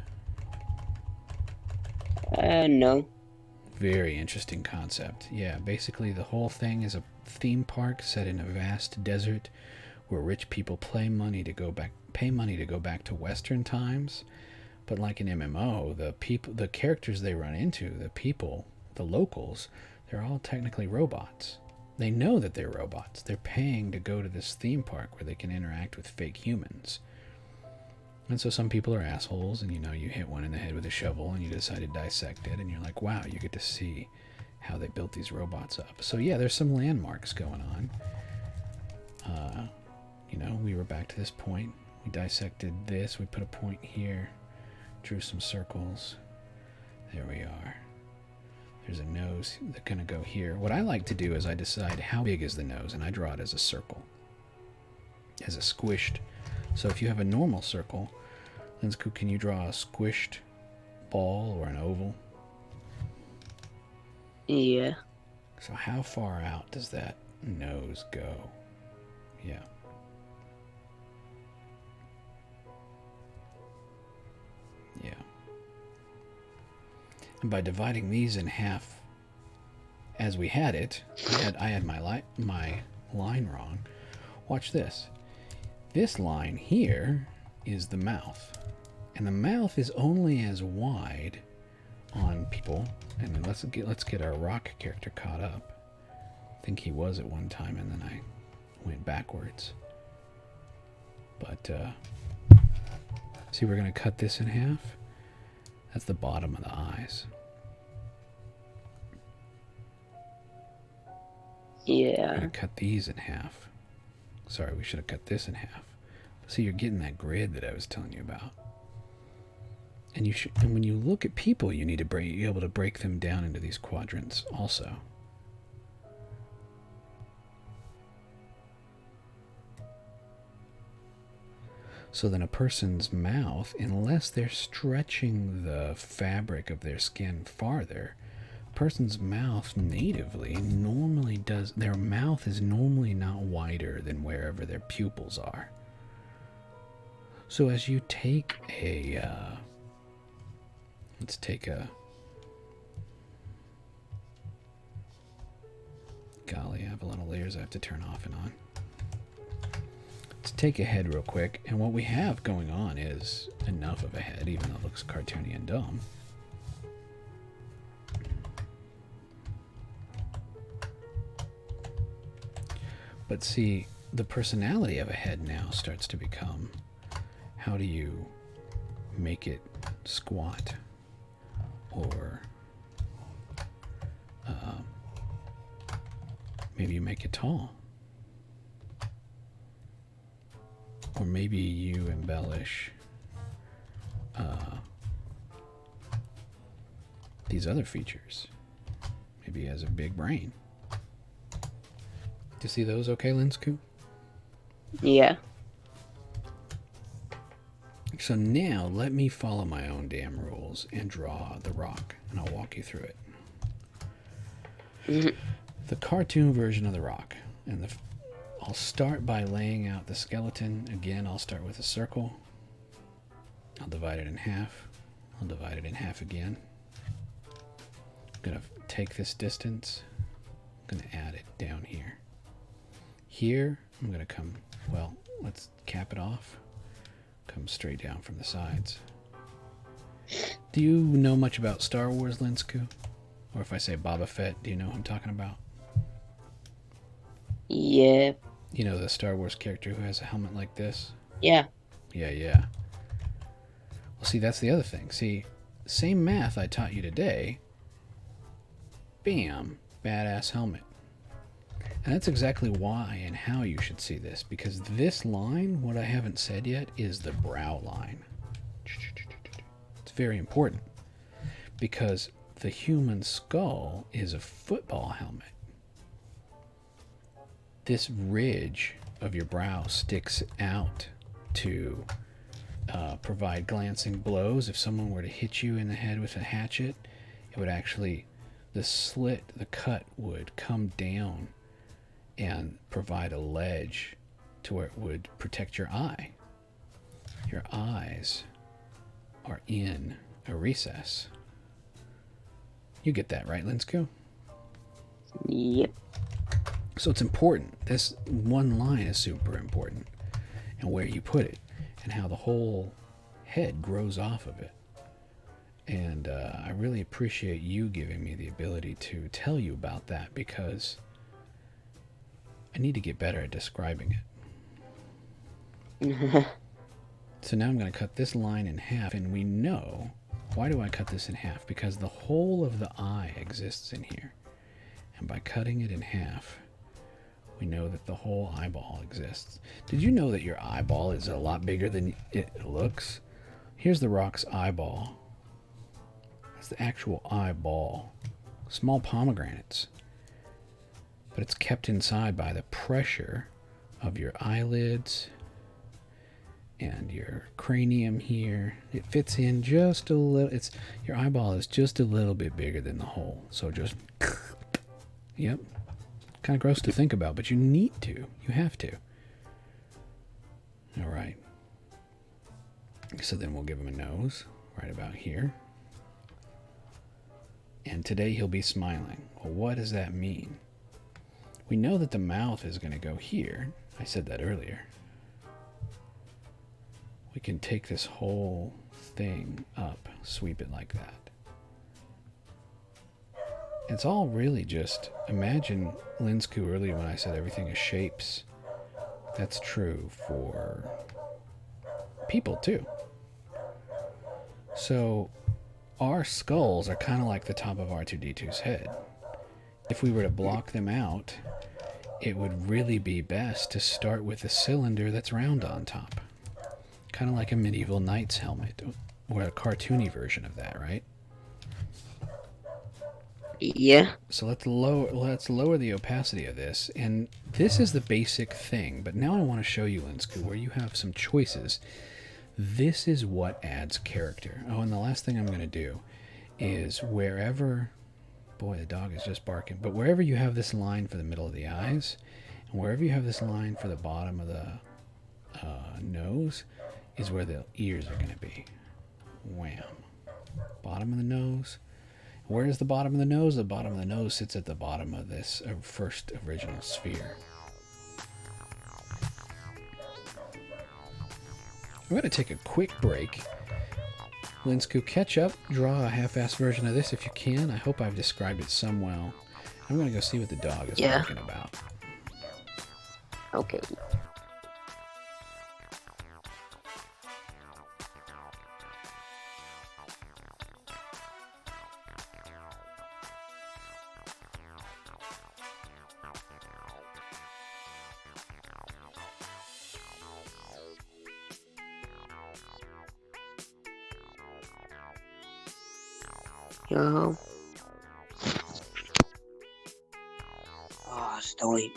No. Very interesting concept. Yeah, basically the whole thing is a theme park set in a vast desert where rich people pay money to go back to Western times. But like an MMO, the characters they run into, the locals, they're all technically robots. They know that they're robots. They're paying to go to this theme park where they can interact with fake humans. And so some people are assholes, and you hit one in the head with a shovel and you decide to dissect it, and you're like, wow, you get to see how they built these robots up. So yeah, there's some landmarks going on. We were back to this point. We dissected this. We put a point here. Drew some circles. There we are. There's a nose that's going to go here. What I like to do is I decide how big is the nose, and I draw it as a circle. As a squished. So if you have a normal circle, Linsku, can you draw a squished ball or an oval? Yeah. So how far out does that nose go? Yeah. Yeah. And by dividing these in half as we had it, I had my line wrong. Watch this. This line here is the mouth. And the mouth is only as wide on people. And let's get our rock character caught up. I think he was at one time, and then I went backwards. But see, we're going to cut this in half. That's the bottom of the eyes. Yeah. We're going to cut these in half. Sorry, we should have cut this in half. See, you're getting that grid that I was telling you about. And when you look at people, you need to be able to break them down into these quadrants also. So then a person's mouth, unless they're stretching the fabric of their skin farther, a person's mouth natively normally does, their mouth is normally not wider than wherever their pupils are. So as you take let's take a, golly, I have a lot of layers I have to turn off and on. Let's take a head real quick, and what we have going on is enough of a head, even though it looks cartoony and dumb. But see, the personality of a head now starts to become, how do you make it squat, or maybe you make it tall, or maybe you embellish these other features. Maybe he has a big brain. Do you see those okay, Linsku? Yeah. So now let me follow my own damn rules and draw the rock, and I'll walk you through it. The cartoon version of the rock, and I'll start by laying out the skeleton. Again, I'll start with a circle. I'll divide it in half. I'll divide it in half again. I'm going to take this distance. I'm going to add it down here. Here, I'm going to come, well, let's cap it off. Come straight down from the sides. Do you know much about Star Wars, Linsku? Or if I say Boba Fett, do you know who I'm talking about? Yeah. You know the Star Wars character who has a helmet like this? Yeah. Yeah. Well, see, that's the other thing. See, same math I taught you today. Bam, badass helmet. And that's exactly why and how you should see this, because this line, what I haven't said yet, is the brow line. It's very important, because the human skull is a football helmet. This ridge of your brow sticks out to provide glancing blows. If someone were to hit you in the head with a hatchet, it would actually, the slit, the cut would come down and provide a ledge to where it would protect your eye. Your eyes are in a recess. You get that, right, Linsku? Yep. So it's important. This one line is super important, and where you put it, and how the whole head grows off of it. And I really appreciate you giving me the ability to tell you about that, because I need to get better at describing it. So now I'm going to cut this line in half, and we know, why do I cut this in half? Because the whole of the eye exists in here. And by cutting it in half, we know that the whole eyeball exists. Did you know that your eyeball is a lot bigger than it looks? Here's the rock's eyeball. That's the actual eyeball. Small pomegranates. But it's kept inside by the pressure of your eyelids and your cranium here. It fits in just a little. Your eyeball is just a little bit bigger than the hole. So just, yep. Kind of gross to think about, but you need to. You have to. All right. So then we'll give him a nose right about here. And today he'll be smiling. Well, what does that mean? We know that the mouth is going to go here. I said that earlier. We can take this whole thing up, sweep it like that. It's all really just, imagine Linsku earlier when I said everything is shapes. That's true for people too. So our skulls are kind of like the top of R2-D2's head. If we were to block them out, it would really be best to start with a cylinder that's round on top. Kind of like a medieval knight's helmet, or a cartoony version of that, right? Yeah. So let's lower the opacity of this, and this is the basic thing. But now I want to show you, Linsku, where you have some choices. This is what adds character. Oh, and the last thing I'm going to do is wherever, boy, the dog is just barking, but wherever you have this line for the middle of the eyes, and wherever you have this line for the bottom of the nose, is where the ears are going to be. Wham. Bottom of the nose. Where is the bottom of the nose? The bottom of the nose sits at the bottom of this first original sphere. We're going to take a quick break. Linsku, catch up, draw a half-assed version of this if you can. I hope I've described it some well. I'm going to go see what the dog is talking about. Okay. Yo. Estoy.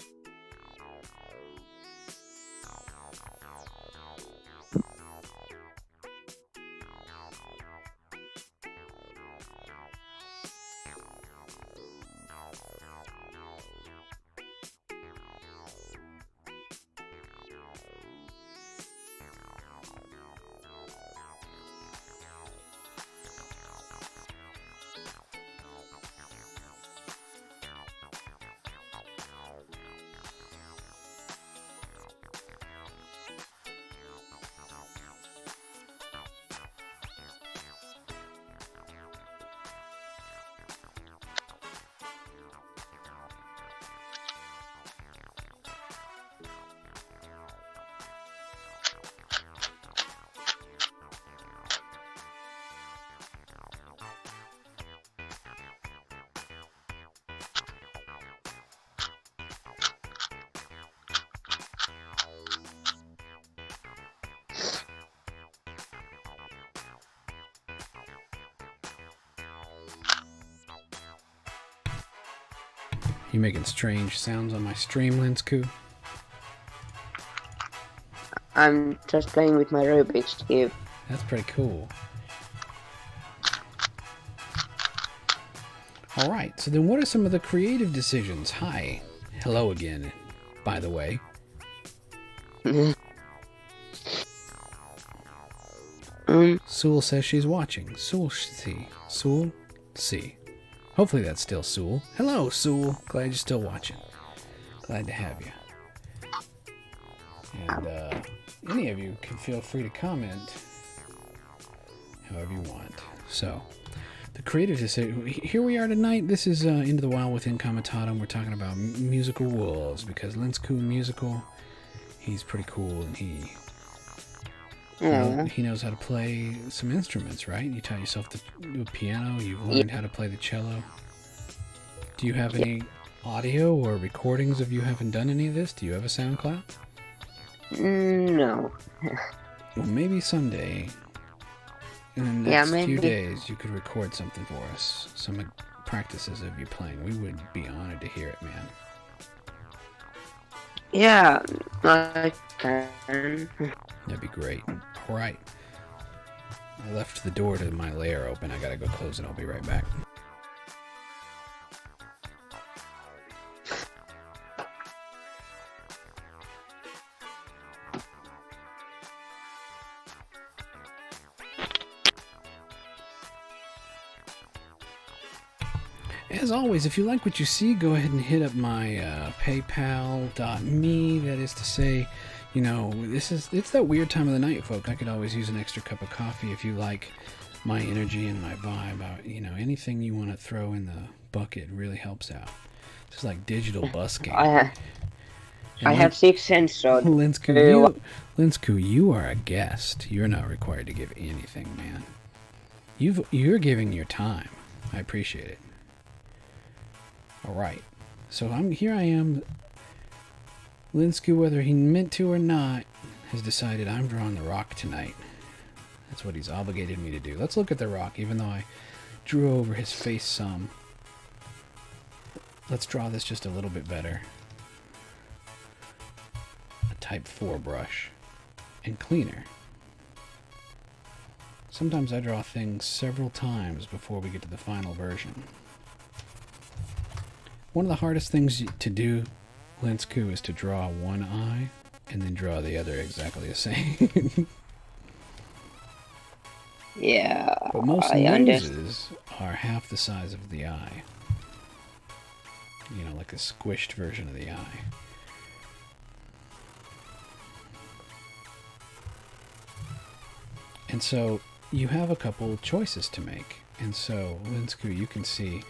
You making strange sounds on my stream, Linsku? I'm just playing with my Rubik's Cube. That's pretty cool. All right, so then what are some of the creative decisions? Hi. Hello again, by the way. Sewell says she's watching. Sewell see. Sewell see. Hopefully that's still Sewell. Hello, Sewell. Glad you're still watching. Glad to have you. And any of you can feel free to comment however you want. So, the creative decision. Here we are tonight. This is Into the Wild with Incomitatum. We're talking about musical wolves because Linsku musical. He's pretty cool and he knows how to play some instruments, right? You taught yourself to do a piano. You've learned how to play the cello. Do you have any audio or recordings of you having done any of this? Do you have a SoundCloud? No. Well, maybe someday, in the next few days, you could record something for us. Some practices of you playing. We would be honored to hear it, man. Yeah, I can. That'd be great. All right. I left the door to my lair open. I gotta go close it. I'll be right back. As always, if you like what you see, go ahead and hit up my paypal.me. That is to say, you know, it's that weird time of the night, folk. I could always use an extra cup of coffee if you like my energy and my vibe. You know, anything you want to throw in the bucket really helps out. It's like digital busking. I have 6 cents, so... Linsku, you are a guest. You're not required to give anything, man. You're giving your time. I appreciate it. All right, so here I am. Linsku, whether he meant to or not, has decided I'm drawing the rock tonight. That's what he's obligated me to do. Let's look at the rock, even though I drew over his face some. Let's draw this just a little bit better. A type 4 brush. And cleaner. Sometimes I draw things several times before we get to the final version. One of the hardest things to do, Linsku, is to draw one eye and then draw the other exactly the same. Yeah, but most noses are half the size of the eye. You know, like a squished version of the eye. And so you have a couple choices to make. And so, Linsku, you can see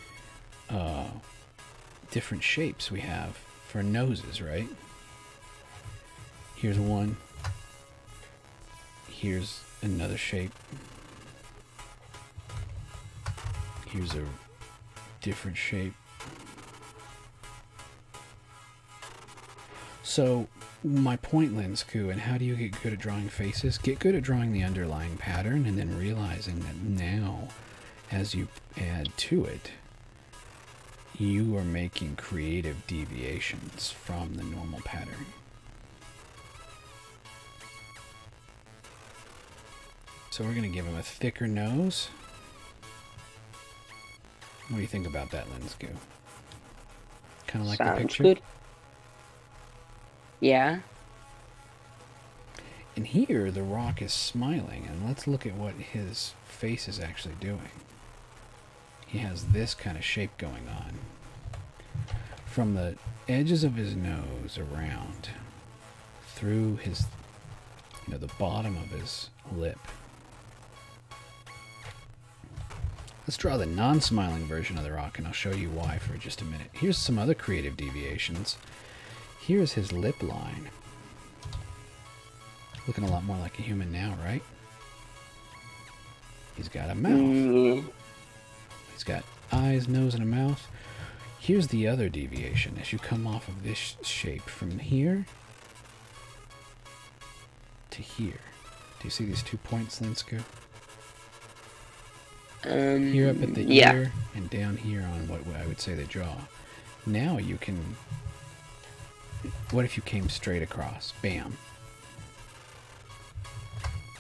different shapes we have for noses, right? Here's one. Here's another shape. Here's a different shape. So, my point, Linsku, and how do you get good at drawing faces? Get good at drawing the underlying pattern and then realizing that now, as you add to it, you are making creative deviations from the normal pattern. So we're going to give him a thicker nose. What do you think about that, Linsku? Kind of like the Sounds picture? good. Yeah. And here, the rock is smiling, and let's look at what his face is actually doing. He has this kind of shape going on. From the edges of his nose around, through his, the bottom of his lip. Let's draw the non-smiling version of the rock, and I'll show you why for just a minute. Here's some other creative deviations. Here's his lip line. Looking a lot more like a human now, right? He's got a mouth. He's got eyes, nose, and a mouth. Here's the other deviation. As you come off of this shape from here to here. Do you see these 2 points, Linsku? Here up at the ear and down here on what I would say the jaw. Now you can... What if you came straight across? Bam.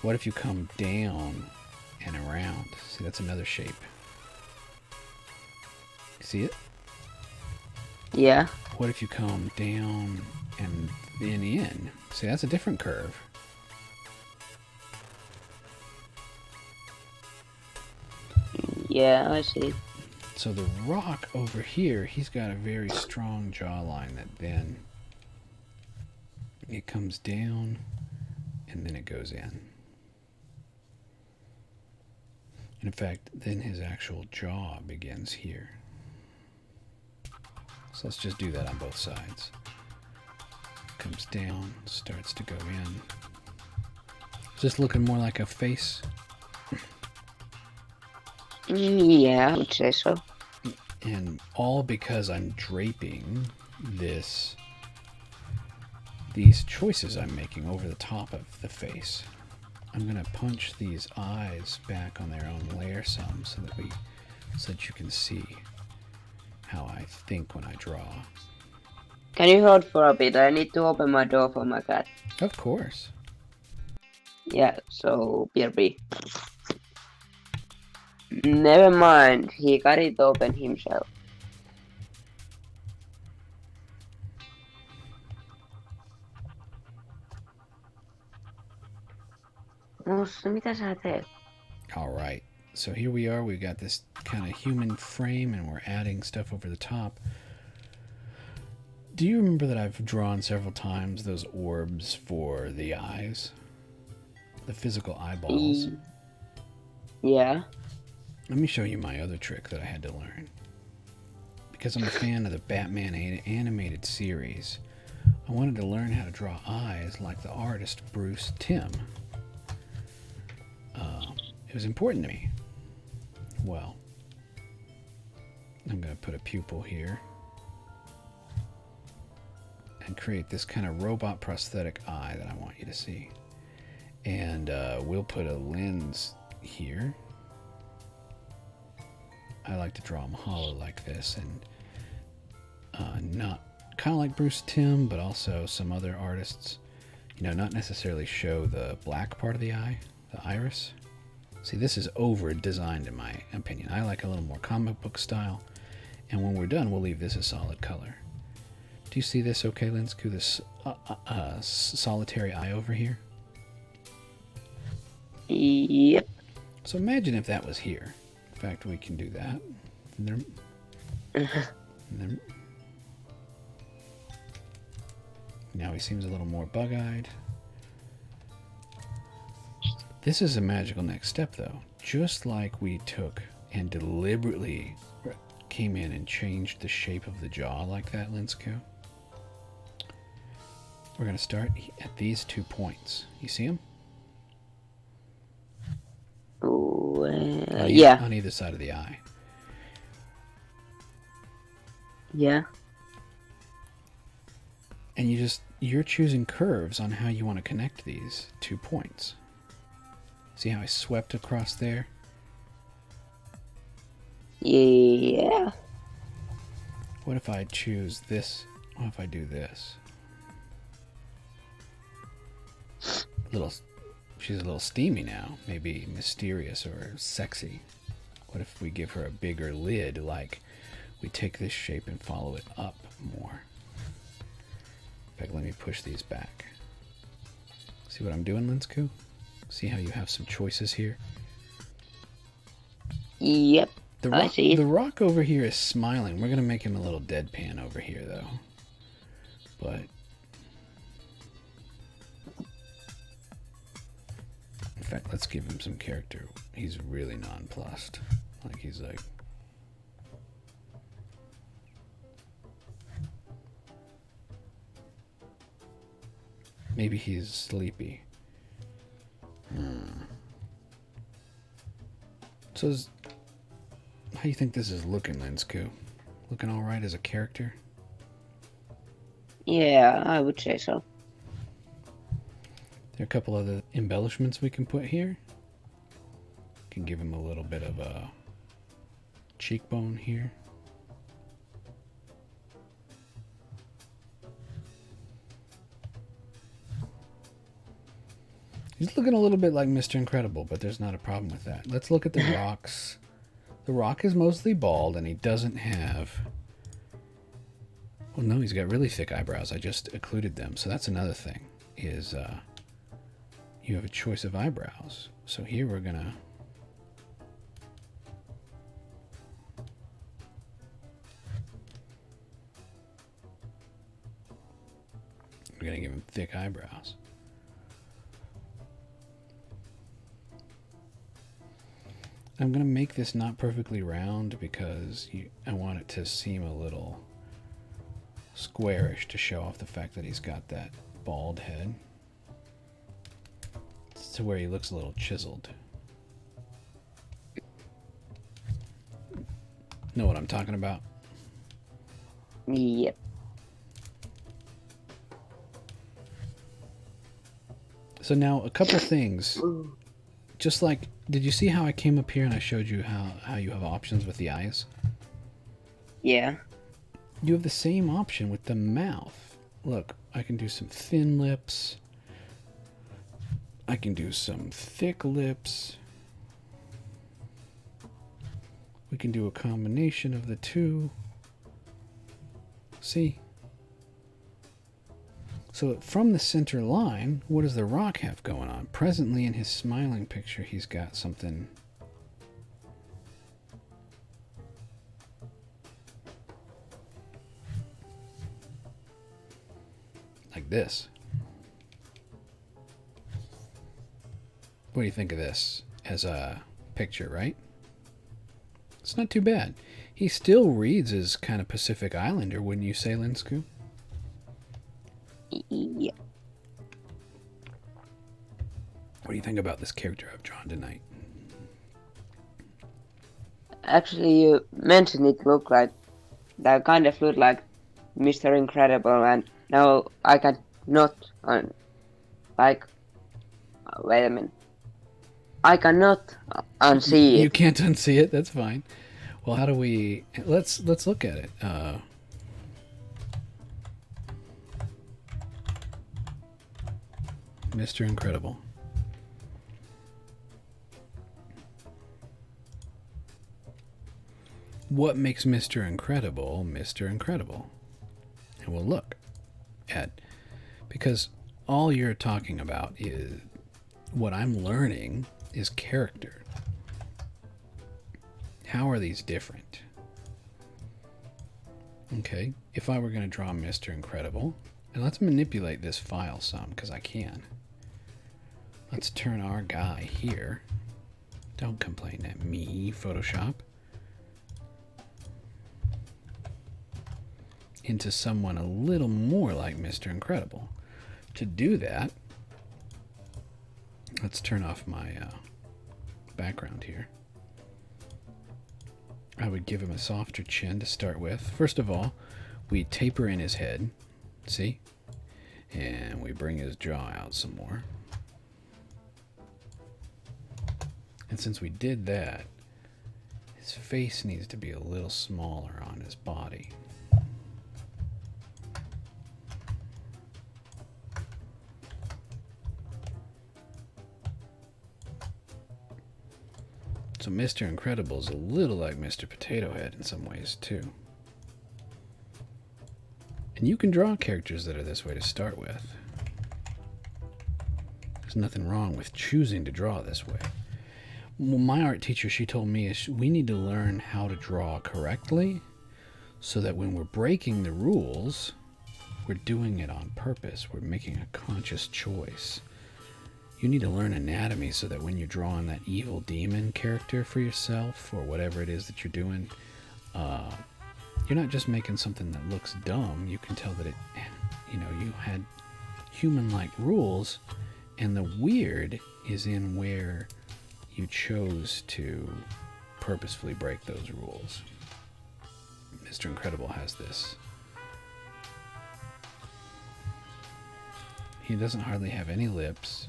What if you come down and around? See, that's another shape. See it? Yeah. What if you come down and then in? See, that's a different curve. Yeah, I see. So the rock over here, he's got a very strong jawline that then it comes down and then it goes in. In fact, then his actual jaw begins here. So let's just do that on both sides. Comes down, starts to go in. Is this looking more like a face? Yeah, I would say so. And all because I'm draping these choices I'm making over the top of the face. I'm going to punch these eyes back on their own layer some so that you can see how I think when I draw. Can you hold for a bit? I need to open my door for my cat. Of course. Yeah, so BRB. Never mind, he got it open himself. Musta, mitä sä teet? All right. So here we are. We've got this kind of human frame and we're adding stuff over the top. Do you remember that I've drawn several times those orbs for the eyes? The physical eyeballs? Yeah. Let me show you my other trick that I had to learn. Because I'm a fan of the Batman animated series, I wanted to learn how to draw eyes like the artist Bruce Timm. It was important to me. Well, I'm going to put a pupil here and create this kind of robot prosthetic eye that I want you to see. And we'll put a lens here. I like to draw them hollow like this, and not kind of like Bruce Timm, but also some other artists, not necessarily show the black part of the eye, the iris. See, this is over designed in my opinion. I like a little more comic book style, and when we're done, we'll leave this a solid color. Do you see this okay, Linsku? This solitary eye over here? Yep. So imagine if that was here. In fact, we can do that. And then, now he seems a little more bug-eyed. This is a magical next step, though. Just like we took and deliberately came in and changed the shape of the jaw like that, Linsku. We're going to start at these 2 points. You see them? Yeah. On either side of the eye. Yeah. And you're choosing curves on how you want to connect these 2 points. See how I swept across there? Yeah. What if I choose this? What if I do this? She's a little steamy now. Maybe mysterious or sexy. What if we give her a bigger lid, like we take this shape and follow it up more? In fact, let me push these back. See what I'm doing, Linsku? See how you have some choices here? Yep. I see it. The rock over here is smiling. We're going to make him a little deadpan over here, though. But in fact, let's give him some character. He's really nonplussed. Like, he's like... Maybe he's sleepy. So, how do you think this is looking, Linsku? Looking all right as a character? Yeah, I would say so. There are a couple other embellishments we can put here. Can give him a little bit of a cheekbone here. He's looking a little bit like Mr. Incredible, but there's not a problem with that. Let's look at the rocks. The rock is mostly bald, and he doesn't have... Well, no, he's got really thick eyebrows. I just occluded them. So that's another thing, is you have a choice of eyebrows. So here we're going to... We're going to give him thick eyebrows. I'm going to make this not perfectly round because I want it to seem a little squarish to show off the fact that he's got that bald head. It's to where he looks a little chiseled. Know what I'm talking about? Yep. So now a couple things. Just like, did you see how I came up here and I showed you how you have options with the eyes? Yeah. You have the same option with the mouth. Look, I can do some thin lips. I can do some thick lips. We can do a combination of the two. See? So from the center line, what does the rock have going on? Presently in his smiling picture, he's got something... like this. What do you think of this as a picture, right? It's not too bad. He still reads as kind of Pacific Islander, wouldn't you say, Linsku? Yeah. What do you think about this character I've drawn tonight? Actually, you mentioned it looked like that kind of looked like Mr. Incredible, and now I can not wait a minute. I cannot unsee it. You can't unsee it. That's fine. Well, how do we? Let's look at it. Mr. Incredible. What makes Mr. Incredible Mr. Incredible? And we'll look at, because all you're talking about is, what I'm learning is character. How are these different? Okay, if I were going to draw Mr. Incredible, and let's manipulate this file some, because I can. Let's turn our guy here. Don't complain at me, Photoshop. Into someone a little more like Mr. Incredible. To do that, let's turn off my background here. I would give him a softer chin to start with. First of all, we taper in his head. See? And we bring his jaw out some more. And since we did that, his face needs to be a little smaller on his body. So Mr. Incredible is a little like Mr. Potato Head in some ways, too. And you can draw characters that are this way to start with. There's nothing wrong with choosing to draw this way. Well, my art teacher, she told me, is we need to learn how to draw correctly so that when we're breaking the rules, we're doing it on purpose. We're making a conscious choice. You need to learn anatomy so that when you're drawing that evil demon character for yourself or whatever it is that you're doing, you're not just making something that looks dumb. You can tell that it, you had human-like rules, and the weird is in where you chose to purposefully break those rules. Mr. Incredible has this. He doesn't hardly have any lips.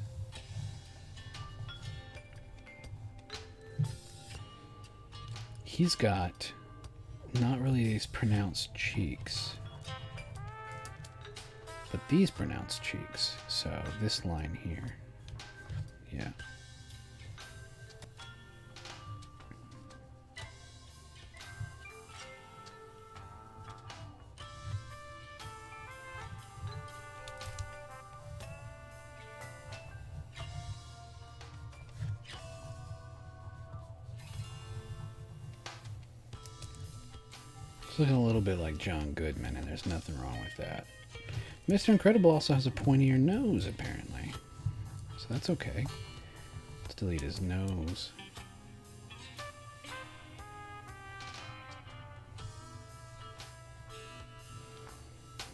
He's got not really these pronounced cheeks, but these pronounced cheeks. So this line here, yeah. It's looking a little bit like John Goodman, and there's nothing wrong with that. Mr. Incredible also has a pointier nose, apparently. So that's okay. Let's delete his nose.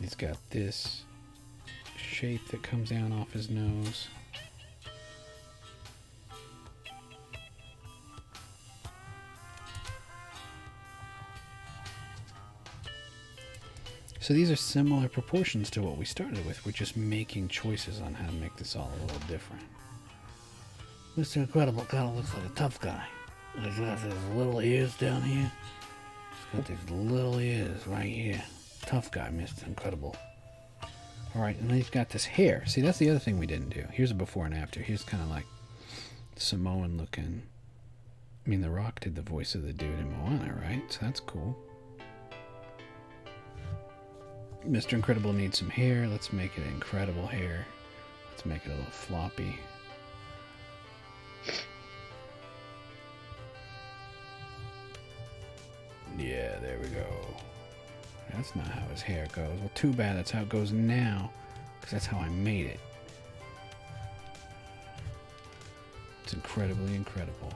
He's got this shape that comes down off his nose. So these are similar proportions to what we started with. We're just making choices on how to make this all a little different. Mr. Incredible kind of looks like a tough guy. He's got these little ears down here. He's got these little ears right here. Tough guy, Mr. Incredible. Alright, and then he's got this hair. See, that's the other thing we didn't do. Here's a before and after. Here's kind of like Samoan looking. I mean, The Rock did the voice of the dude in Moana, right? So that's cool. Mr. Incredible needs some hair. Let's make it incredible hair. Let's make it a little floppy. Yeah, there we go. That's not how his hair goes. Well, too bad that's how it goes now, because that's how I made it. It's incredibly incredible.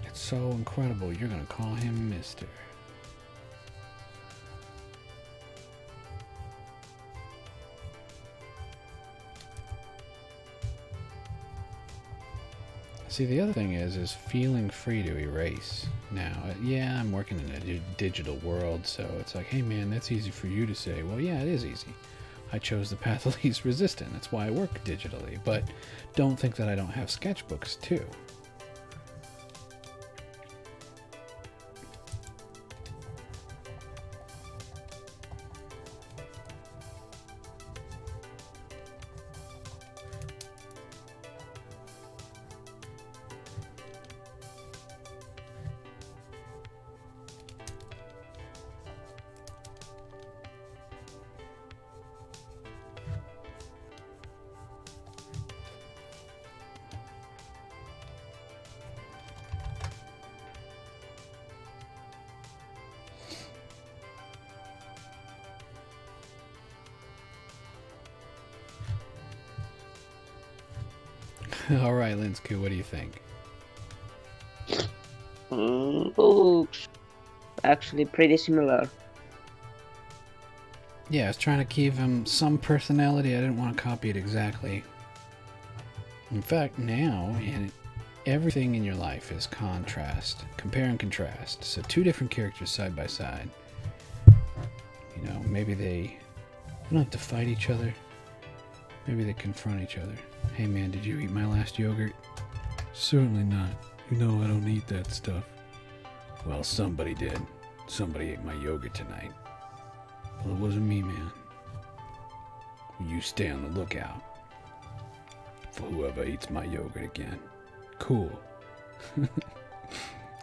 It's so incredible, you're going to call him Mr. See, the other thing is feeling free to erase. Now, yeah, I'm working in a digital world, so it's like, hey man, that's easy for you to say. Well, yeah, it is easy. I chose the path of least resistance. That's why I work digitally. But don't think that I don't have sketchbooks, too. All right, Linsky, what do you think? Looks actually pretty similar. Yeah, I was trying to give him some personality. I didn't want to copy it exactly. In fact, now, everything in your life is contrast. Compare and contrast. So two different characters side by side. You know, maybe they don't have to fight each other. Maybe they confront each other. Hey man, did you eat my last yogurt? Certainly not. You know I don't eat that stuff. Well, somebody did. Somebody ate my yogurt tonight. Well, it wasn't me, man. You stay on the lookout for whoever eats my yogurt again. Cool. I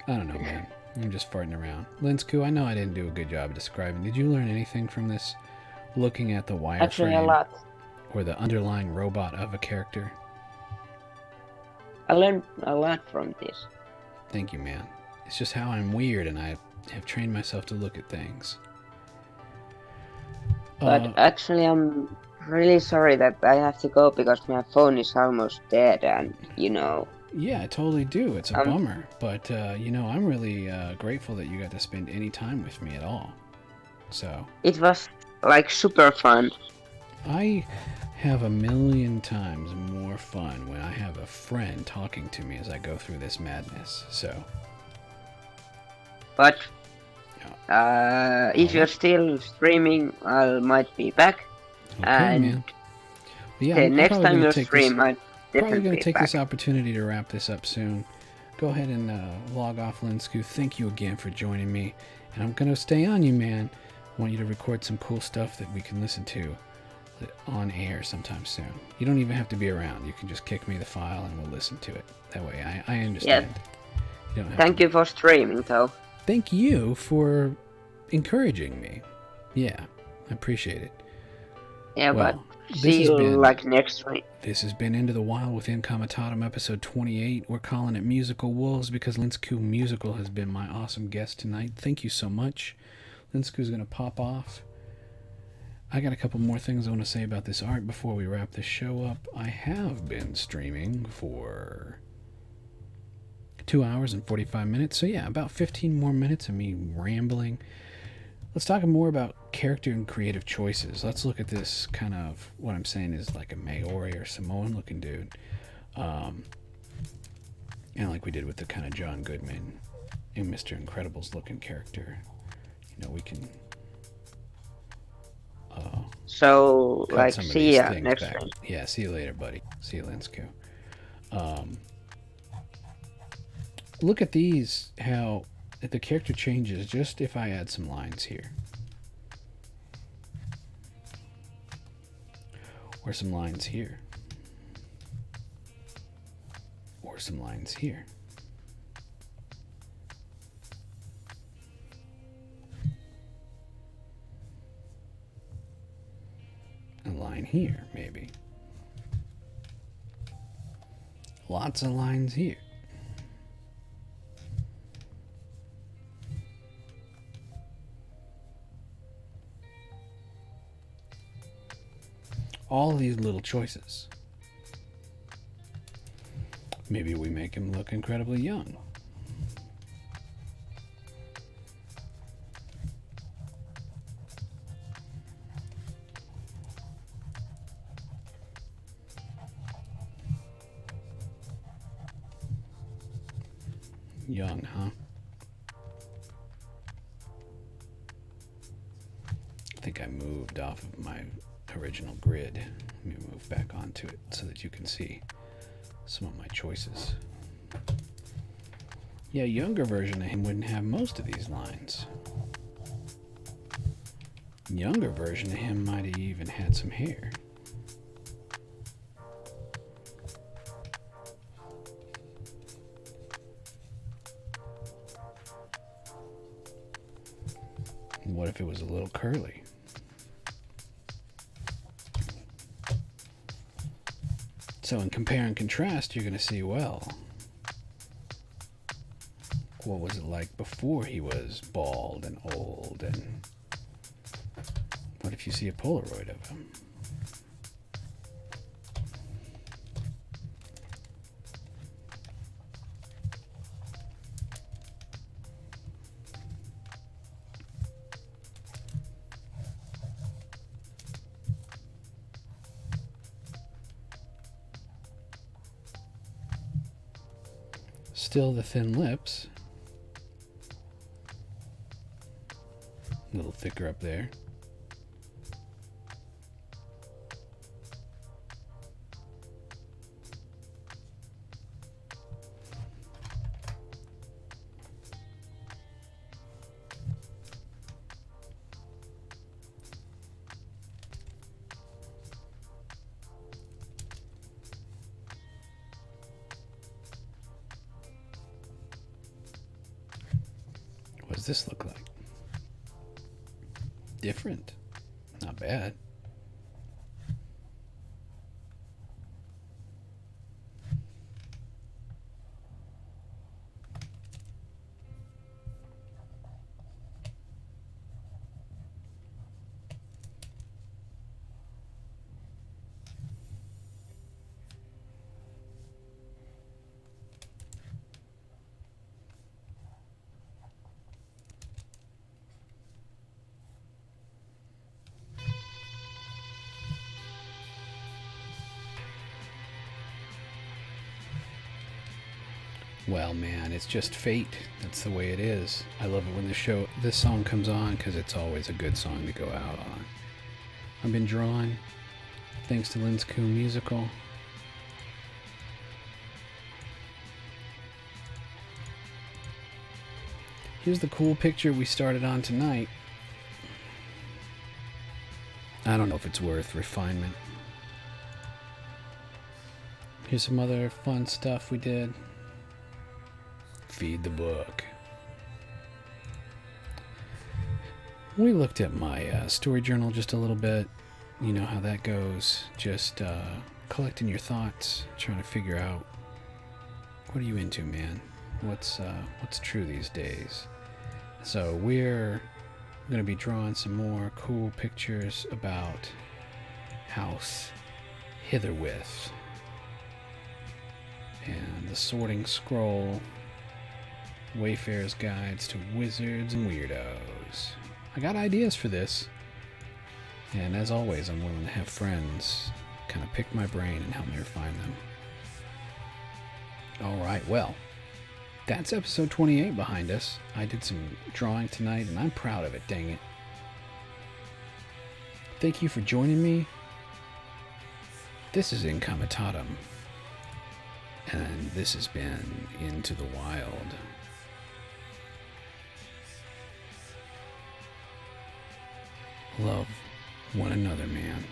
don't know, man. I'm just farting around. Linsku, I know I didn't do a good job of describing. Did you learn anything from this? Looking at the wireframe? Actually, a lot. Or the underlying robot of a character? I learned a lot from this. Thank you, man. It's just how I'm weird and I have trained myself to look at things. But actually, I'm really sorry that I have to go because my phone is almost dead and, you know... Yeah, I totally do. It's a bummer. But, you know, I'm really grateful that you got to spend any time with me at all. So... It was, like, super fun. I have a million times more fun when I have a friend talking to me as I go through this madness, so... But... if you're still streaming, I might be back. Okay, and man. But yeah, the I'm next probably time gonna you take stream, I'll probably definitely going be to take back. this opportunity to wrap this up soon. Go ahead and log off, Linsku. Thank you again for joining me. And I'm going to stay on you, man. I want you to record some cool stuff that we can listen to on air sometime soon. You don't even have to be around. You can just kick me the file and we'll listen to it. That way, I understand. Yeah. Thank you for streaming, though. Thank you for encouraging me. Yeah, I appreciate it. Yeah, well, but see you like next week. This has been Into the Wild with Incomitatum, episode 28. We're calling it Musical Wolves because Linsku Musical has been my awesome guest tonight. Thank you so much. Linsku's going to pop off. I got a couple more things I want to say about this art before we wrap this show up. I have been streaming for 2 hours and 45 minutes. So yeah, about 15 more minutes of me rambling. Let's talk more about character and creative choices. Let's look at this kind of, what I'm saying is like a Maori or Samoan looking dude. And like we did with the kind of John Goodman and Mr. Incredible's looking character. You know, we can... so, like, see ya next time. Yeah, see you later, buddy. See you, Linsku. Look at these, how the character changes just if I add some lines here. Or some lines here. Or some lines here. A line here, maybe. Lots of lines here. All these little choices. Maybe we make him look incredibly young. Young, huh? I think I moved off of my original grid. Let me move back onto it so that you can see some of my choices. Yeah, a younger version of him wouldn't have most of these lines. Younger version of him might have even had some hair. What if it was a little curly? So in compare and contrast, you're going to see, well, what was it like before he was bald and old? And what if you see a Polaroid of him? Still the thin lips. A little thicker up there. What does this look like? Different. Not bad. Well, man, it's just fate. That's the way it is. I love it when this song comes on because it's always a good song to go out on. I've been drawing thanks to Lynn's Coon Musical. Here's the cool picture we started on tonight. I don't know if it's worth refinement. Here's some other fun stuff we did. Feed the book. We looked at my story journal just a little bit. You know how that goes. Just collecting your thoughts, trying to figure out what are you into, man? What's true these days? So we're going to be drawing some more cool pictures about House Hitherwith and the Sorting Scroll. Wayfarer's Guides to Wizards and Weirdos. I got ideas for this. And as always, I'm willing to have friends kind of pick my brain and help me refine them. Alright, well, that's episode 28 behind us. I did some drawing tonight and I'm proud of it, dang it. Thank you for joining me. This is Incomitatum. And this has been Into the Wild. Love one another, man.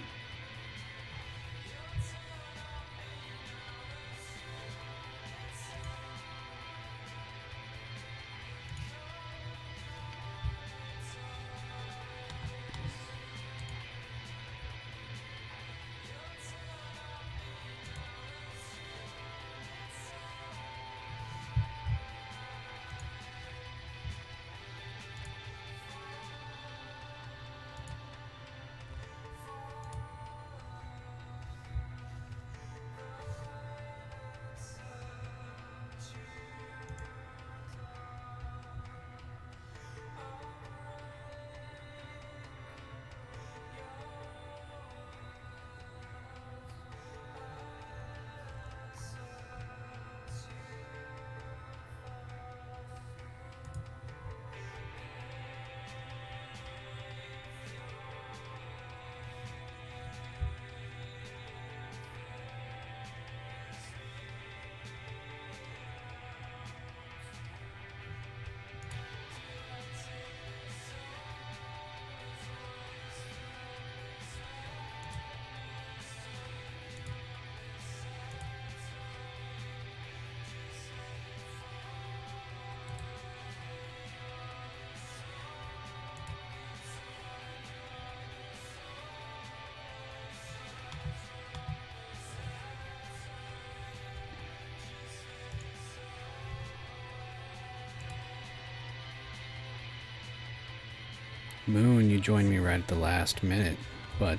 Moon, you joined me right at the last minute, but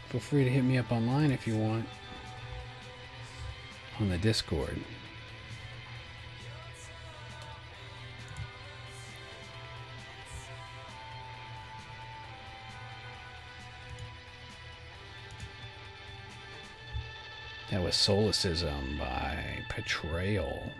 feel free to hit me up online if you want on the Discord. That was Solecism by Betrayal.